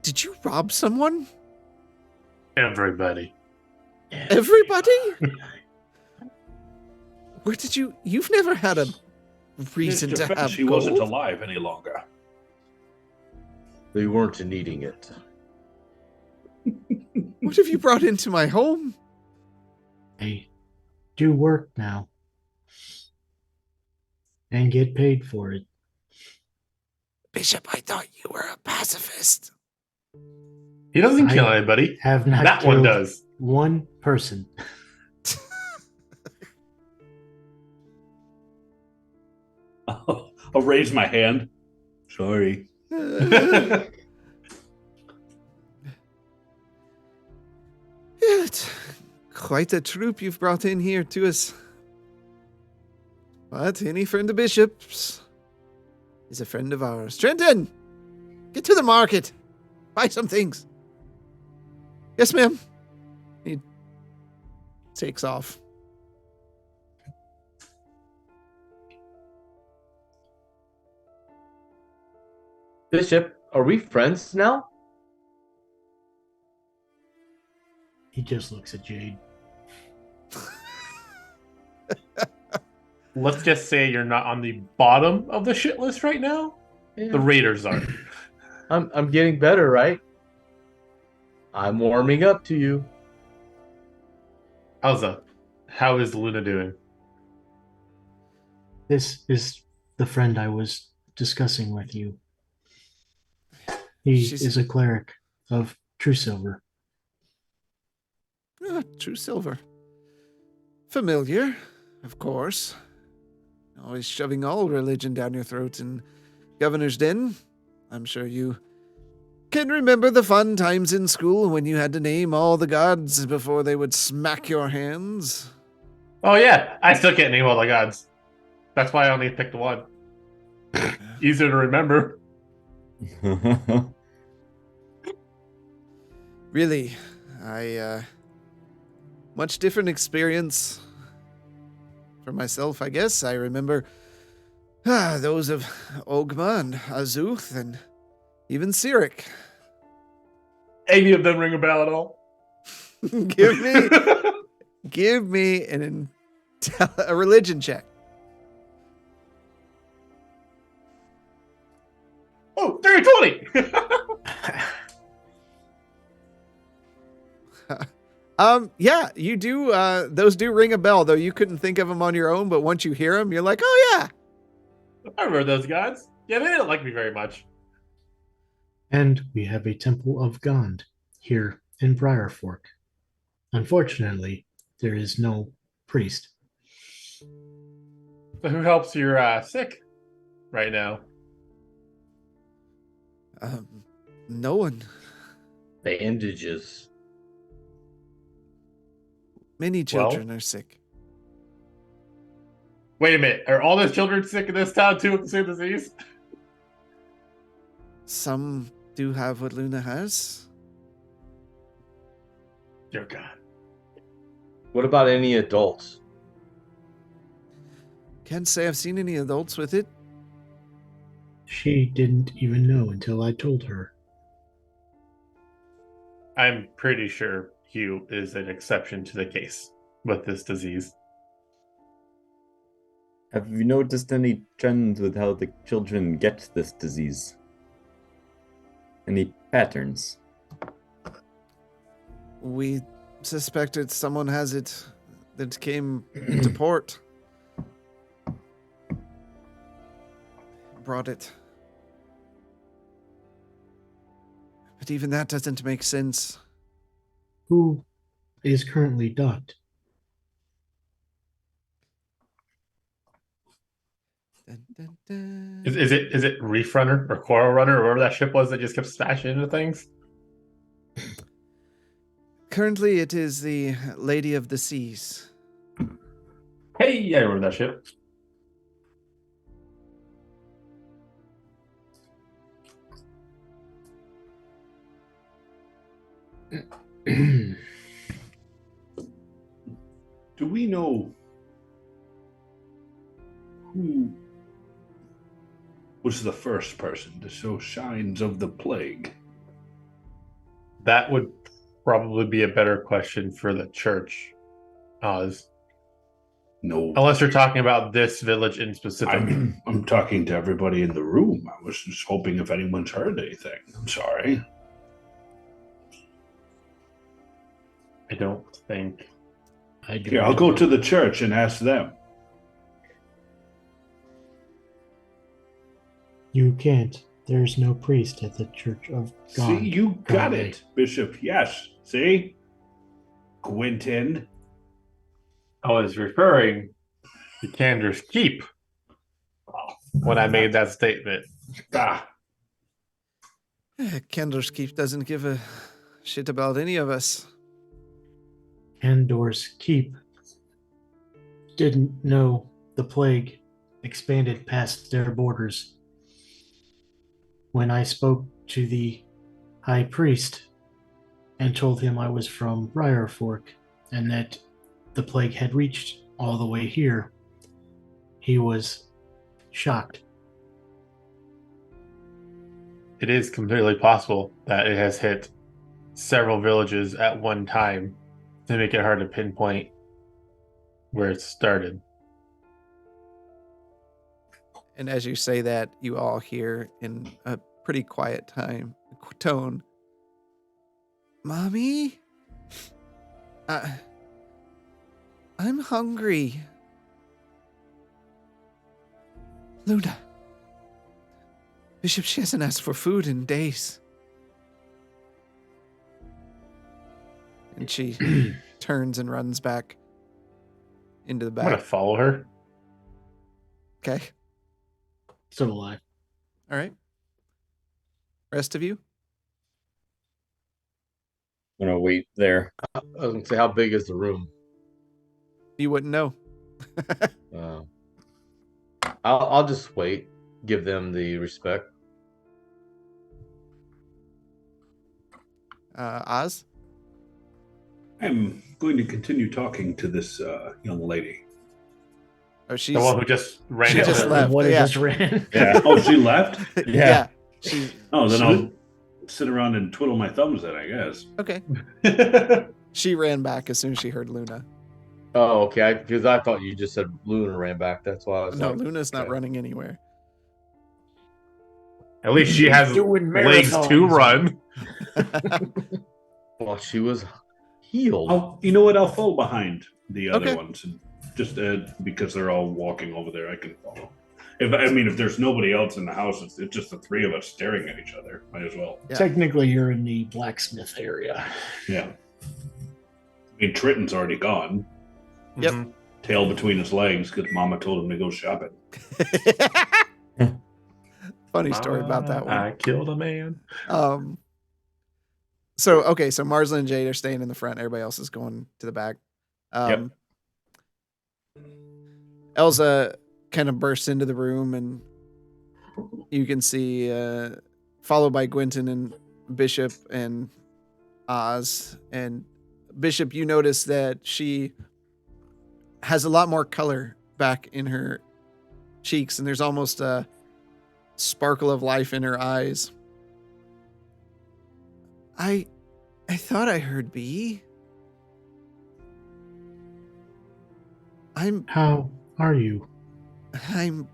did you rob someone? Everybody. Everybody? Where did you've never had a reason his to defense, have he gold? wasn't alive any longer. They weren't needing it. What have you brought into my home? I do work now and get paid for it. Bishop, I thought you were a pacifist. He doesn't kill I anybody. Have not That one killed does. one person. I'll raise my hand. Sorry. Yeah, it's quite a troop you've brought in here to us. But any friend of Bishop's is a friend of ours. Trenton, get to the market. buy some things. Yes, ma'am. He takes off. Bishop, are we friends now? He just looks at Jade. Let's just say you're not on the bottom of the shit list right now. Yeah. The Raiders are. I'm getting better, right? I'm warming up to you. How is Luna doing? This is the friend I was discussing with you. He She's- is a cleric of True Silver. True Silver. Familiar, of course. Always shoving all religion down your throat in Governor's Den. I'm sure you can remember the fun times in school when you had to name all the gods before they would smack your hands. Oh yeah, I still can't name all the gods. That's why I only picked one. Easier to remember. Really, much different experience for myself, I guess. I remember those of Ogma and Azuth and even Sirik. Any of them ring a bell at all? Give me a religion check. Oh, 30-20! Yeah, you do. Those do ring a bell, though you couldn't think of them on your own. But once you hear them, you're like, oh yeah. I remember those gods. Yeah, they didn't like me very much. And we have a Temple of Gond here in Briarfork. Unfortunately, there is no priest. So who helps your sick right now? No one. Bandages. Many children are sick. Wait a minute. Are all the children sick in this town too with the same disease? Some do have what Luna has. Dear God. What about any adults? Can't say I've seen any adults with it. She didn't even know until I told her. I'm pretty sure Hugh is an exception to the case with this disease. Have you noticed any trends with how the children get this disease? Any patterns? We suspected someone has it that came into port. Brought it. But even that doesn't make sense. Who is currently docked? Dun, dun, dun. Is it Reef Runner or Coral Runner or whatever that ship was that just kept smashing into things? Currently, it is the Lady of the Seas. Hey, I remember that ship. Do we know who was the first person to show signs of the plague? That would probably be a better question for the church, Oz. No. Unless you're talking about this village in specific. I'm talking to everybody in the room. I was just hoping if anyone's heard anything. I'm sorry. I don't think. Yeah, I'll go to the church and ask them. You can't. There's no priest at the Church of God. See, you got Godly. it, Bishop. Yes. See? Quentin. I was referring to Cander's Keep when I made that statement. Ah, Kendra's Keep doesn't give a shit about any of us. Andor's Keep didn't know the plague expanded past their borders. When I spoke to the high priest and told him I was from Briar Fork and that the plague had reached all the way here. He was shocked. It is completely possible that it has hit several villages at one time to make it hard to pinpoint where it started. And as you say that, you all hear in a pretty quiet tone, Mommy? I'm hungry. Luna. Bishop, she hasn't asked for food in days. And she turns and runs back into the I'm going back. to follow her. Okay. So do I. All right. Rest of you? I'm gonna wait there. I was gonna say, how big is the room? You wouldn't know. Uh, I'll just wait. Give them the respect. Oz? I'm going to continue talking to this young lady. Oh, she's The one who just ran She into just the- left. What yeah. just ran? Yeah. Oh, she left? yeah. She Oh, then I'll sit around and twiddle my thumbs then, I guess. okay. She ran back as soon as she heard Luna. Oh, okay. Because I thought you just said Luna ran back. That's why I was No, like, Luna's not okay. running anywhere. At least she has Doing legs to marathons. run. Well, she was healed. You know what? I'll follow behind the other Okay. ones, and just because they're all walking over there, I can follow. If there's nobody else in the house, it's just the three of us staring at each other. Might as well. Yeah. Technically, you're in the blacksmith area. Yeah. I mean, Triton's already gone, Yep. Mhm. tail between his legs, because Mama told him to go shopping. Funny story about that one. I killed a man. So Marsland and Jade are staying in the front. Everybody else is going to the back. Elsa kind of bursts into the room, and you can see, followed by Gwynton and Bishop and Oz. And Bishop, you notice that she has a lot more color back in her cheeks, and there's almost a sparkle of life in her eyes. I thought I heard B. How are you? I'm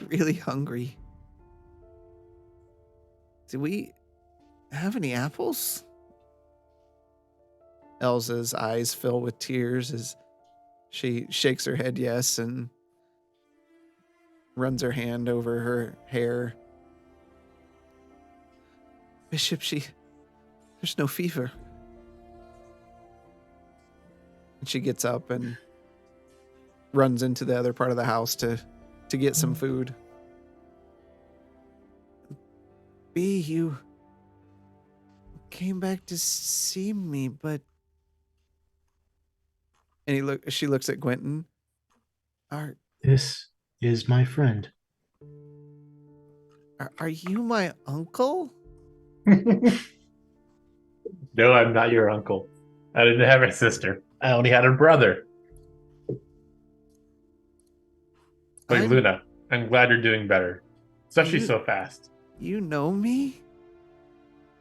really hungry. Do we have any apples? Elsa's eyes fill with tears as she shakes her head yes and runs her hand over her hair. Bishop, there's no fever. And she gets up and runs into the other part of the house to get some food. B, you came back to see me, but... And she looks at Gwynton. This is my friend. Are you my uncle? No, I'm not your uncle. I didn't have a sister. I only had a brother. Like Luna, I'm glad you're doing better. Especially so fast. You know me?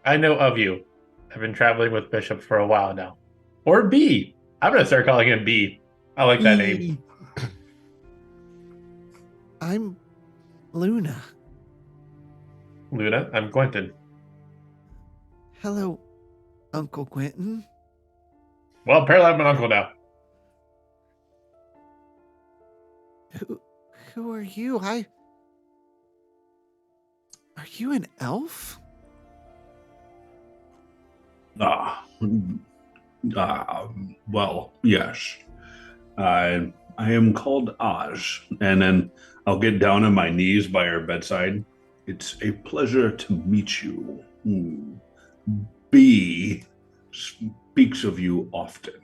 I know of you. I've been traveling with Bishop for a while now. Or B. I'm going to start calling him B. I like that name. I'm Luna. Luna, I'm Quentin. Hello, Uncle Quentin. Well, apparently I'm an uncle now. Who are you? Are you an elf? Well, yes. I am called Aj, and then I'll get down on my knees by her bedside. It's a pleasure to meet you. B speaks of you often.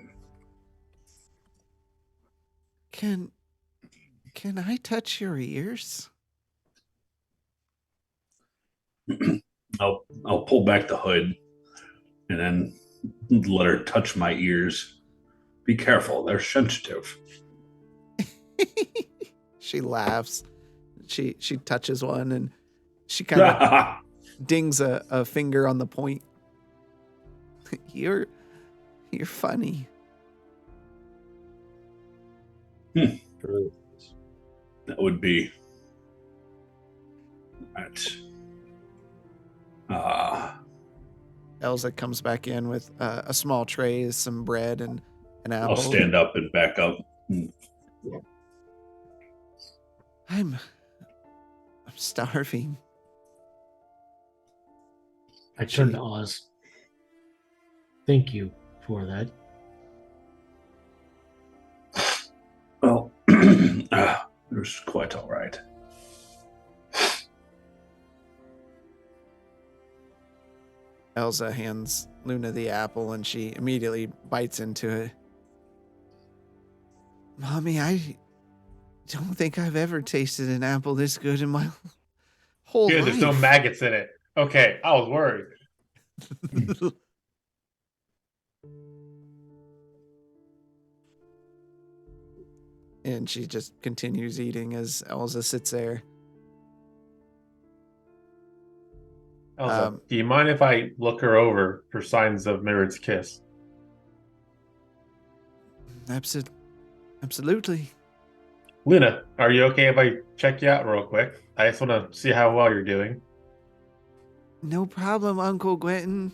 Can I touch your ears? I'll pull back the hood and then let her touch my ears. Be careful, they're sensitive. She laughs. She touches one and she kind of dings a finger on the point. You're funny. True. That would be that. Elsa comes back in with a small tray, some bread and an apple. I'll stand up and back up. I'm starving. I turn to Oz. Thank you for that. Well, it was quite all right. Elsa hands Luna the apple and she immediately bites into it. Mommy, I don't think I've ever tasted an apple this good in my whole Good, life. there's no maggots in it. Okay, I was worried. And she just continues eating as Elsa sits there. Elsa, do you mind if I look her over for signs of Mirrod's kiss? Absolutely. Luna, are you okay if I check you out real quick? I just want to see how well you're doing. No problem, Uncle Quentin.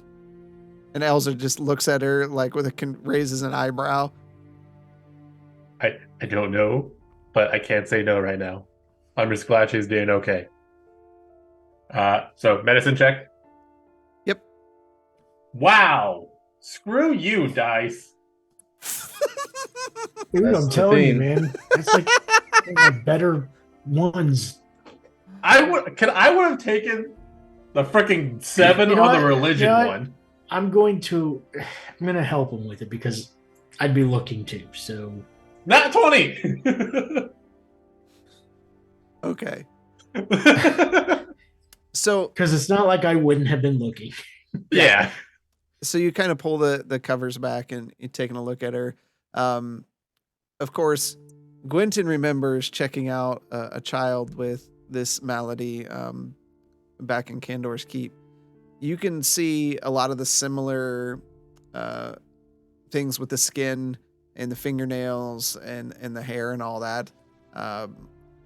And Elsa just looks at her like raises an eyebrow. I don't know, but I can't say no right now. I'm just glad she's doing okay. So medicine check. Yep. Wow. Screw you, dice. Dude, That's I'm the telling you, thing. man. That's like one of my better ones. I would have taken the freaking 7 You know on the what? religion You know what? one. I'm going to help him with it because I'd be looking to. So Not 20. Okay. So because it's not like I wouldn't have been looking. Yeah. so you kind of pull the covers back and you're taking a look at her. Of course, Gwynton remembers checking out a child with this malady back in Candor's Keep. You can see a lot of the similar things with the skin and the fingernails and the hair and all that.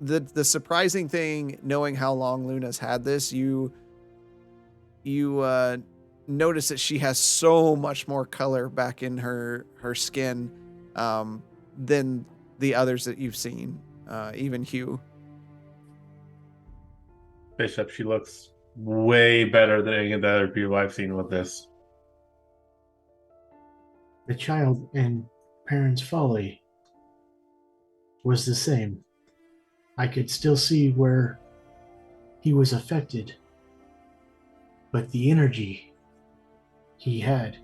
The surprising thing, knowing how long Luna's had this, you notice that she has so much more color back in her skin than the others that you've seen, even Hugh. Bishop, she looks way better than any of the other people I've seen with this. The child and parents' folly was the same. I could still see where he was affected, but the energy he had.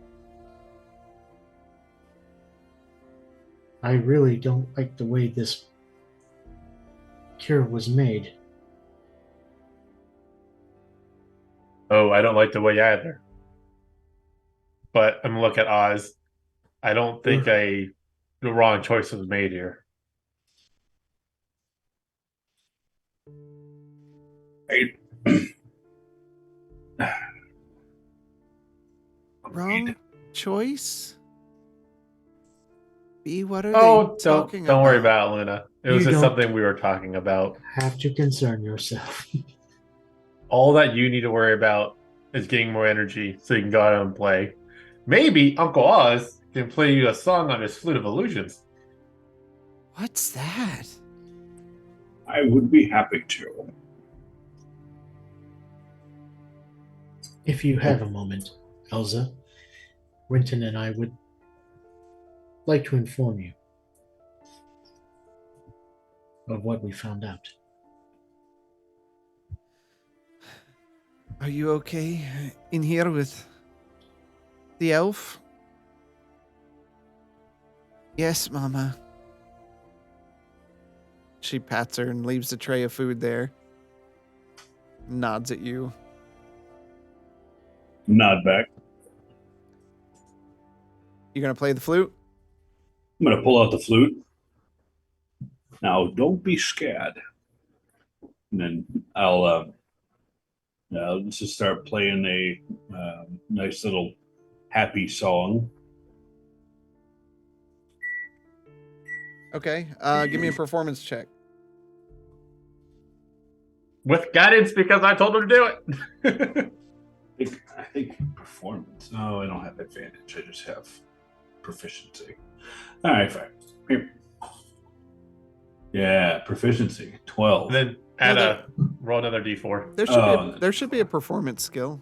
I really don't like the way this cure was made. Oh, I don't like the way either. But I'm gonna look at Oz. I don't think the wrong choice was made here. Hey. Wrong choice? B, what are Oh, they talking don't worry about it, Luna. It was You just don't- something we were talking about. Have to concern yourself. All that you need to worry about is getting more energy so you can go out and play. Maybe Uncle Oz can play you a song on his flute of illusions. What's that? I would be happy to. If you have a moment, Elsa, Winton and I would like to inform you of what we found out. Are you okay in here with the elf? Yes, Mama. She pats her and leaves the tray of food there. Nods at you. nod back. You gonna play the flute? I'm going to pull out the flute. Now, don't be scared. And then I'll just start playing a nice little happy song. Okay. Give me a performance check. With guidance because I told her to do it. I think performance. No, I don't have advantage. I just have proficiency. All right, fine. Here. Yeah, proficiency 12. And then roll another d4. There should be a performance skill.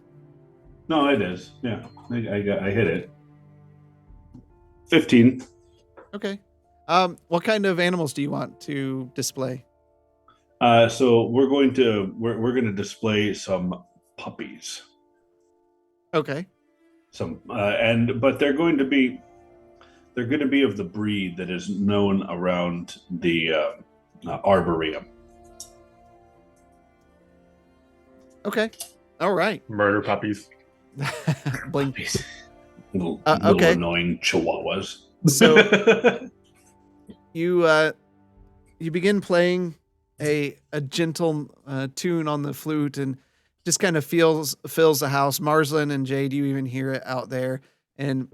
No, it is. Yeah, I hit it. 15. Okay. What kind of animals do you want to display? So we're going to display some puppies. Okay. But they're going to be of the breed that is known around the arboretum. Okay. All right. Murder puppies. Blink. Little okay. annoying chihuahuas. So you begin playing a gentle tune on the flute and just kind of fills the house. Marslin and Jade, you even hear it out there, and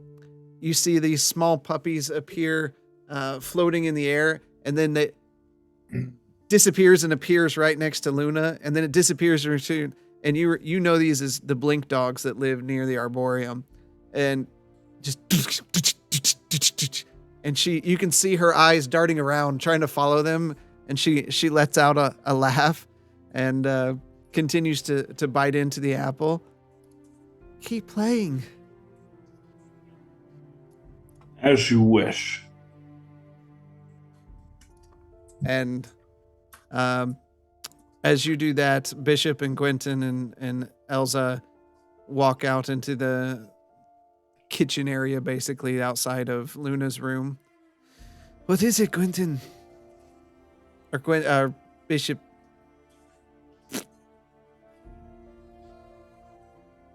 you see these small puppies appear floating in the air, and then it disappears and appears right next to Luna, and then it disappears and returns. And you know these as the blink dogs that live near the arboreum, and just and you can see her eyes darting around trying to follow them, and she lets out a laugh and continues to bite into the apple. Keep playing. As you wish. And as you do that, Bishop and Quentin and Elsa walk out into the kitchen area, basically outside of Luna's room. What is it, Quentin? Or Bishop?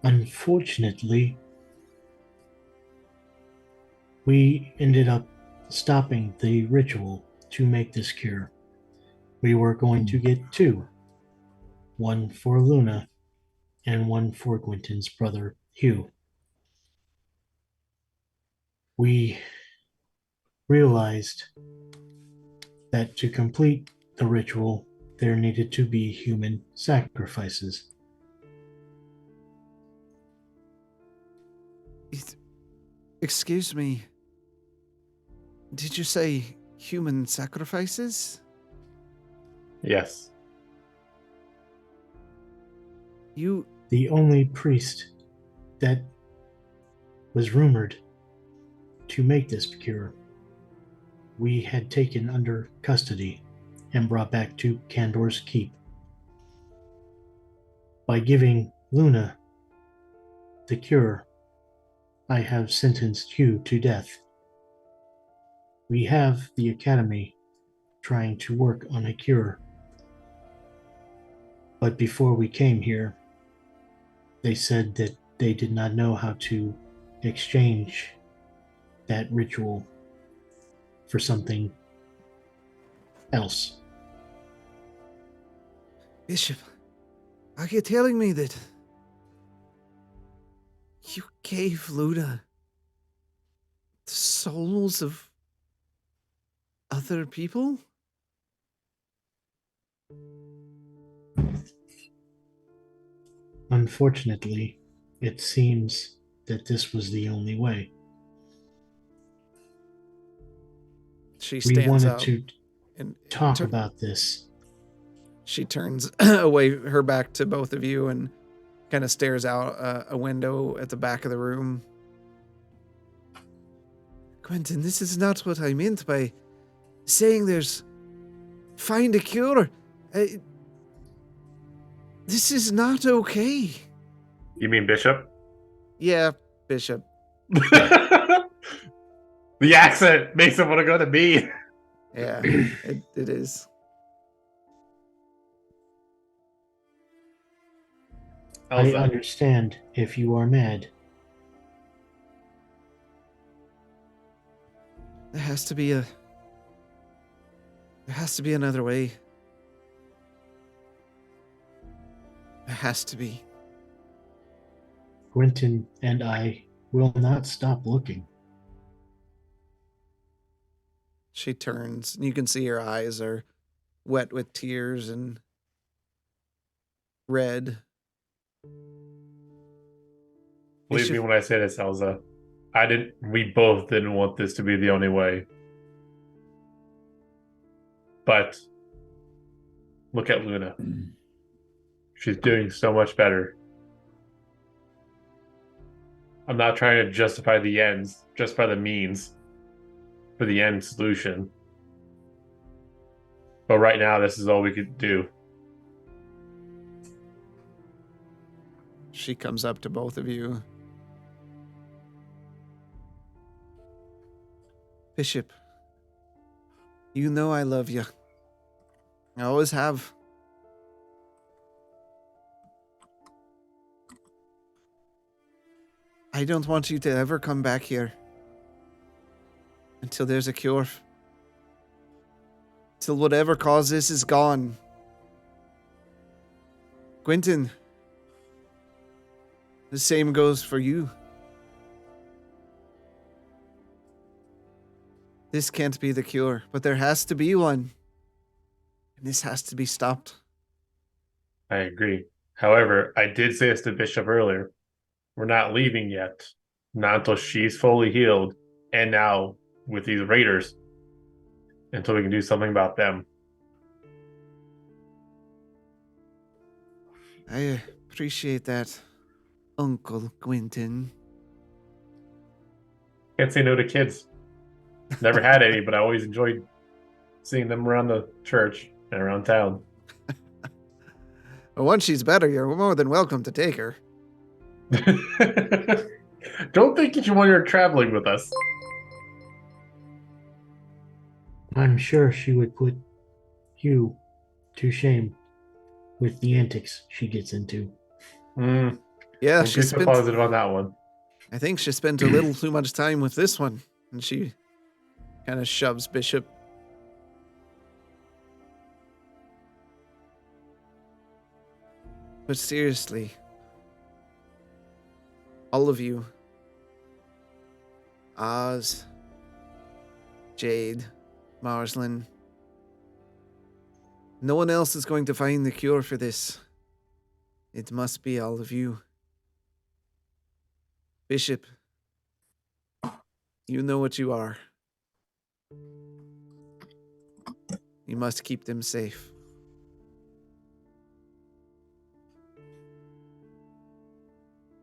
Unfortunately, we ended up stopping the ritual to make this cure. We were going to get two. One for Luna and one for Quentin's brother, Hugh. We realized that to complete the ritual, there needed to be human sacrifices. Excuse me. Did you say human sacrifices? Yes. The only priest that was rumored to make this cure, we had taken under custody and brought back to Candor's Keep. By giving Luna the cure, I have sentenced Hugh to death. We have the Academy trying to work on a cure. But before we came here, they said that they did not know how to exchange that ritual for something else. Bishop, are you telling me that you gave Luna the souls of other people? Unfortunately, it seems that this was the only way. She We stands wanted up to and talk about this. She turns away her back to both of you and kind of stares out a window at the back of the room. Quentin, this is not what I meant by saying find a cure. This is not okay. You mean Bishop? Yeah, Bishop. The accent makes him want to go to me. Yeah, it is. I Elsa. understand if you are mad. There has to be another way. There has to be. Quentin and I will not stop looking. She turns, and you can see her eyes are wet with tears and red. Believe me when I say this, Elsa. We both didn't want this to be the only way. But look at Luna. She's doing so much better. I'm not trying to justify the ends, justify the means for the end solution. But right now, this is all we could do. She comes up to both of you. Bishop, you know I love you. I always have. I don't want you to ever come back here until there's a cure. Till whatever caused this is gone. Quentin, the same goes for you. This can't be the cure, but there has to be one. And this has to be stopped. I agree. However, I did say this to Bishop earlier. We're not leaving yet. Not until she's fully healed. And now with these raiders. Until we can do something about them. I appreciate that, Uncle Quentin. Can't say no to kids. Never had any, but I always enjoyed seeing them around the church and around town. Well, once she's better, you're more than welcome to take her. Don't think you when you're traveling with us. I'm sure she would put you to shame with the antics she gets into. Yeah, Yeah, she's so positive on that one. I think she spent a little too much time with this one. And she kind of shoves Bishop. But seriously, all of you, Oz, Jade, Marsland, no one else is going to find the cure for this. It must be all of you. Bishop, you know what you are. You must keep them safe.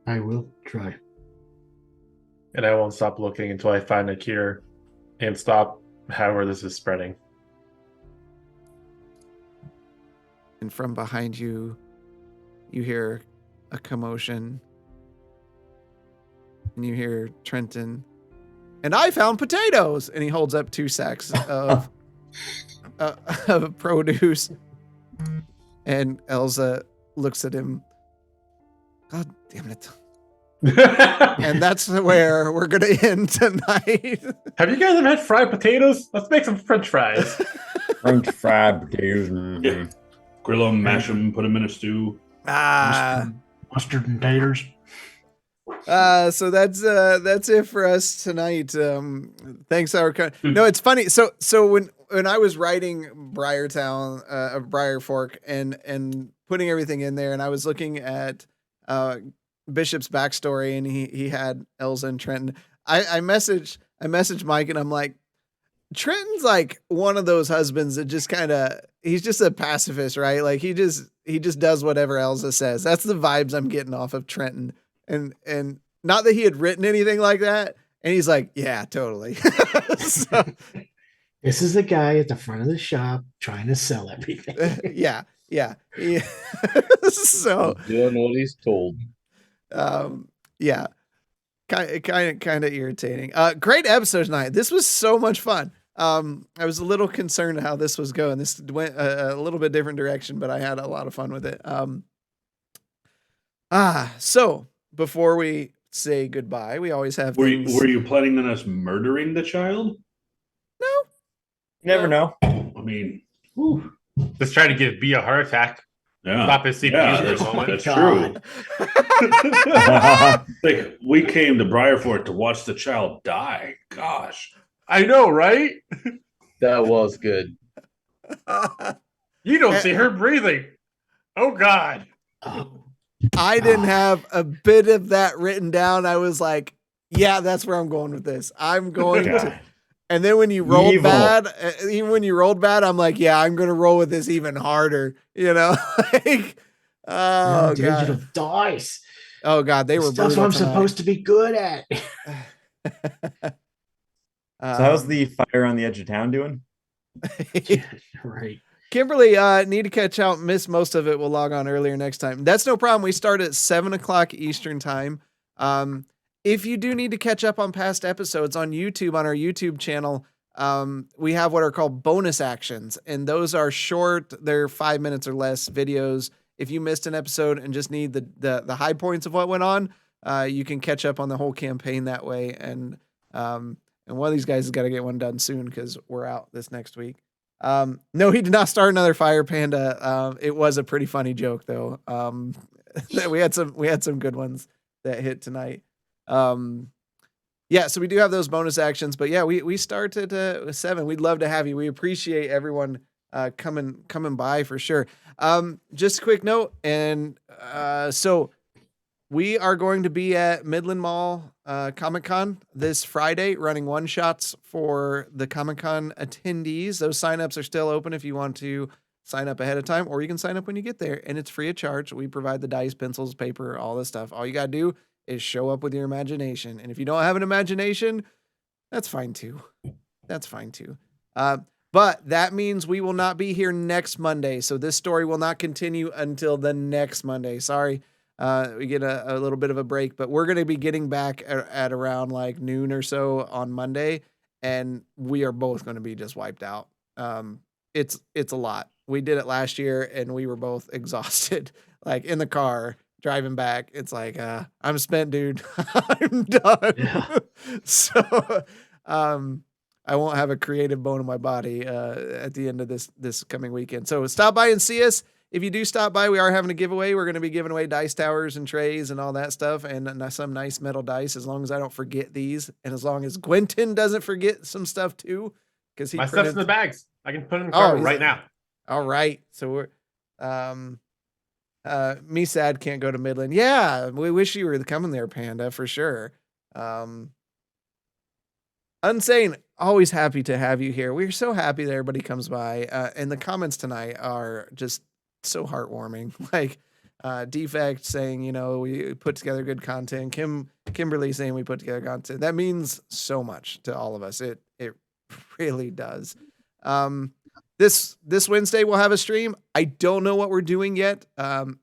I will try. And I won't stop looking until I find a cure and stop however this is spreading. And from behind you, you hear a commotion. And you hear Trenton. And I found potatoes! And he holds up 2 sacks of produce. And Elsa looks at him. God damn it. And that's where we're going to end tonight. Have you guys ever had fried potatoes? Let's make some French fries. French fried potatoes. Mm-hmm. Yeah. Grill them, mash them, put them in a stew. Mustard and taters. So that's it for us tonight. Thanks, No, it's funny. So when I was writing Briar Fork and putting everything in there, and I was looking at Bishop's backstory, and he had Elsa and Trenton. I messaged Mike, and I'm like, Trenton's like one of those husbands that just he's just a pacifist, right? Like he just does whatever Elsa says. That's the vibes I'm getting off of Trenton. And not that he had written anything like that. And he's like, yeah, totally. So, this is the guy at the front of the shop trying to sell everything. yeah. So Doing what he's told. yeah. Kind of irritating. Great episode tonight. This was so much fun. I was a little concerned how this was going. This went a little bit different direction, but I had a lot of fun with it. So before we say goodbye, we always have Were things. you planning on us murdering the child? No. You never know. I mean, whew. Just try to give B a heart attack. Yeah. Stop his CPU Yeah, for a that's, moment. that's God. true. Like, we came to Briarfort to watch the child die. Gosh. I know, right? That was good. You don't see her breathing. Oh God. Oh, I didn't have a bit of that written down. I was like, yeah, that's where I'm going with this. I'm going to. God. And then when you rolled Evil. bad, even when you rolled bad, I'm like, yeah, I'm going to roll with this even harder. Like, oh digital God. dice. Oh God, they were Stuff brutal I'm tonight. supposed to be good at. So how's the fire on the edge of town doing? Right. Kimberly, need to catch out. Missed most of it. We'll log on earlier next time. That's no problem. We start at 7:00 Eastern time. If you do need to catch up on past episodes on YouTube, on our YouTube channel, we have what are called bonus actions, and those are short. They're 5 minutes or less videos. If you missed an episode and just need the high points of what went on, you can catch up on the whole campaign that way. And one of these guys has got to get one done soon because we're out this next week. No, he did not start another fire panda. It was a pretty funny joke though. We had some good ones that hit tonight. Yeah, so we do have those bonus actions, but yeah, we started at 7. We'd love to have you. We appreciate everyone coming by for sure. Just a quick note, and so we are going to be at Midland Mall Comic-Con this Friday, running one-shots for the Comic-Con attendees. Those signups are still open if you want to sign up ahead of time, or you can sign up when you get there, and it's free of charge. We provide the dice, pencils, paper, all this stuff. All you got to do is show up with your imagination. And if you don't have an imagination, that's fine too. That's fine too. But that means we will not be here next Monday. So this story will not continue until the next Monday. Sorry. We get a little bit of a break, but we're going to be getting back at around like noon or so on Monday, and we are both going to be just wiped out. It's a lot. We did it last year and we were both exhausted, like in the car driving back. It's like, I'm spent, dude. I'm done. Yeah. So, I won't have a creative bone in my body, at the end of this coming weekend. So stop by and see us. If you do stop by, we are having a giveaway. We're going to be giving away dice towers and trays and all that stuff, and some nice metal dice, as long as I don't forget these, and as long as Gwenton doesn't forget some stuff too, because My stuff's in the bags. I can put it in the car right now. All right, so we're me sad can't go to Midland. Yeah, we wish you were coming there, Panda, for sure. Unsane, always happy to have you here. We're so happy that everybody comes by, and the comments tonight are just so heartwarming. Like Defect saying, we put together good content. Kimberly saying we put together content. That means so much to all of us. It really does. This Wednesday we'll have a stream. I don't know what we're doing yet. I've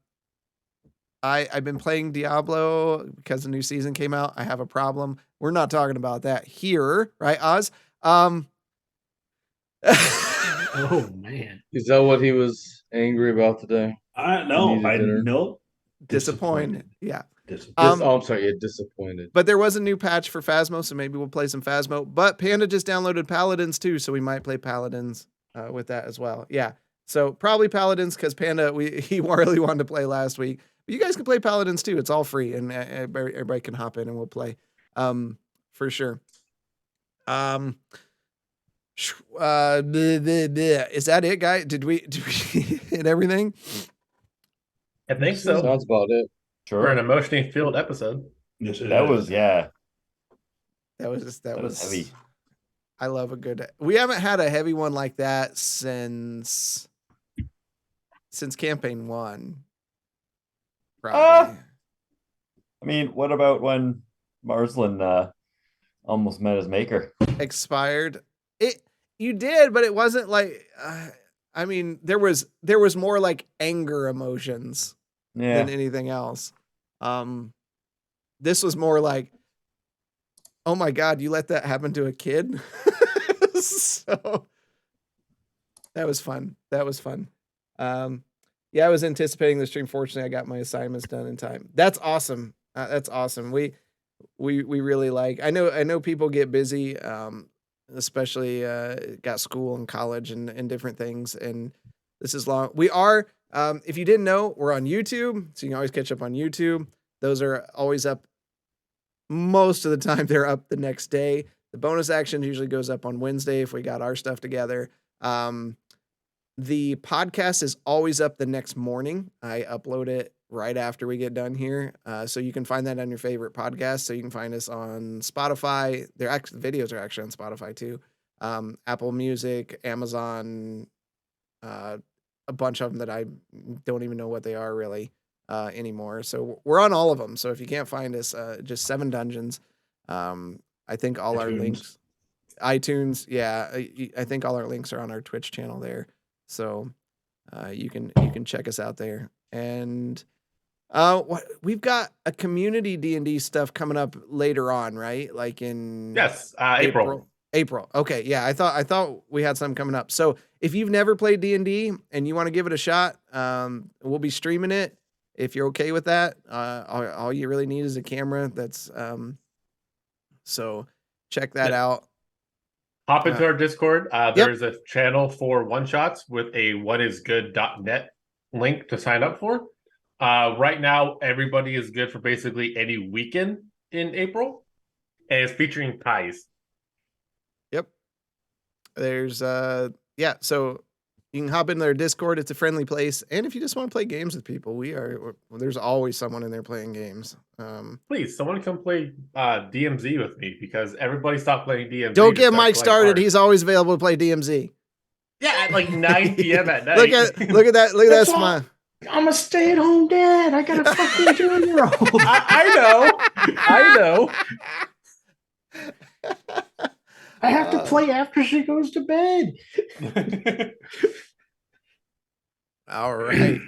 been playing Diablo because the new season came out. I have a problem. We're not talking about that here, right, Oz? Oh man. Is that what he was angry about today? No. Disappointed. Yeah. I'm sorry. Yeah, disappointed. But there was a new patch for Phasmo, so maybe we'll play some Phasmo. But Panda just downloaded Paladins too, so we might play Paladins with that as well. Yeah. So probably Paladins because Panda he really wanted to play last week. But you guys can play Paladins too. It's all free, and everybody can hop in and we'll play for sure. Is that it, guy? Did we hit everything? I think so. Sounds about it. Sure. For an emotionally filled episode. Yes, That was That was heavy. I love a good. We haven't had a heavy one like that since campaign 1. Probably. I mean, what about when Marsland almost met his maker? Expired. You did, but it wasn't like. I mean, there was more like anger emotions than anything else. This was more like, oh my God, you let that happen to a kid? So that was fun. I was anticipating the stream. Fortunately, I got my assignments done in time. That's awesome. That's awesome. We really like. I know people get busy, especially got school and college and different things. And this is long. We are. If you didn't know, we're on YouTube, so you can always catch up on YouTube. Those are always up. Most of the time, they're up the next day. The bonus action usually goes up on Wednesday if we got our stuff together. The podcast is always up the next morning. I upload it right after we get done here. So you can find that on your favorite podcast. So you can find us on Spotify. The videos are actually on Spotify too. Apple Music, Amazon, a bunch of them that I don't even know what they are really anymore. So we're on all of them. So if you can't find us, just 7 Dungeons. I think all our links, iTunes. Yeah. I think all our links are on our Twitch channel there. So you can check us out there. And we've got a community D&D stuff coming up later on, right? Like in April. April. Okay, yeah, I thought we had something coming up. So if you've never played D&D and you want to give it a shot, we'll be streaming it. If you're okay with that, all you really need is a camera. That's so check that out. Hop into our Discord. There's a channel for one-shots with a whatisgood.net link to sign up for. Right now, everybody is good for basically any weekend in April, and it's featuring ties. Yep. There's so you can hop in their Discord. It's a friendly place, and if you just want to play games with people, there's always someone in there playing games. Please, someone come play DMZ with me because everybody stopped playing DMZ. Don't get Mike started. He's always available to play DMZ. Yeah, at like 9 p.m. at night. Look at that smile. I'm a stay-at-home dad. I got a fucking 2-year-old. I know. I have to play after she goes to bed. All right.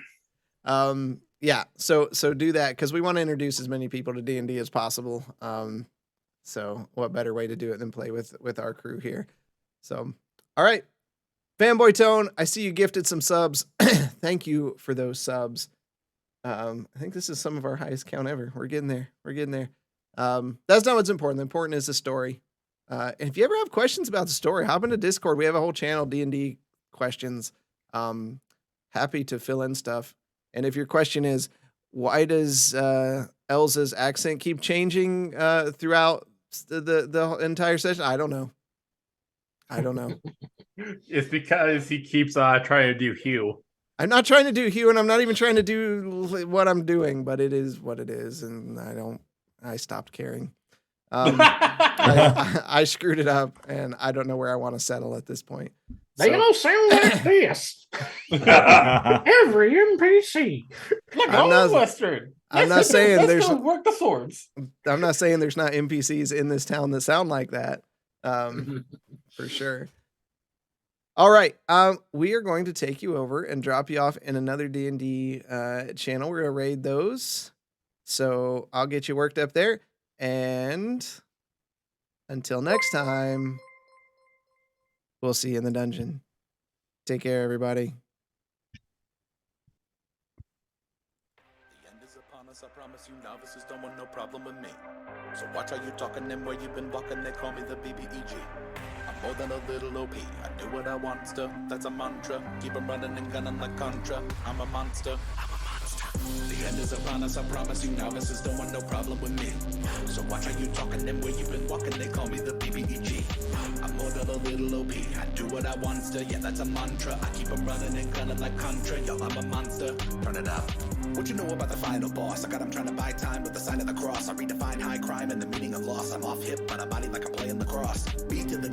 Yeah. So do that because we want to introduce as many people to D&D as possible. So what better way to do it than play with our crew here? So, all right. Fanboy Tone, I see you gifted some subs. Thank you for those subs. I think this is some of our highest count ever. We're getting there. That's not what's important. The important is the story. And if you ever have questions about the story, hop into Discord. We have a whole channel, D&D questions. Happy to fill in stuff. And if your question is, why does Elza's accent keep changing throughout the entire session? I don't know. It's because he keeps trying to do Hugh. I'm not trying to do Hugh, and I'm not even trying to do what I'm doing, but it is what it is, and I stopped caring. I screwed it up, and I don't know where I want to settle at this point. They don't sound like this. Every NPC. Look, I'm Western. I'm not saying there's work the swords. I'm not saying there's not NPCs in this town that sound like that. For sure. All right. We are going to take you over and drop you off in another D&D channel. We're going to raid those. So I'll get you worked up there. And until next time, we'll see you in the dungeon. Take care, everybody. The end is upon us, I promise you novices don't want no problem with me. So watch how you talking and where you been walking, they call me the BBEG. I'm more than a little OP, I do what I want to, that's a mantra. Keep 'em running and gunning like Contra, I'm a monster. The end is upon us, I promise you novices don't want no problem with me. So watch how you talking and where you been walking, they call me the BBEG. I'm more than a little OP, I do what I want to, yeah that's a mantra. I keep 'em running and gunning like Contra, yo I'm a monster. Turn it up. What you know about the final boss? I got him trying to buy time with the sign of the cross. I redefine high crime and the meaning of loss. I'm off hip, but I body like I'm playing lacrosse. Beat to the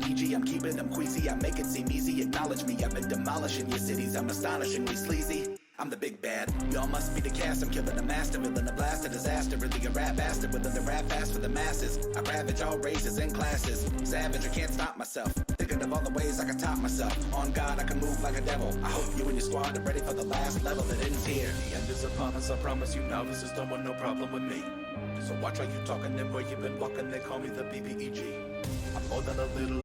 EG, I'm keeping them queasy. I make it seem easy, acknowledge me. I've been demolishing your cities, I'm astonishingly sleazy. I'm the big bad, y'all must be the cast. I'm killing a master, villain, a blast, a disaster. Really a rap bastard, willing to rap fast for the masses. I ravage all races and classes. Savage, I can't stop myself. Thinking of all the ways I can top myself. On God, I can move like a devil. I hope you and your squad are ready for the last level that ends here. The end is upon us, I promise you novices don't want no problem with me. So watch how you talking and where you been walking, they call me the BBEG. I'm more than a little